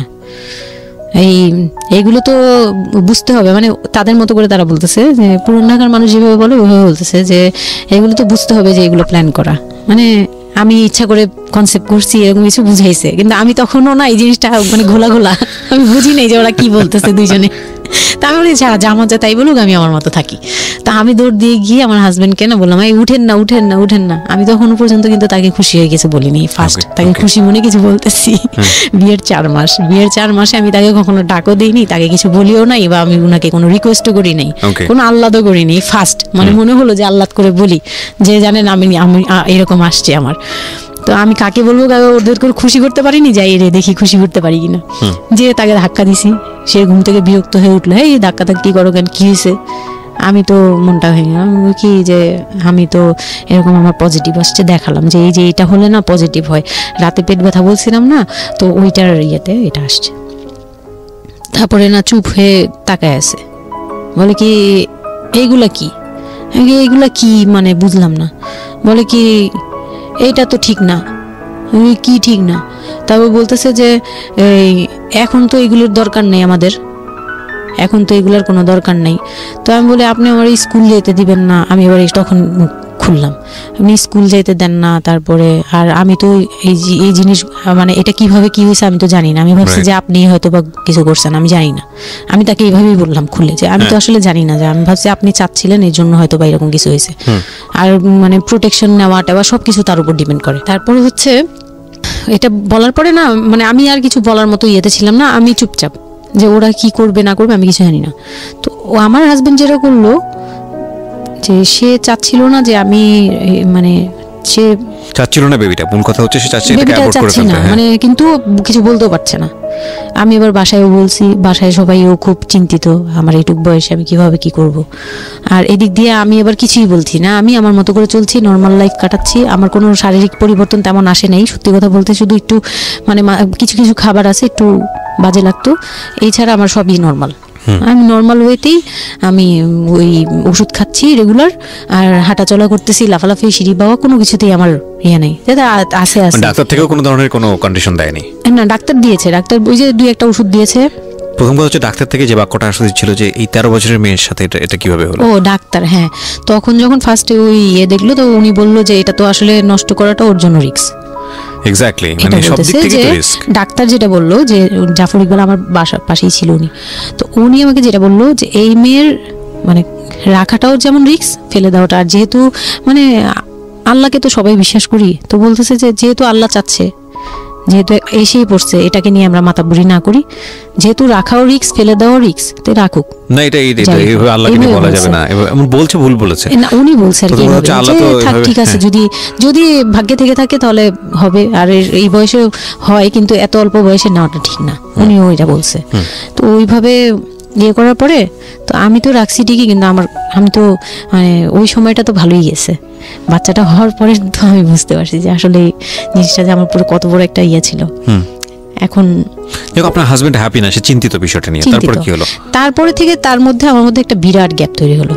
এইগুলো তো বুঝতে হবে, মানে তাদের মতো করে তারা বলতেছে যে পুরান ঢাকার মানুষ যেভাবে বলে ওইভাবে বলতেছে যে এগুলো তো বুঝতে হবে যে এগুলো প্ল্যান করা, মানে আমি ইচ্ছা করে কনসেপ্ট করছি এরকম কিছু বুঝাইছে, কিন্তু আমি তখনও না এই জিনিসটা মানে ঘোলা ঘোলা, আমি বুঝি নাই যে ওরা কি বলতেছে দুইজনে। তা আমি বলি যা মজা তাই বলুক, আমি আমার মতো থাকি। তা আমি দৌড় দিয়ে গিয়ে আমার হাজবেন্ডকে না বললাম, এই উঠেন না উঠেন না উঠেন না। আমি তখনও পর্যন্ত কিন্তু তাকে খুশি হয়ে গেছে বলিনি, ফার্স্ট তাকে খুশি মনে কিছু বলতেছি। বিয়ের 4 মাসে আমি তাকে কখনো ডাকও দিইনি, তাকে কিছু বলিও নাই, বা আমি ওনাকে কোনো রিকোয়েস্টও করি নাই, কোনো আহ্লাদও করিনি। ফার্স্ট মানে মনে হলো যে আহ্লাদ করে বলি, যে জানেন আমি এরকম আসছে আমার। তো আমি কাকে বলবো, ওদের করে খুশি করতে পারিনি, যাই রে দেখি খুশি করতে পারি কিনা। যে তাকে ধাক্কা দিছি, সে ঘুম থেকে বিরক্ত হয়ে উঠলো, এই ধাক্কা ধাক্কি করো কেন, কি হয়েছে? আমি তো মনটা ভেঙে কি, যে আমি তো এরকম আমার পজিটিভ আসছে, দেখালাম যে এই যে এটা হলে না পজিটিভ হয়, রাতে পেট ব্যথা বলছিলাম না, তো ওইটার ইয়েতে এটা আসছে। তারপরে না চুপ হয়ে তাকায় আছে, বলে কি এইগুলা কি, এইগুলা কি মানে বুঝলাম না। বলে কি এইটা তো ঠিক না। কি ঠিক না? তারপর বলতেছে যে এখন তো এগুলোর দরকার নেই আমাদের, এখন তো এগুলোর কোনো দরকার নেই। তো আমি বলি আপনি আমার স্কুল যেতে দিবেন না। আমি এবার তখন খুললাম, আপনি স্কুল যেতে দেন না, তারপরে আর আমি তো এই জিনিস মানে এটা কিভাবে কি হয়েছে আমি তো জানি না। আমি ভাবছি যে আপনি হয়তো বা কিছু করছেন, আমি জানি না। আমি তাকে এইভাবেই বললাম খুলে, যে আমি তো আসলে জানি না, যে আমি ভাবছি আপনি চাচ্ছিলেন এই জন্য হয়তো বা এরকম কিছু হয়েছে। আর মানে প্রোটেকশন নেওয়াটা বা সবকিছু তার উপর ডিপেন্ড করে। তারপরে হচ্ছে এটা বলার পরে না মানে আমি আর কিছু বলার মতো ইয়েতে ছিলাম না, আমি চুপচাপ, যে ওরা কি করবে না করবে আমি কিছু জানি না। তো আমার হাজবেন্ড যেটা করলো, যে সে চাচ্ছিল না যে আমি মানে সে চাচ্ছিল না বেবিটা, মূল কথা হচ্ছে সে চাচ্ছে এটাকে অ্যাভয়েড করে ফেলতে, মানে কিন্তু কিছু বলতেও পারছে না। আমি এবার বাসায়ও বলছি, বাসায় সবাইও খুব চিন্তিত আমার এইটুক বয়সে আমি কিভাবে কি করব। আর এদিক দিয়ে আমি এবার কিছুই বলছি না, আমি আমার মতো করে চলছি, নর্মাল লাইফ কাটাচ্ছি। আমার কোনো শারীরিক পরিবর্তন তেমন আসে নাই, সত্যি কথা বলতে। শুধু একটু মানে কিছু কিছু খাবার আছে একটু বাজে লাগতো, এছাড়া আমার সবই নর্মাল। আমি নর্মাল ওয়েতেই আমি ওই ওষুধ খাচ্ছি রেগুলার, আর হাঁটাচলা করতেছি, লাফালাফি সিঁড়ি বাওয়া কোনো কিছুতেই আমার ইয়ে নেই। আছে ডাক্তার থেকেও কোনো ধরনের কোনো কন্ডিশন দেয়নি? না, ডাক্তার দিয়েছে, ডাক্তার ওই যে 2-1টা ওষুধ দিয়েছে। প্রথম কথা হচ্ছে ডাক্তার থেকে যে বাক্যটা আসলে ছিল যে এই 13 বছরের মেয়ের সাথে এটা কিভাবে হলো? ও ডাক্তার, হ্যাঁ। তখন যখন ফার্স্টে ওই দেখলো, তো উনি বললো যে এটা তো আসলে নষ্ট করাটা ওর জন্য রিস্ক। এক্স্যাক্টলি, মানে সব দিক থেকে তো রিস্ক। ডাক্তার যেটা বললো, যে জাফর ইকবাল আমার বাসার পাশেই ছিল উনি, তো উনি আমাকে যেটা বললো যে এই মেয়ের মানে রাখাটাও যেমন রিস্ক, ফেলে দেওয়াটা। আর যেহেতু মানে আল্লাহকে তো সবাই বিশ্বাস করি, তো বলতেছে যে যেহেতু আল্লাহ চাচ্ছে, যেহেতু এসেই পড়ছে, এটাকে নিয়ে আমরা মাতাবুরি না করি, যেহেতু রাখাও রিস্ক ফেলে দেওয়াও রিস্ক, তো রাখুক না। এটা এইভাবে আল্লাহকে নিয়ে বলা যাবে না, এমন বলছে, ভুল বলেছে না, উনি বলছে আর কি থাক, ঠিক আছে, যদি ভাগ্যে থেকে থাকে তাহলে হবে। আর এই বয়সে হয়, কিন্তু এত অল্প বয়সে নেওয়াটা ঠিক না, উনিও এটা বলছে। তো ওইভাবে ইয়ে করার পরে তো আমি তো রাখছি ঠিকই, কিন্তু আমি তো মানে ওই সময়টা তো ভালোই গেছে। বাচ্চাটা হওয়ার পরে তো আমি বুঝতে পারছি যে আসলে জিনিসটা যে আমার পুরো কত বড় একটা ইয়ে ছিল। এখন দেখো আপনার হাজবেন্ড হ্যাপি না, সে চিন্তিত বিষয়টা নিয়ে। তারপর কি হলো? তারপরে থেকে তার মধ্যে আমার মধ্যে একটা বিরাট গ্যাপ তৈরি হলো।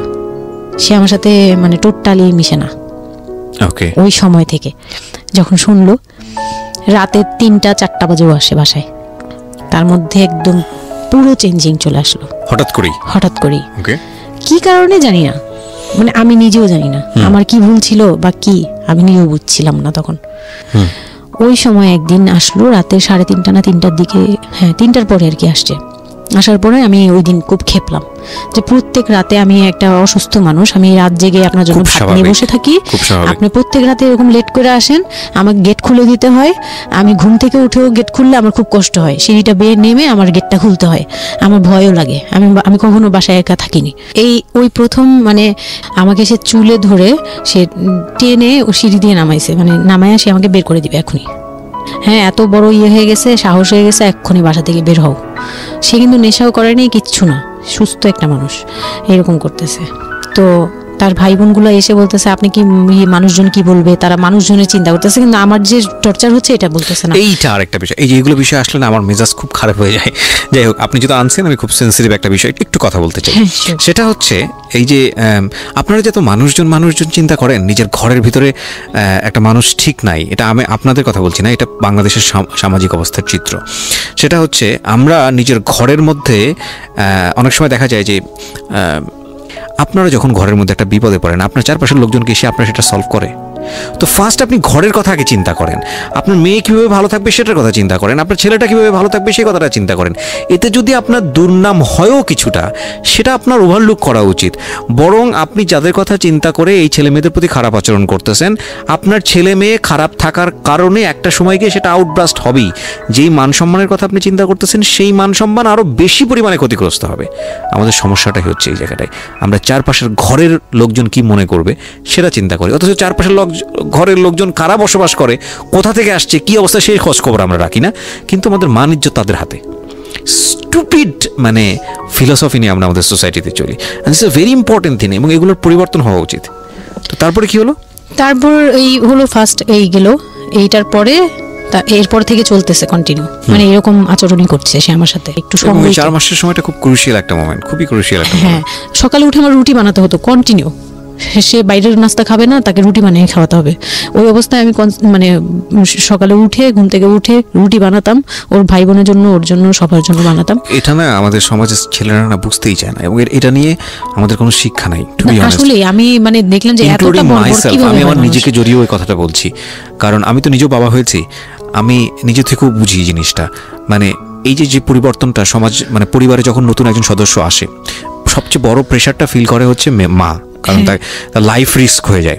সে আমার সাথে মানে টোটালি মিশে না। ওকে। ওই সময় থেকে যখন শুনলো রাতে 3টা-4টা বাজেও আসে বাসায়, তার মধ্যে একদম পুরো চেঞ্জিং চলে আসলো হঠাৎ করেই। ওকে। কি কারণে জানি না, মানে আমি নিজেও জানি না আমার কি ভুল ছিল বা কি, আমি নিজেও বুঝছিলাম না তখন। ওই সময় একদিন আসলো রাতে 3:30 না 3টার দিকে, হ্যাঁ 3টার পরে আর কি আসছে। আসার পরে আমি ওই দিন খুব খেপলাম যে প্রত্যেক রাতে আমি একটা অসুস্থ মানুষ, আমি রাত জেগে আপনার জন্য ভাত নিয়ে বসে থাকি, আপনি প্রত্যেক রাতে এরকম লেট করে আসেন, আমাকে গেট খুলে দিতে হয়, আমি ঘুম থেকে উঠেও গেট খুললে আমার খুব কষ্ট হয়, সিঁড়িটা বেয়ে নেমে আমার গেটটা খুলতে হয়, আমার ভয়ও লাগে, আমি কখনো বাসায় একা থাকিনি। ওই প্রথম মানে আমাকে সে চুলে ধরে সে টেনে ও সিঁড়ি দিয়ে নামাইছে, মানে নামায় সে আমাকে বের করে দিবে এখনই। হ্যাঁ, এত বড় হয়ে গেছে, সাহস হয়ে গেছে, এক্ষুনি বাসা থেকে বের হও। সে কিন্তু নেশাও করেনি, কিচ্ছু না, সুস্থ একটা মানুষ এরকম করতেছে। তো তার ভাই বোনগুলো এসে বলতেছে আপনি কি মানুষজন কি বলবে, তারা মানুষজনের চিন্তা করতেছে, কিন্তু আমার যে টর্চার হচ্ছে এটা বলতেছে না। এইটা আরেকটা বিষয়, এই যে এগুলো বিষয় আসলে না আমার মেজাজ খুব খারাপ হয়ে যায়। যাই হোক, আপনি যদি আনছেন, আমি খুব সেন্সিটিভ একটা বিষয় একটু কথা বলতে চাই। সেটা হচ্ছে এই যে আপনারা যত মানুষজন চিন্তা করেন, নিজের ঘরের ভিতরে একটা মানুষ ঠিক নাই, এটা আমি আপনাদের কথা বলছি না, এটা বাংলাদেশের সামাজিক অবস্থার চিত্র। সেটা হচ্ছে আমরা নিজের ঘরের মধ্যে অনেক সময় দেখা যায় যে আপনারা যখন ঘরের মধ্যে একটা বিপদে পড়েন, আপনার চারপাশের লোকজনকে এসে আপনার সেটা সলভ করে। তো ফার্স্ট আপনি ঘরের কথা আগে চিন্তা করেন, আপনার মেয়ে কীভাবে ভালো থাকবে সেটার কথা চিন্তা করেন, আপনার ছেলেটা কীভাবে ভালো থাকবে সেই কথাটা চিন্তা করেন। এতে যদি আপনার দুর্নাম হয়ও কিছুটা, সেটা আপনার ওভারলুক করা উচিত। বরং আপনি যাদের কথা চিন্তা করে এই ছেলে মেয়েদের প্রতি খারাপ আচরণ করতেছেন, আপনার ছেলে মেয়ে খারাপ থাকার কারণে একটা সময় গিয়ে সেটা আউটব্রাস্ট হবেই। যেই মান সম্মানের কথা আপনি চিন্তা করতেছেন, সেই মান সম্মান আরও বেশি পরিমাণে ক্ষতিগ্রস্ত হবে। আমাদের সমস্যাটাই হচ্ছে এই জায়গাটায়, আমরা চারপাশের ঘরের লোকজন কি মনে করবে সেটা চিন্তা করি, অথচ চারপাশের ঘরের লোকজন কারা বসবাস করে, কোথা থেকে আসছে, কি অবস্থা, সেই খোঁজ খবর আমরা রাখি না, কিন্তু আমাদের মান ইজ্জত তাদের হাতে। স্টুপিড মানে ফিলসফি নিয়ে আমরা আমাদের সোসাইটিতে চলি, this is a very important thing, এবং এগুলোর পরিবর্তন হওয়া উচিত। তো তারপরে কি হলো? তারপর এই হলো ফার্স্ট এই গেল, এইটার পরে এরপর থেকে চলতেছে কন্টিনিউ, মানে এরকম আচরণই করছে সে আমার সাথে। একটু সময় 4 মাসের সময়টা খুব ক্রুশিয়াল একটা মোমেন্ট, খুবই ক্রুশিয়াল একটা মোমেন্ট। হ্যাঁ, সকালে উঠে আমার রুটি বানাতে হতো কন্টিনিউ, সে বাইরের নাস্তা খাবে না, তাকে রুটি বানিয়ে খাওয়াতে হবে। ওই অবস্থায় আমি মানে সকালে উঠে ঘুম থেকে উঠে রুটি বানাতাম, ওর ভাই বোনের জন্য, ওর জন্য, সবার জন্য বানাতাম। এটা না আমাদের সমাজের ছেলেরা না বুঝতেই চায় না, এবং এটা নিয়ে আমাদের কোনো শিক্ষা নাই। আসলে আমি মানে দেখলাম যে এতটা আমি আমার নিজেকে জড়িয়ে ওই কথাটা বলছি, কারণ আমি তো নিজেও বাবা হয়েছি, আমি নিজে থেকেও বুঝি জিনিসটা। মানে এই যে পরিবর্তনটা সমাজ, মানে পরিবারে যখন নতুন একজন সদস্য আসে, সবচেয়ে বড় প্রেশারটা ফিল করে হচ্ছে মা, কারণ তার লাইফ রিস্ক হয়ে যায়।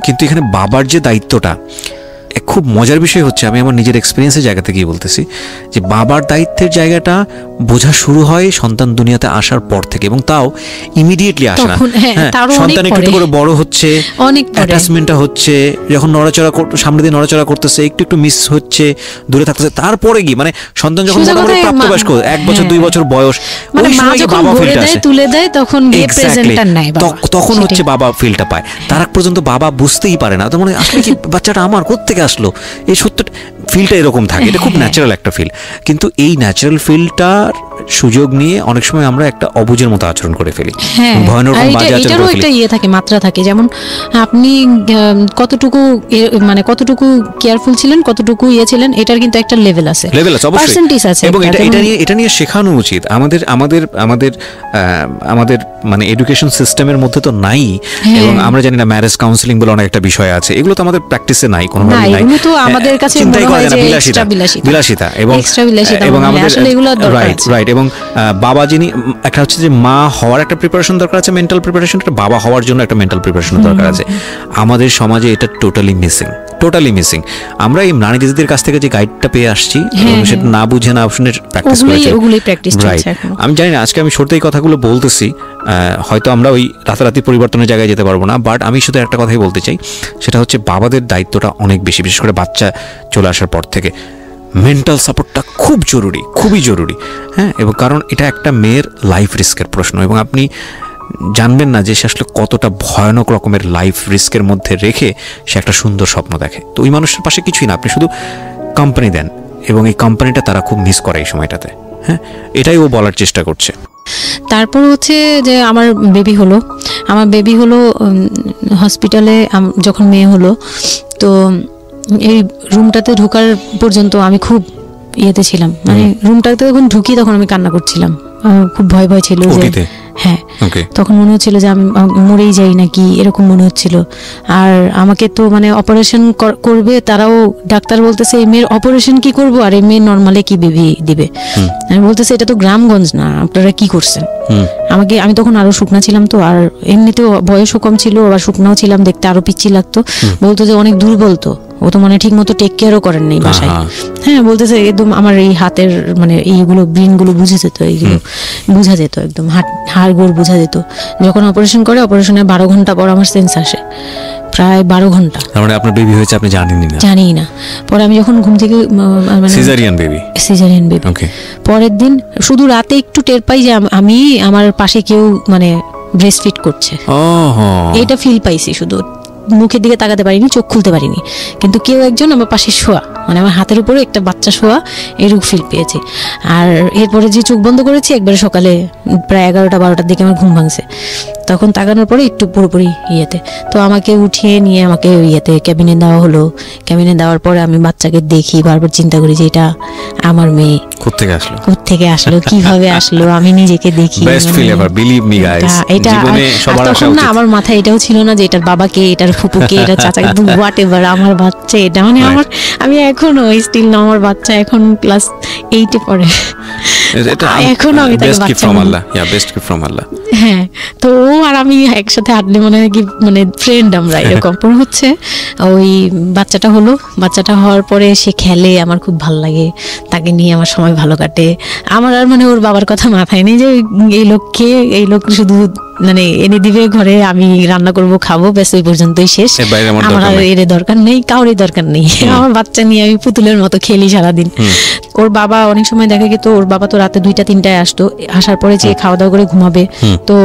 কিন্তু এখানে বাবার যে দায়িত্বটা, খুব মজার বিষয় হচ্ছে, আমি আমার নিজের এক্সপিরিয়েন্সের জায়গা থেকে বলতেছি যে বাবার দায়িত্বের জায়গাটা বোঝা শুরু হয় সন্তান দুনিয়াতে আসার পর থেকে, এবং তাও ইমিডিয়েটলি আসে না। সন্তান একটু করে বড় হচ্ছে, অ্যাটাচমেন্টটা হচ্ছে, যখন নড়াচড়া সামনে দিয়ে নড়াচড়া করতেছে, একটু মিস হচ্ছে, দূরে থাকতেছে, তারপরে কি মানে সন্তান যখন মোটামুটি প্রাপ্তবয়স্ক 1 বছর 2 বছর বয়স, ওই সময় বাবা ফিলটা আসে, তুলে দেয়, তখন তখন হচ্ছে বাবা ফিলটা পায়। তার আগ পর্যন্ত বাবা বুঝতেই পারে না, তো মানে আসলে কি বাচ্চাটা আমার কোত্থেকে আসলো, এই সত্য ফিলটা এরকম থাকে, এটা খুব ন্যাচারাল একটা ফিল। কিন্তু এই ন্যাচারাল ফিলটার সুযোগ নিয়ে অনেক সময় আমরা একটা অবুঝের মতো আচরণ করে ফেলি, ভয়ানক বাজে আচরণ করে ফেলি। একটা ইয়ে থাকে, মাত্রা থাকে, যেমন আপনি কতটুকু মানে কতটুকু কেয়ারফুল ছিলেন, কতটুকু ইয়ে ছিলেন, এটার কিন্তু একটা লেভেল আছে, পার্সেন্টেজ আছে, এবং এটা নিয়ে শেখানো উচিত আমাদের আমাদের আমাদের আমাদের মানে এডুকেশন সিস্টেমের মধ্যে তো নাই। এবং আমরা জানি না ম্যারেজ কাউন্সিলিং বলে অনেক একটা বিষয় আছে, এগুলো তো আমাদের প্র্যাকটিসে নাই, কোনোভাবেই নাই, এগুলো তো আমাদের কাছে চিন্তাই করা যায় না, বিলাসিতা এবং আমাদের রাইট। এবং বাবা যিনি, একটা হচ্ছে যে মা হওয়ার একটা প্রিপারেশন দরকার আছে, মেন্টাল প্রিপারেশন, একটা বাবা হওয়ার জন্য একটা মেন্টাল প্রিপারেশন দরকার আছে। আমাদের সমাজে এটা টোটালি মিসিং। আমরা এই নারী দিদিদের কাছ থেকে যে গাইডটা পেয়ে আসছি, সেটা না বুঝে না শুনে প্র্যাকটিস করেছি। আমি জানি না, আজকে আমি সত্যি কথাগুলো বলতেছি, হয়তো আমরা ওই রাতারাতি পরিবর্তনের জায়গায় যেতে পারবো না, বাট আমি শুধু একটা কথাই বলতে চাই, সেটা হচ্ছে বাবাদের দায়িত্বটা অনেক বেশি, বিশেষ করে বাচ্চা চলে আসার পর থেকে মেন্টাল সাপোর্টটা খুব জরুরি, খুবই জরুরি। হ্যাঁ, এবং কারণ এটা একটা মেয়ের লাইফ রিস্কের প্রশ্ন, এবং আপনি জানবেন না যে সে আসলে কতটা ভয়ানক রকমের লাইফ রিস্কের মধ্যে রেখে সে একটা সুন্দর স্বপ্ন দেখে। তো ওই মানুষের পাশে কিছুই না, আপনি শুধু কোম্পানি দেন, এবং এই কোম্পানিটা তারা খুব মিস করে এই সময়টাতে। হ্যাঁ, এটাই ও বলার চেষ্টা করছে। তারপর হচ্ছে যে আমার বেবি হলো হসপিটালে, যখন মেয়ে হলো, তো এই রুমটাতে ঢোকার পর্যন্ত আমি খুব ইয়েতে ছিলাম, মানে রুমটাতে যখন ঢুকি তখন আমি কান্না করছিলাম, খুব ভয় ছিল যে হ্যাঁ, তখন মনে হচ্ছিল যে আমি মরেই যাই নাকি এরকম মনে হচ্ছিল। আর আমাকে তো মানে অপারেশন করবে, তারাও ডাক্তার বলতেছে এই মেয়ের অপারেশন কি করব, আর এই মেয়ে নর্মালে কি বেবি দিবে। আমি বলতেছে এটা তো গ্রামগঞ্জ না, আপনারা কি করছেন। আমি তখন আরো শুকনা ছিলাম, তো আর এমনিতেও বয়সও কম ছিল, আবার শুকনাও ছিলাম, দেখতে আরো পিচ্ছি লাগতো। বলতো যে অনেক দুর্বল, তো ও তো মানে ঠিক মতো টেক কেয়ারও করেন নাই বাসায়। হ্যাঁ, বলতেছে একদম আমার এই হাতের মানে এইগুলো ব্রেন গুলো বুঝে যেত, এইগুলো বুঝা যেত, একদম হাড় গোড় বুঝা যেত। যখন অপারেশন করে, অপারেশনের 12 ঘন্টা পর আমার সেন্স আসে, প্রায় 12 ঘন্টা। মানে আপনার বেবি হয়েছে আপনি জানেনই না? জানি না। পরে আমি যখন ঘুম থেকে মানে সিজারিয়ান বেবি পরের দিন শুধু রাতে একটু টের পাই যে আমি আমার পাশে কেউ মানে ব্রেস্ট ফিড করছে, এটা ফিল পাইছি। শুধু মুখের দিকে তাকাতে পারিনি, চোখ খুলতে পারিনি, কিন্তু কেউ একজন আমার পাশে শোয়া, মানে আমার হাতের উপরে একটা বাচ্চা শোয়া, এরকম ফিল পেয়েছি। আর এরপরে যে চোখ বন্ধ করেছি, একবারে সকালে প্রায় 11টা-12টার দিকে আমার ঘুম ভাঙছে। তখন তাকানোর পরে একটু পুরোপুরি ইয়েতে, তো আমাকে উঠিয়ে নিয়ে আমাকে ইয়েতে ক্যাবিনে দেওয়া হলো। ক্যাবিনে দেওয়ার পরে আমি বাচ্চাকে দেখি, বারবার চিন্তা করি যে এটা আমার মেয়ে, কোত্থেকে আসলো, কিভাবে আসলো, আমি নিজেকে দেখি। এটা তখন না আমার মাথায় এটাও ছিল না যে এটার বাবাকে, এটার ফুপুকে, এটা চাচাকে, হোয়াট এভার, আমার বাচ্চা এটা। মানে আমি এখনো স্টিল না, আমার বাচ্চা এখন ক্লাস 8-এ পড়ে, এখনো আমি তাকে বাচ্চা। হ্যাঁ, তো ও আর আমি একসাথে হাঁটলে মনে হয় কি মানে ফ্রেন্ড আমরা এরকম। পরে হচ্ছে ওই বাচ্চাটা হলো, বাচ্চাটা হওয়ার পরে সে খেলে, আমার খুব ভালো লাগে, তাকে নিয়ে আমার সময় ভালো কাটে। আমার আর মানে ওর বাবার কথা মাথায় নেই যে এই লোক শুধু মানে এনে দিবে ঘরে, আমি রান্না করব, খাবো, ব্যাস ওই পর্যন্তই শেষ। আমার আর এর দরকার নেই, কাউরই দরকার নেই। আমার বাচ্চা নিয়ে আমি পুতুলের মতো খেলি সারাদিন। ওর বাবা অনেক সময় দেখা গেত, ওর বাবা তো রাতে 2টা-3টায় আসতো, আসার পরে যে খাওয়া দাওয়া করে ঘুমাবে। তো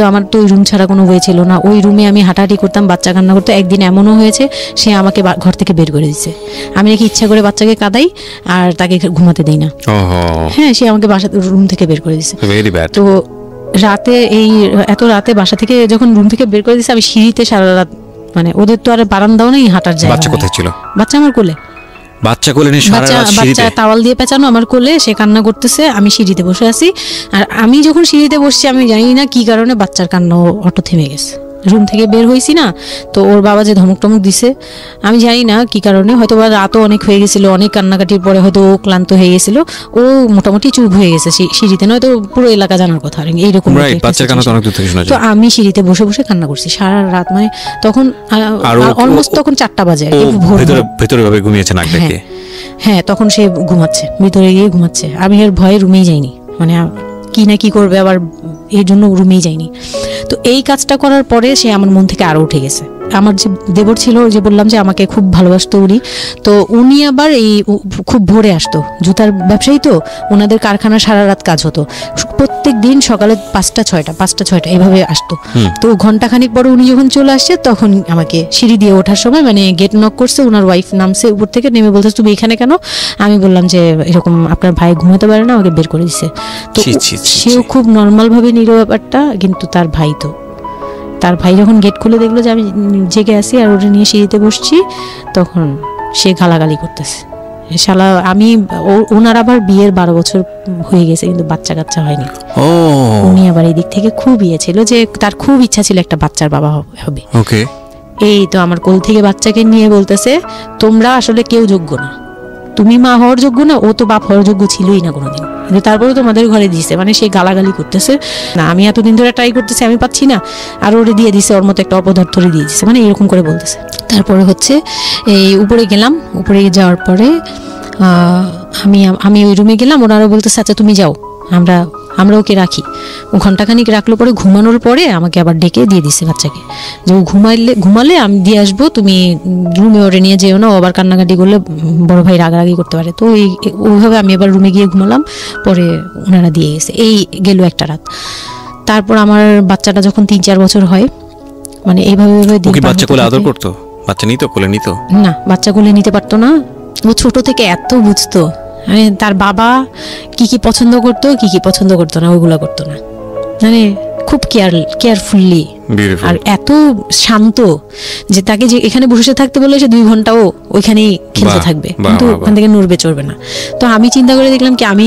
আমার তো ওই রুম ছাড়া কোনো ওয়ে ছিল না, ওই রুমে আমি হাঁটাহাঁটি করতাম, বাচ্চা কান্না করতো। একদিন এমনও হয়েছে সে আমাকে ঘর থেকে বের করে দিচ্ছে, আমি নাকি ইচ্ছা করে বাচ্চাকে কাঁদাই আর তাকে ঘুমাতে দেই না। হ্যাঁ, সে আমাকে রুম থেকে বের করে দিচ্ছে। তো রাতে এত রাতে বাসা থেকে যখন রুম থেকে বের করে দিচ্ছে, আমি সিঁড়িতে সারা রাত, মানে ওদের তো আর বারান্দাও নেই, হাঁটার জায়গা। বাচ্চা কোথায় ছিল? বাচ্চা আমার কোলে, বাচ্চা তাওয়াল দিয়ে পেঁচানো আমার কোলে, সে কান্না করতেছে, আমি সিঁড়িতে বসে আছি। আর আমি যখন সিঁড়িতে বসছি, আমি জানি না কি কারণে বাচ্চার কান্না অটো থেমে গেছে। রুম থেকে বের হয়েছি না, তো ওর বাবা যে ধমক টমক দিছে, আমি জানি না কি কারণে, হয়তো বা রাতও অনেক হয়ে গেছিল, অনেক কান্নাকাটির পরে হয়তো ও ক্লান্ত হয়ে গেছিল, ও মোটামুটি চুপ হয়ে গেছে সিঁড়িতে, নয়তো পুরো এলাকা জানার কথা এইরকম। তো আমি সিঁড়িতে বসে বসে কান্না করছি সারা রাত, মানে তখন অলমোস্ট তখন 4টা বাজে, ভেতরে ভাবে ঘুমিয়েছে নাক ডেকে। হ্যাঁ, তখন সে ঘুমাচ্ছে, ভিতরে গিয়ে ঘুমাচ্ছে। আমি এর ভয়ে রুমেই যাইনি, মানে কি না কি করবে আবার, এই জন্য রুমেই যাইনি। তো এই কাজটা করার পরে সে আমার মন থেকে আরো উঠে গেছে। আমার যে দেবর ছিল, যে বললাম যে আমাকে খুব ভালোবাসতো উনি, তো উনি আবার খুব ভোরে আসতো, জুতার ব্যবসায়ী তো, ওনাদের কারখানা সারা রাত কাজ হতো, প্রত্যেক দিন সকালে 5টা-6টা এইভাবে আসতো। তো ঘন্টাখানিক পরে উনি যখন চলে আসছে, তখন আমাকে সিঁড়ি দিয়ে ওঠার সময় মানে গেট নক করছে, ওনার ওয়াইফ নামছে উপর থেকে, নেমে বলছে তুমি এখানে কেন? আমি বললাম যে এরকম আপনার ভাই ঘুমাতে পারে না, আমাকে বের করে দিছে। তো সেও খুব নর্মাল ভাবে নিল ব্যাপারটা, কিন্তু তার ভাই যখন গেট খুলে দেখলো যে আমি জেগে আছি আর ওটা নিয়ে সিঁড়িতে বসছি, তখন সে গালাগালি করতেছে, শালা আমি। ওনার আবার বিয়ের 12 বছর হয়ে গেছে, কিন্তু বাচ্চা কাচ্চা হয়নি। উনি আবার এই দিক থেকে খুব ছিল যে তার খুব ইচ্ছা ছিল একটা বাচ্চার বাবা হবে। এই তো আমার কোল থেকে বাচ্চাকে নিয়ে বলতেছে, তোমরা আসলে কেউ যোগ্য না, তুমি মা হওয়ার যোগ্য না, ও তো বাপ হওয়ার যোগ্য ছিলই না কোনোদিন, কিন্তু তারপরে তোমাদের ঘরে দিছে। মানে সে গালাগালি করতেছে, না আমি এতদিন ধরে ট্রাই করতেছি, আমি পাচ্ছি না, আর ওরে দিয়ে দিছে, ওর মতো একটা অপদার্থরে দিয়ে দিছে, মানে এরকম করে বলতেছে। তারপরে হচ্ছে এই উপরে গেলাম, উপরে যাওয়ার পরে আমি ওই রুমে গেলাম, ওনারা বলতেছে আচ্ছা তুমি যাও, আমরা ওকে রাখি। ও ঘন্টাখানিক রাখলো, পরে ঘুমানোর পরে আমাকে আবার ডেকে দিয়ে দিছে বাচ্চাকে, যে ও ঘুমালে আমি দিয়ে আসবো, তুমি রুমে ওরে নিয়ে যেও না, ও আবার কান্নাকাটি করলে বড় ভাই রাগারাগি করতে পারে। তো ওইভাবে আমি আবার রুমে গিয়ে ঘুমালাম, পরে ওনারা দিয়ে গেছে। এই গেল একটা রাত। তারপর আমার বাচ্চাটা যখন 3-4 বছর হয়, মানে এইভাবে বাচ্চা কোলে আদর করতো, বাচ্চা নিত কোলে? নিত না, বাচ্চা কোলে নিতে পারতো না। ও ছোট থেকে এত বুঝতো, মানে তার বাবা কি কি পছন্দ করতো, কি কি পছন্দ করতো না, ওইগুলা করতো না, মানে খুব কেয়ারফুলি, আর এত শান্ত যে তাকে যে এখানে বসে থাকতে বলে সে 2 ঘন্টাও ওইখানেই খেলতে থাকবে, কিন্তু ওখান থেকে নড়বে চড়বে না। তো আমি চিন্তা করে দেখলাম কি আমি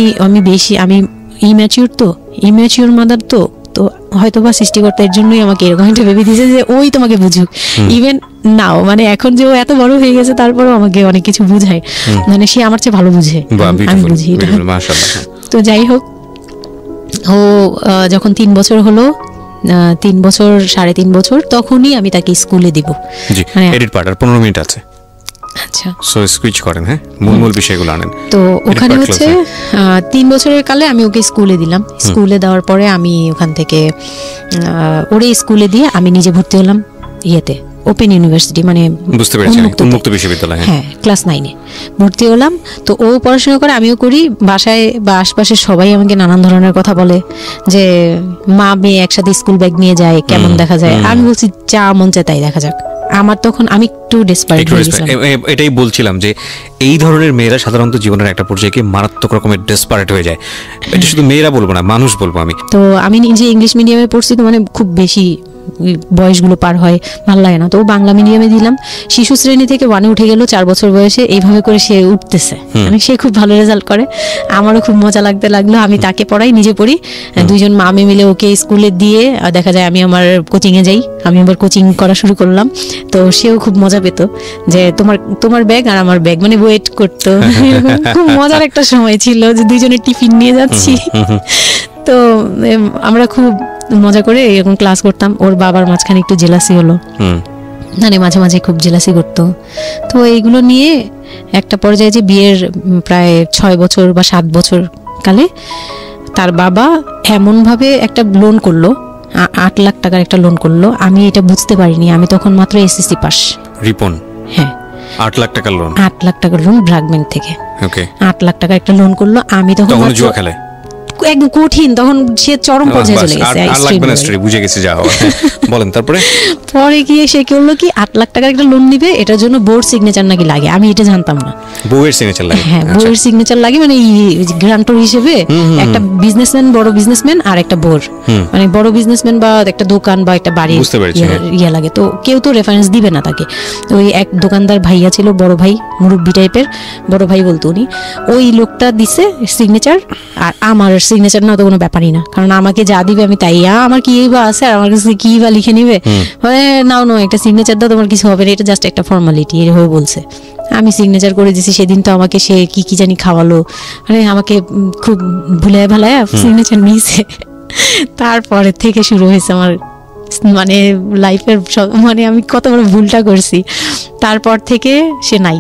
ইম্যাচিউর মাদার, তো তো হয়তো বা সৃষ্টিকর্তার জন্যই আমাকে এরকম একটা ভেবে দিয়েছে যে ওই তোমাকে বুঝুক। ইভেন নাও মানে এখন যে ও এত বড় হয়ে গেছে তারপরেও আমাকে অনেক কিছু বুঝায়, মানে সে আমার চেয়ে ভালো বুঝে, আমি বুঝি। তো যাই হোক, ও যখন 3 বছর হলো, 3 বছর 3.5 বছর, তখনই আমি তাকে স্কুলে দিব। মানে এডিট পার্ট আর 15 মিনিট আছে। আচ্ছা, সো সুইচ করেন, হ্যাঁ, মূল বিষয়গুলো আনেন। তো ওখানে হচ্ছে 3 বছরের কালে আমি ওকে স্কুলে দিলাম। স্কুলে দেওয়ার পরে আমি ওখান থেকে ওরে স্কুলে দিয়ে আমি নিজে ভর্তি হলাম ইয়েতে, ওপেন ইউনিভার্সিটি, মানে বুঝতে পেরেছি, উন্মুক্ত বিশ্ববিদ্যালয়। হ্যাঁ, ক্লাস 9-এ ভর্তি হলাম। তো ও পড়াশোনা করে, আমিও করি। বাসায় বা আশপাশের সবাই আমাকে নানান ধরনের কথা বলে যে মা মেয়ে একসাথে স্কুল ব্যাগ নিয়ে যায়, কেমন দেখা যায়। আমি বলছি যা মন চায় তাই দেখা যাক। আমার তখন আমি একটু ডেসপারেট হয়ে গেছিলাম। এটাই বলছিলাম যে এই ধরনের মেয়েরা সাধারণত জীবনের একটা পর্যায়ে মারাত্মক রকমের ডেসপারেট হয়ে যায়। এটা শুধু মেয়েরা বলবো না, মানুষ বলবো আমি। তো আমি নিজে ইংলিশ মিডিয়ামে পড়ছি, তো মানে খুব বেশি বয়সগুলো পার হয়, ভালো লাগে না। তো বাংলা মিডিয়ামে দিলাম। শিশু শ্রেণী থেকে 1-এ উঠে গেল 4 বছর বয়সে। এইভাবে করে সে উঠতেছে, মানে সে খুব ভালো রেজাল্ট করে। আমারও খুব মজা লাগতে লাগলো। আমি তাকে পড়াই, নিজে পড়ি। 2জন মামে মিলে ওকে স্কুলে দিয়ে দেখা যায় আমি আমার কোচিংয়ে যাই। আমি আবার কোচিং করা শুরু করলাম। তো সেও খুব মজা পেত যে তোমার ব্যাগ আর আমার ব্যাগ, মানে ওয়েট করতো। খুব মজার একটা সময় ছিল যে 2জনের টিফিন নিয়ে যাচ্ছি। তো আমরা খুব মজা করে এরকম ক্লাস করতাম। ওর বাবার মাঝখানে একটু জেলাসি হলো, মানে মাঝে মাঝে খুব জেলাসি করতো। তো এইগুলো নিয়ে একটা পর্যায়ে যে বিয়ের প্রায় 6 বছর বা 7 বছর কালে তার বাবা এমনভাবে একটা লোন করলো, 8 লাখ টাকার একটা লোন করলো। আমি এটা বুঝতে পারিনি, আমি তখন মাত্র এসএসসি পাস। রিপন? হ্যাঁ, 8 লাখ টাকার লোন। 8 লাখ টাকার লোন ব্র্যাক ব্যাংক থেকে। ওকে, 8 লাখ টাকা একটা লোন করলো। আমি তখন জুয়া খেলে একদম কঠিন, তখন সে চরম পর্যায়ে চলে গেছে। বুঝে গেছে, যা বলেন। তারপরে পরে গিয়ে সে করলো কি, 8 লাখ টাকার একটা লোন নিবে, এটার জন্য বোর্ড সিগনেচার নাকি লাগে। আমি এটা জানতাম না। বউয়ের সিগনেচার লাগে? হ্যাঁ, বউয়ের সিগনেচার লাগে, মানে গ্রান্টর হিসেবে একটা বিজনেসম্যান, বড় বিজনেসম্যান আর একটা বোর, মানে বড় বিজনেসম্যান বা একটা দোকান বা একটা বাড়ি ইয়ে লাগে। তো কেউ তো রেফারেন্স দিবে না তাকে। ওই এক দোকানদার ভাইয়া ছিল, বড় ভাই, মুরব্বি টাইপের, বড় ভাই বলতো উনি। ওই লোকটা দিছে সিগনেচার, আর আমার সিগনেচার না তো কোনো ব্যাপারই না, কারণ আমাকে যা দিবে আমি তাই। আমার কি বা আছে, আর আমার কাছে কি বা লিখে নিবে, নাও একটা সিগনেচার দাও, তোমার কিছু হবে না, এটা জাস্ট একটা ফর্মালিটি এভাবে বলছে। আমি সিগনেচার করে দিছি। সেদিন তো আমাকে সে কি জানি খাওয়ালো, মানে আমাকে খুব ভুলায় ভালায় সিগনেচার নিয়েছে। তারপরে থেকে শুরু হয়েছে আমার মানে লাইফের, মানে আমি কত বড় ভুলটা করছি। তারপর থেকে সে নাই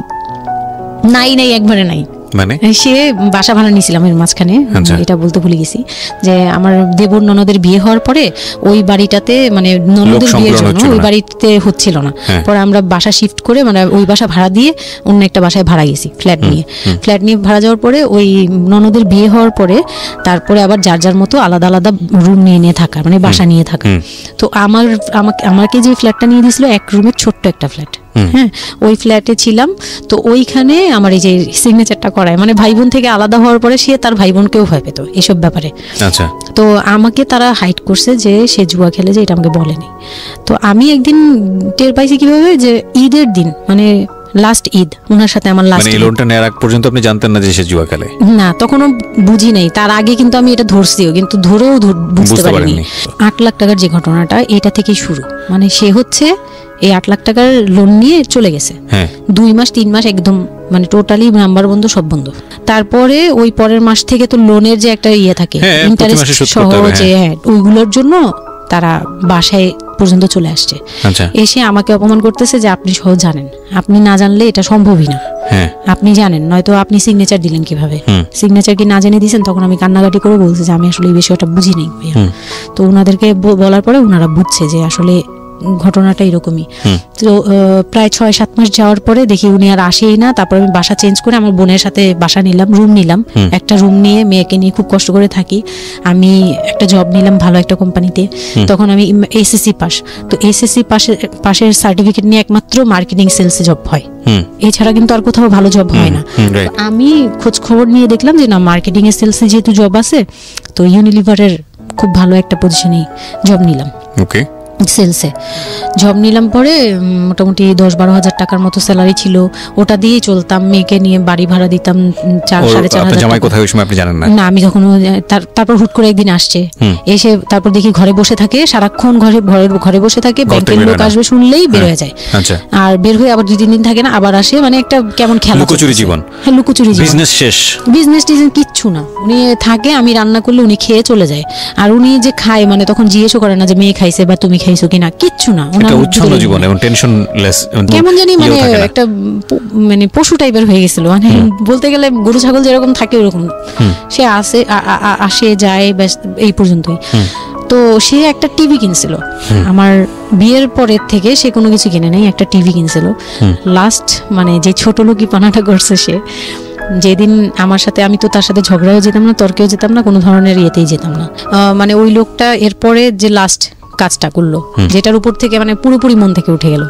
একবারে নাই। মানে সে বাসা ভাড়া নিয়েছিলাম এর মাঝখানে, এটা বলতে ভুলে গেছি যে আমার দেবর ননদের বিয়ে হওয়ার পরে ওই বাড়িটাতে, মানে ননদের বিয়ের জন্য ওই বাড়িতে হচ্ছিল না। পরে আমরা বাসা শিফট করে, মানে ওই বাসা ভাড়া দিয়ে অন্য একটা বাসায় ভাড়া গেছি, ফ্ল্যাট নিয়ে ভাড়া যাওয়ার পরে ওই ননদের বিয়ে হওয়ার পরে তারপরে আবার যার মতো আলাদা আলাদা রুম নিয়ে থাকা, মানে বাসা নিয়ে থাকা। তো আমাকে যে ফ্ল্যাটটা নিয়ে দিয়েছিল, 1 রুমের ছোট্ট একটা ফ্ল্যাট, হ্যাঁ, ওই ফ্ল্যাটে ছিলাম। তো ওইখানে আমার এই যে সিগনেচারটা করায়, মানে ভাই বোন থেকে আলাদা হওয়ার পরে সে তার ভাই বোনকেও ভয় পেত এসব ব্যাপারে। আচ্ছা, তো আমাকে তারা হাইড করছে যে সে জুয়া খেলে, যে এটা আমাকে বলেনি। তো আমি একদিন টের পাইছি কিভাবে, যে ঈদের দিন, মানে লাস্ট ঈদ, ওনার সাথে আমার লাস্ট, মানে লোনটা নেওয়ার আগ পর্যন্ত আপনি জানতেন না যে সে জুয়া খেলে? না, তখনও বুঝি নাই। তার আগে কিন্তু আমি এটা ধরছিও, কিন্তু ধরেও বুঝতে পারিনি। 8 লাখ টাকার যে ঘটনাটা, এটা থেকেই শুরু। মানে সে হচ্ছে এই 8 লাখ টাকার লোন নিয়ে চলে গেছে। 2 মাস 3 মাস একদম, মানে টোটালি নাম্বার বন্ধ, সব বন্ধ। তারপরে ওই পরের মাস থেকে তো লোনের যে একটা ইয়ে থাকে, ইন্টারেস্ট সহ, যে ওইগুলোর জন্য তারা বাসায় পর্যন্ত চলে আসছে। এসে আমাকে অপমান করতেছে যে আপনি সহ জানেন, আপনি না জানলে এটা সম্ভবই না, আপনি জানেন, নয়তো আপনি সিগনেচার দিলেন কিভাবে, সিগনেচার কি না জেনে দিয়েছেন? তখন আমি কান্নাকাটি করে বলছি যে আমি আসলে এই বিষয়টা বুঝি নাই ভাইয়া। তো ওনাদেরকে বলার পরে ওনারা বুঝছে যে আসলে ঘটনাটা এরকমই। তো প্রায় 6-7 মাস যাওয়ার পরে দেখি উনি আর আসেই না। তারপর আমি বাসা চেঞ্জ করে আমার বোনের সাথে বাসা নিলাম, রুম নিলাম। একটা রুম নিয়ে মেয়েকে নিয়ে খুব কষ্ট করে থাকি। আমি একটা জব নিলাম ভালো একটা কোম্পানিতে। তখন আমি এসএসসি পাস। তো এসএসসি পাশের সার্টিফিকেট নিয়ে একমাত্র মার্কেটিং সেলসে জব হয়, এছাড়া কিন্তু আর কোথাও ভালো জব হয় না। আমি খোঁজ খবর নিয়ে দেখলাম যে না, মার্কেটিং এর সেলসে যেহেতু জব আছে, তো ইউনিলিভারের খুব ভালো একটা পজিশনে জব নিলাম। ওকে, সেলসে জব নিলাম পরে মোটামুটি 10-12 হাজার টাকার মতো স্যালারি ছিল, ওটা দিয়েই চলতাম। মেয়েকে নিয়ে বাড়ি ভাড়া দিতাম 4-4.5 জামাই কোথায় ওই সময় আপনি জানেন না? না, আমি যখন তারপর হুট করে একদিন আসছে, এসে তারপর দেখি ঘরে বসে থাকে, সারাক্ষণ ঘরে বসে থাকে, ব্যাংকের লোক আসবে শুনলেই বের হয়ে যায়, আর বের হয়ে আবার 2-3 দিন থাকে না, আবার আসে। মানে একটা কেমন খেলা, লুকোচুরি জীবন। হ্যাঁ, লুকোচুরি জীবন, বিজনেস শেষ, বিজনেস টিজনেস কিচ্ছু না। উনি থাকে, আমি রান্না করলে উনি খেয়ে চলে যায়, আর উনি যে খায় মানে তখন জিজ্ঞেসও করে না যে মেয়ে খাইছে বা তুমি খাইছো কিনা, কিচ্ছু না। এটা উচ্ছন্ন জীবন এবং টেনশনলেস, কেমন জানি মানে একটা মানে পশু টাইপের হয়ে গেছিল, মানে বলতে গেলে গরু ছাগল যেরকম থাকে ওরকম। সে আসে যায় ব্যাস, এই পর্যন্তই। তো সে একটা টিভি কিনছিল আমার বিয়ের পরের থেকে, সে কোনো কিছু কিনে নেই, একটা টিভি কিনছিল। লাস্ট মানে যে ছোট লোকি পানাটা করছে সে, যেদিন আমার সাথে, আমি তো তার সাথে ঝগড়াও যেতাম না, তর্কেও যেতাম না, কোনো ধরনের ইয়েতেই যেতাম না। মানে ওই লোকটা এরপরে যে লাস্ট কাজটা করলো, যেটার উপর থেকে মানে পুরোপুরি মন থেকে উঠে গেল,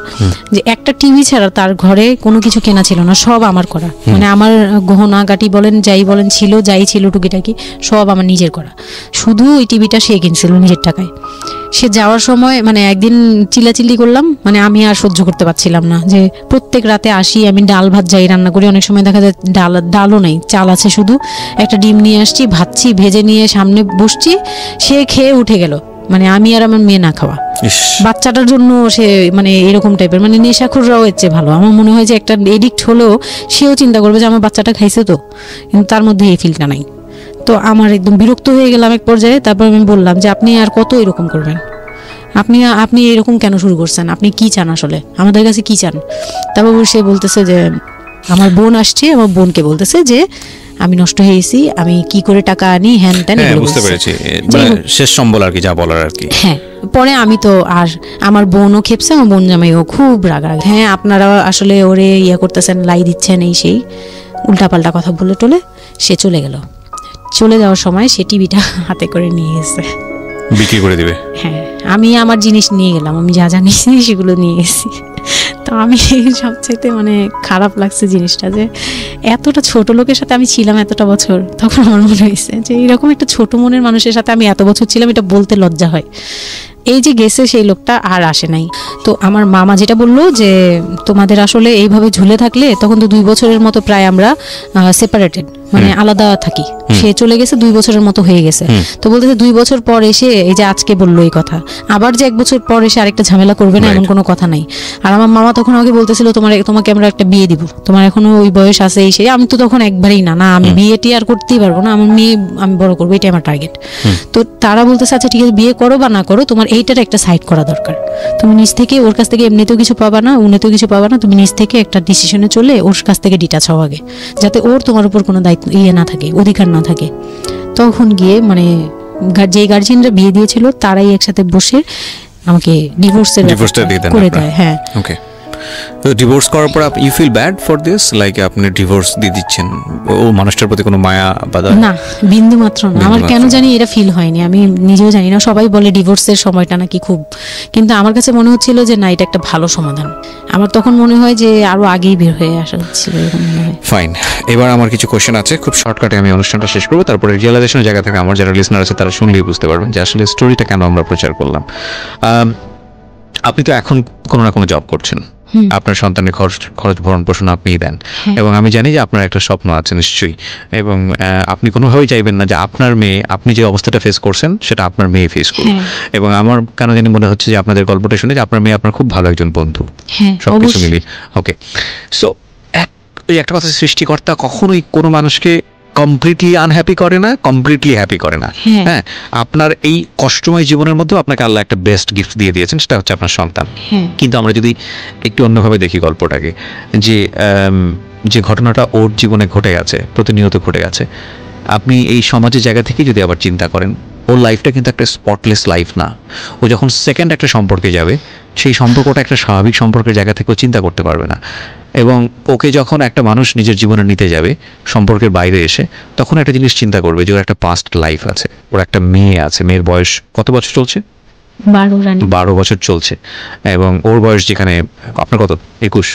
যে একটা টিভি ছাড়া তার ঘরে কোনো কিছু কেনা ছিল না, সব আমার করা। মানে আমার গহনা গাটি বলেন যাই বলেন ছিল, যাই ছিল টুকিটাকি সব আমার নিজের করা, শুধু ওই টিভিটা সে কিনছিল নিজের টাকায়। সে যাওয়ার সময় মানে একদিন চিল্লাচিল্লি করলাম, মানে আমি আর সহ্য করতে পারছিলাম না, যে প্রত্যেক রাতে আসি, আমি ডাল ভাত যাই রান্না করি, অনেক সময় দেখা যায় ডালও নেই, চাল আছে শুধু, একটা ডিম নিয়ে আসছি, ভাজছি, ভেজে নিয়ে সামনে বসছি, সে খেয়ে উঠে গেল, মানে আমি আর আমার মেয়ে না খাওয়া। বাচ্চাটার জন্য সে মানে এরকম টাইপের, মানে নেশাখোররাও এর চেয়ে ভালো। আমার মনে হয় যে একটা এডিক্ট হলেও সেও চিন্তা করবে যে আমার বাচ্চাটা খাইছে তো, কিন্তু তার মধ্যে এই ফিলটা নাই। তো আমার একদম বিরক্ত হয়ে গেলাম এক পর্যায়ে। তারপর আমি বললাম যে আপনি আর কত এরকম করবেন, আপনি এরকম কেন শুরু করছেন, আপনি কি চান আসলে, আমাদের কাছে কি চান? তারপর সে বলতেছে যে আমার বোন আসছে, আমার বোনকে বলতেছে যে আমি নষ্ট হয়ে গেছি, আমি কি করে টাকা আনি, হ্যান ত্যান। বুঝতে পেরেছি, শেষ সম্বল আর কি, যা বলার আর কি। হ্যাঁ, পরে আমি তো আর আমার বোনও খেপছে, আমার বোন জামাইও খুব রাগারাগ, হ্যাঁ আপনারা আসলে ওরে ইয়ে করতেছেন, লাই দিচ্ছেন, এই সেই উল্টাপাল্টা কথা বলে টোলে সে চলে গেল। চলে যাওয়ার সময় সে টিভিটা হাতে করে নিয়ে গেছে, বিক্রি করে দিবে। হ্যাঁ, আমি আমার জিনিস নিয়ে গেলাম, আমি যা যা নিয়েছি সেগুলো নিয়ে গেছি। তো আমি সবচেয়ে মানে খারাপ লাগছে জিনিসটা, যে এতটা ছোট লোকের সাথে আমি ছিলাম এতটা বছর। তখন আমার মনে হয়েছে যে এরকম একটা ছোট মনের মানুষের সাথে আমি এত বছর ছিলাম, এটা বলতে লজ্জা হয়। এই যে গেছে সেই লোকটা আর আসে নাই। তো আমার মামা যেটা বললো যে তোমাদের আসলে এইভাবে ঝুলে থাকলে, তখন তো 2 বছরের মতো প্রায় আমরা সেপারেটেড, মানে আলাদা থাকি। সে চলে গেছে 2 বছরের মতো হয়ে গেছে। তো বলতেছে 2 বছর পর এসে এই যে আজকে বললো এই কথা, আবার যে 1 বছর পর এসে আরেকটা ঝামেলা করবে না, এমন কোনো কথা নাই। আর আমার মামা তখন আমাকে বলতেছিল তোমাকে আমরা একটা বিয়ে দিব, তোমার এখনো ওই বয়স আছে এই সেই। আমি তো তখন একবারেই না আমি বিয়েটি আর করতেই পারবো না, আমার মেয়ে আমি বড় করবো, এটাই আমার টার্গেট। তো তারা বলতেছে আচ্ছা ঠিক আছে, বিয়ে করো বা না করো, তোমার এইটার একটা সাইড করা দরকার। তুমি নিজ থেকে ওর কাছ থেকে এমনিতেও কিছু পাবা না, উনিতেও কিছু পাবা না, তুমি নিজ থেকে একটা ডিসিশনে চলে ওর কাছ থেকে ডিটাচ হও আগে, যাতে ওর তোমার উপর কোনো দায়িত্ব না থাকে, অধিকার না থাকে। তখন গিয়ে মানে যে গার্জিয়ানরা বিয়ে দিয়েছিল তারাই একসাথে বসে আমাকে ডিভোর্সটা করে দেয়। হ্যাঁ, ওকে। তো ডিভোর্স করার পর you feel bad for this, like আপনি ডিভোর্স দিয়ে দিচ্ছেন, ও মানুষটার প্রতি কোনো মায়া বা না, বিন্দু মাত্র না। আমার কেন জানি এটা ফিল হয়নি, আমি নিজেও জানি না। সবাই বলে ডিভোর্সের সময়টা নাকি খুব, কিন্তু আমার কাছে মনে হচ্ছিল যে না, এটা একটা ভালো সমাধান। আমার তখন মনে হয় যে আরো আগেই বের হয়ে আসা হচ্ছিল, এরকম মনে হয়। ফাইন, এবার আমার কিছু কোশ্চেন আছে, খুব শর্টকাটে আমি অনুষ্ঠানটা শেষ করবো, তারপরে রিয়েলাইজেশনের জায়গা থেকে আমার যারা লিসনার আছে তারা শুনলেই বুঝতে পারবেন যে আসলে স্টোরিটা কেন আমরা প্রচার করলাম। আপনি তো এখন কোনো না কোনো জব করছেন, আপনার সন্তানের খরচ ভরণ পোষণ আপনিই দেন, এবং আমি জানি যে আপনার একটা স্বপ্ন আছে নিশ্চয়ই, এবং আপনি কোনোভাবেই চাইবেন না যে আপনার মেয়ে, আপনি যে অবস্থাটা ফেস করছেন সেটা আপনার মেয়ে ফেস করুন। এবং আমার কেন জানি মনে হচ্ছে যে আপনাদের গল্পটা শুনে যে আপনার মেয়ে আপনার খুব ভালো একজন বন্ধু, সবকিছু মিলিয়ে। ওকে, সো একটা কথা, সৃষ্টিকর্তা কখনোই কোনো মানুষকে কমপ্লিটলি আনহ্যাপি করে না, কমপ্লিটলি হ্যাপি করে না। হ্যাঁ, আপনার এই কষ্টময় জীবনের মধ্যেও আপনাকে আল্লাহ একটা বেস্ট গিফট দিয়ে দিয়েছেন, সেটা হচ্ছে আপনার সন্তান। কিন্তু আমরা যদি একটু অন্যভাবে দেখি গল্পটাকে, যে ঘটনাটা ওর জীবনে ঘটে গেছে, প্রতিনিয়ত ঘটে গেছে, আপনি এই সমাজের জায়গা থেকে যদি আবার চিন্তা করেন, ওর লাইফটা কিন্তু একটা স্পটলেস লাইফ না। ও যখন সেকেন্ড একটা সম্পর্কে যাবে, সেই সম্পর্কটা একটা স্বাভাবিক সম্পর্কের জায়গা থেকেও চিন্তা করতে পারবে না। এবং ওকে যখন একটা মানুষ নিজের জীবনে নিতে যাবে সম্পর্কের বাইরে এসে, তখন একটা জিনিস চিন্তা করবে যে ওর একটা পাস্ট লাইফ আছে, ওর একটা মেয়ে আছে। মেয়ের বয়স কত বছর চলছে? 12 বছর চলছে। এবং ওর বয়স যেখানে আপনার কত? 21?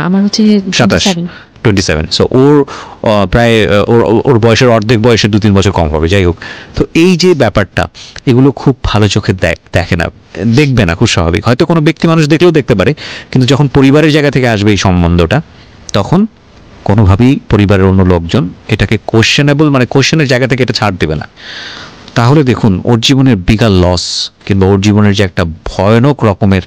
আমার হচ্ছে 27। 27, সো ওর প্রায় ওর বয়সের অর্ধেক বয়সে 2-3 বছর কম হবে, যাই হোক। তো এই যে ব্যাপারটা, এগুলো খুব ভালো চোখে দেখে না, দেখবে না, খুব স্বাভাবিক। হয়তো কোনো ব্যক্তি মানুষ দেখলেও দেখতে পারে, কিন্তু যখন পরিবারের জায়গা থেকে আসবে এই সম্বন্ধটা, তখন কোনোভাবেই পরিবারের অন্য লোকজন এটাকে কোশ্চেনেবল, মানে কোশ্চেনের জায়গা থেকে এটা ছাড় দেবে না। তাহলে দেখুন, ওর জীবনের বিগার লস কিংবা ওর জীবনের যে একটা ভয়ানক রকমের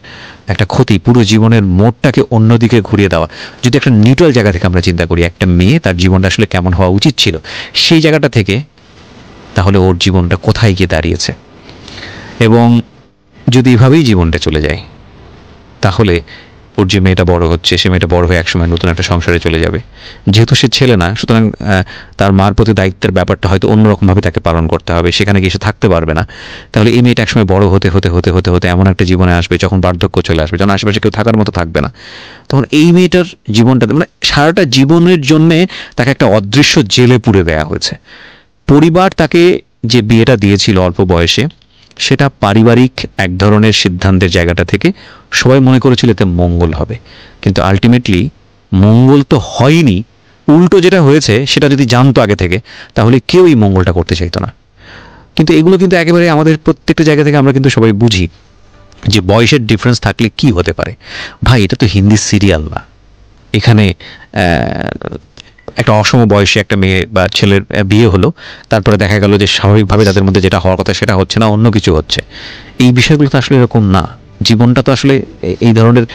একটা ক্ষতি, পুরো জীবনের মোড়টাকে অন্যদিকে ঘুরিয়ে দেওয়া। যদি একটা নিউট্রাল জায়গা থেকে আমরা চিন্তা করি, একটা মেয়ে তার জীবনটা আসলে কেমন হওয়া উচিত ছিল, সেই জায়গাটা থেকে, তাহলে ওর জীবনটা কোথায় গিয়ে দাঁড়িয়েছে। এবং যদি এভাবেই জীবনটা চলে যায়, তাহলে ওর যে মেয়েটা বড় হচ্ছে, সে মেয়েটা বড় হয়ে একসময় নতুন একটা সংসারে চলে যাবে। যেহেতু সে ছেলে না, সুতরাং তার মার প্রতি দায়িত্বের ব্যাপারটা হয়তো অন্যরকমভাবে তাকে পালন করতে হবে, সেখানে গিয়ে সে থাকতে পারবে না। তাহলে এই মেয়েটা একসময় বড় হতে হতে হতে হতে হতে এমন একটা জীবনে আসবে যখন বার্ধক্য চলে আসবে, যখন আশেপাশে কেউ থাকার মতো থাকবে না। তখন এই মেয়েটার জীবনটা, মানে সারাটা জীবনের জন্যে তাকে একটা অদৃশ্য জেলে পুরে দেওয়া হয়েছে। পরিবার তাকে যে বিয়েটা দিয়েছিল অল্প বয়সে, সেটা পারিবারিক এক ধরনের সিদ্ধান্তের জায়গাটা থেকে সবাই মনে করেছিল এতে মঙ্গল হবে, কিন্তু আলটিমেটলি মঙ্গল তো হয়নি। উল্টো যেটা হয়েছে সেটা যদি জানতো আগে থেকে, তাহলে কেউ এই মঙ্গলটা করতে চাইতো না। কিন্তু এগুলো কিন্তু একেবারে আমাদের প্রত্যেকটা জায়গা থেকে আমরা কিন্তু সবাই বুঝি যে বয়সের ডিফারেন্স থাকলে কি হতে পারে। ভাই, এটা তো হিন্দি সিরিয়াল না। এখানে একটা অসম বয়সী একটা মেয়ে বা ছেলের বিয়ে হলো, তারপরে দেখা গেল যে স্বাভাবিকভাবে তাদের মধ্যে যেটা হওয়ার কথা সেটা হচ্ছে না, অন্য কিছু হচ্ছে। এই বিষয়গুলো তো আসলে এরকম না। জীবনটা তো আসলে এই ধরনের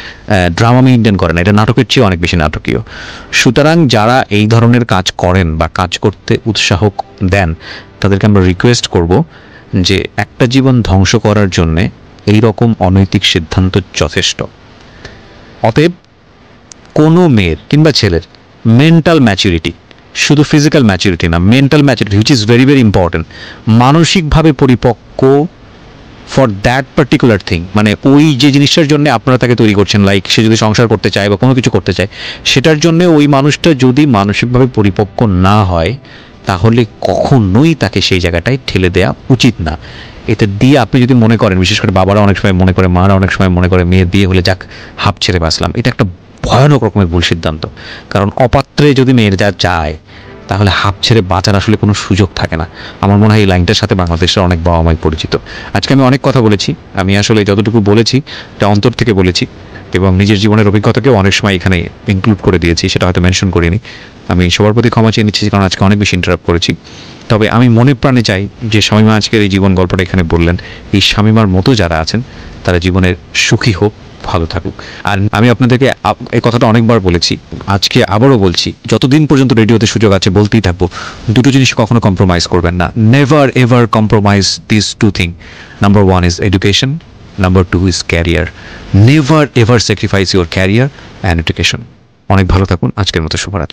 ড্রামা মেইনটেইন করে না, এটা নাটকের চেয়ে অনেক বেশি নাটকীয়। সুতরাং যারা এই ধরনের কাজ করেন বা কাজ করতে উৎসাহ দেন, তাদেরকে আমরা রিকোয়েস্ট করব যে একটা জীবন ধ্বংস করার জন্যে এই রকম অনৈতিক সিদ্ধান্ত যথেষ্ট। অতএব কোনো মেয়ের কিংবা ছেলের মেন্টাল ম্যাচুরিটি, শুধু ফিজিক্যাল ম্যাচুরিটি না, mental maturity which is very very important, মানসিকভাবে পরিপক্ক ফর দ্যাট পার্টিকুলার থিং, মানে ওই যে জিনিসটার জন্য আপনারা তাকে তৈরি করছেন, লাইক সে যদি সংসার করতে চায় বা কোনো কিছু করতে চায়, সেটার জন্য ওই মানুষটা যদি মানসিকভাবে পরিপক্ক না হয়, তাহলে কখনোই তাকে সেই জায়গাটায় ঠেলে দেওয়া উচিত না। এতে দিয়ে আপনি যদি মনে করেন, বিশেষ করে বাবারা অনেক সময় মনে করে, মারা অনেক সময় মনে করে, মেয়ের বিয়ে হলে যাক হাঁপ ছেড়ে বাঁচলাম, এটা একটা ভয়ানক রকমের ভুল সিদ্ধান্ত। কারণ অপাত্রে যদি মেয়ের যা যায়, তাহলে হাঁপ ছেড়ে বাঁচার আসলে কোনো সুযোগ থাকে না। আমার মনে হয় এই লাইনটার সাথে বাংলাদেশের অনেক বাবা মাই পরিচিত। আজকে আমি অনেক কথা বলেছি, আমি আসলে যতটুকু বলেছি এটা অন্তর থেকে বলেছি, এবং নিজের জীবনের অভিজ্ঞতাকেও অনেক সময় এখানে ইনক্লুড করে দিয়েছি, সেটা হয়তো মেনশন করিনি। আমি সবার প্রতি ক্ষমা চেয়ে নিচ্ছি, কারণ আজকে অনেক বেশি ইন্টারাপ্ট করেছি। তবে আমি মনে প্রাণে চাই যে শামীমা আজকের এই জীবন গল্পটা এখানে বললেন, এই শামীমার মতো যারা আছেন তারা জীবনের সুখী হোক, ভালো থাকুক। আর আমি আপনাদেরকে এই কথাটা অনেকবার বলেছি, আজকে আবারও বলছি, যতদিন পর্যন্ত রেডিওতে সুযোগ আছে বলতেই থাকবো, দুটো জিনিস কখনো কম্প্রোমাইজ করবেন না। Never ever compromise this two thing. Number 1 is education, number 2 is career. Never ever sacrifice your career and education. অনেক ভালো থাকুন। আজকের মতো শুভরাত্রি।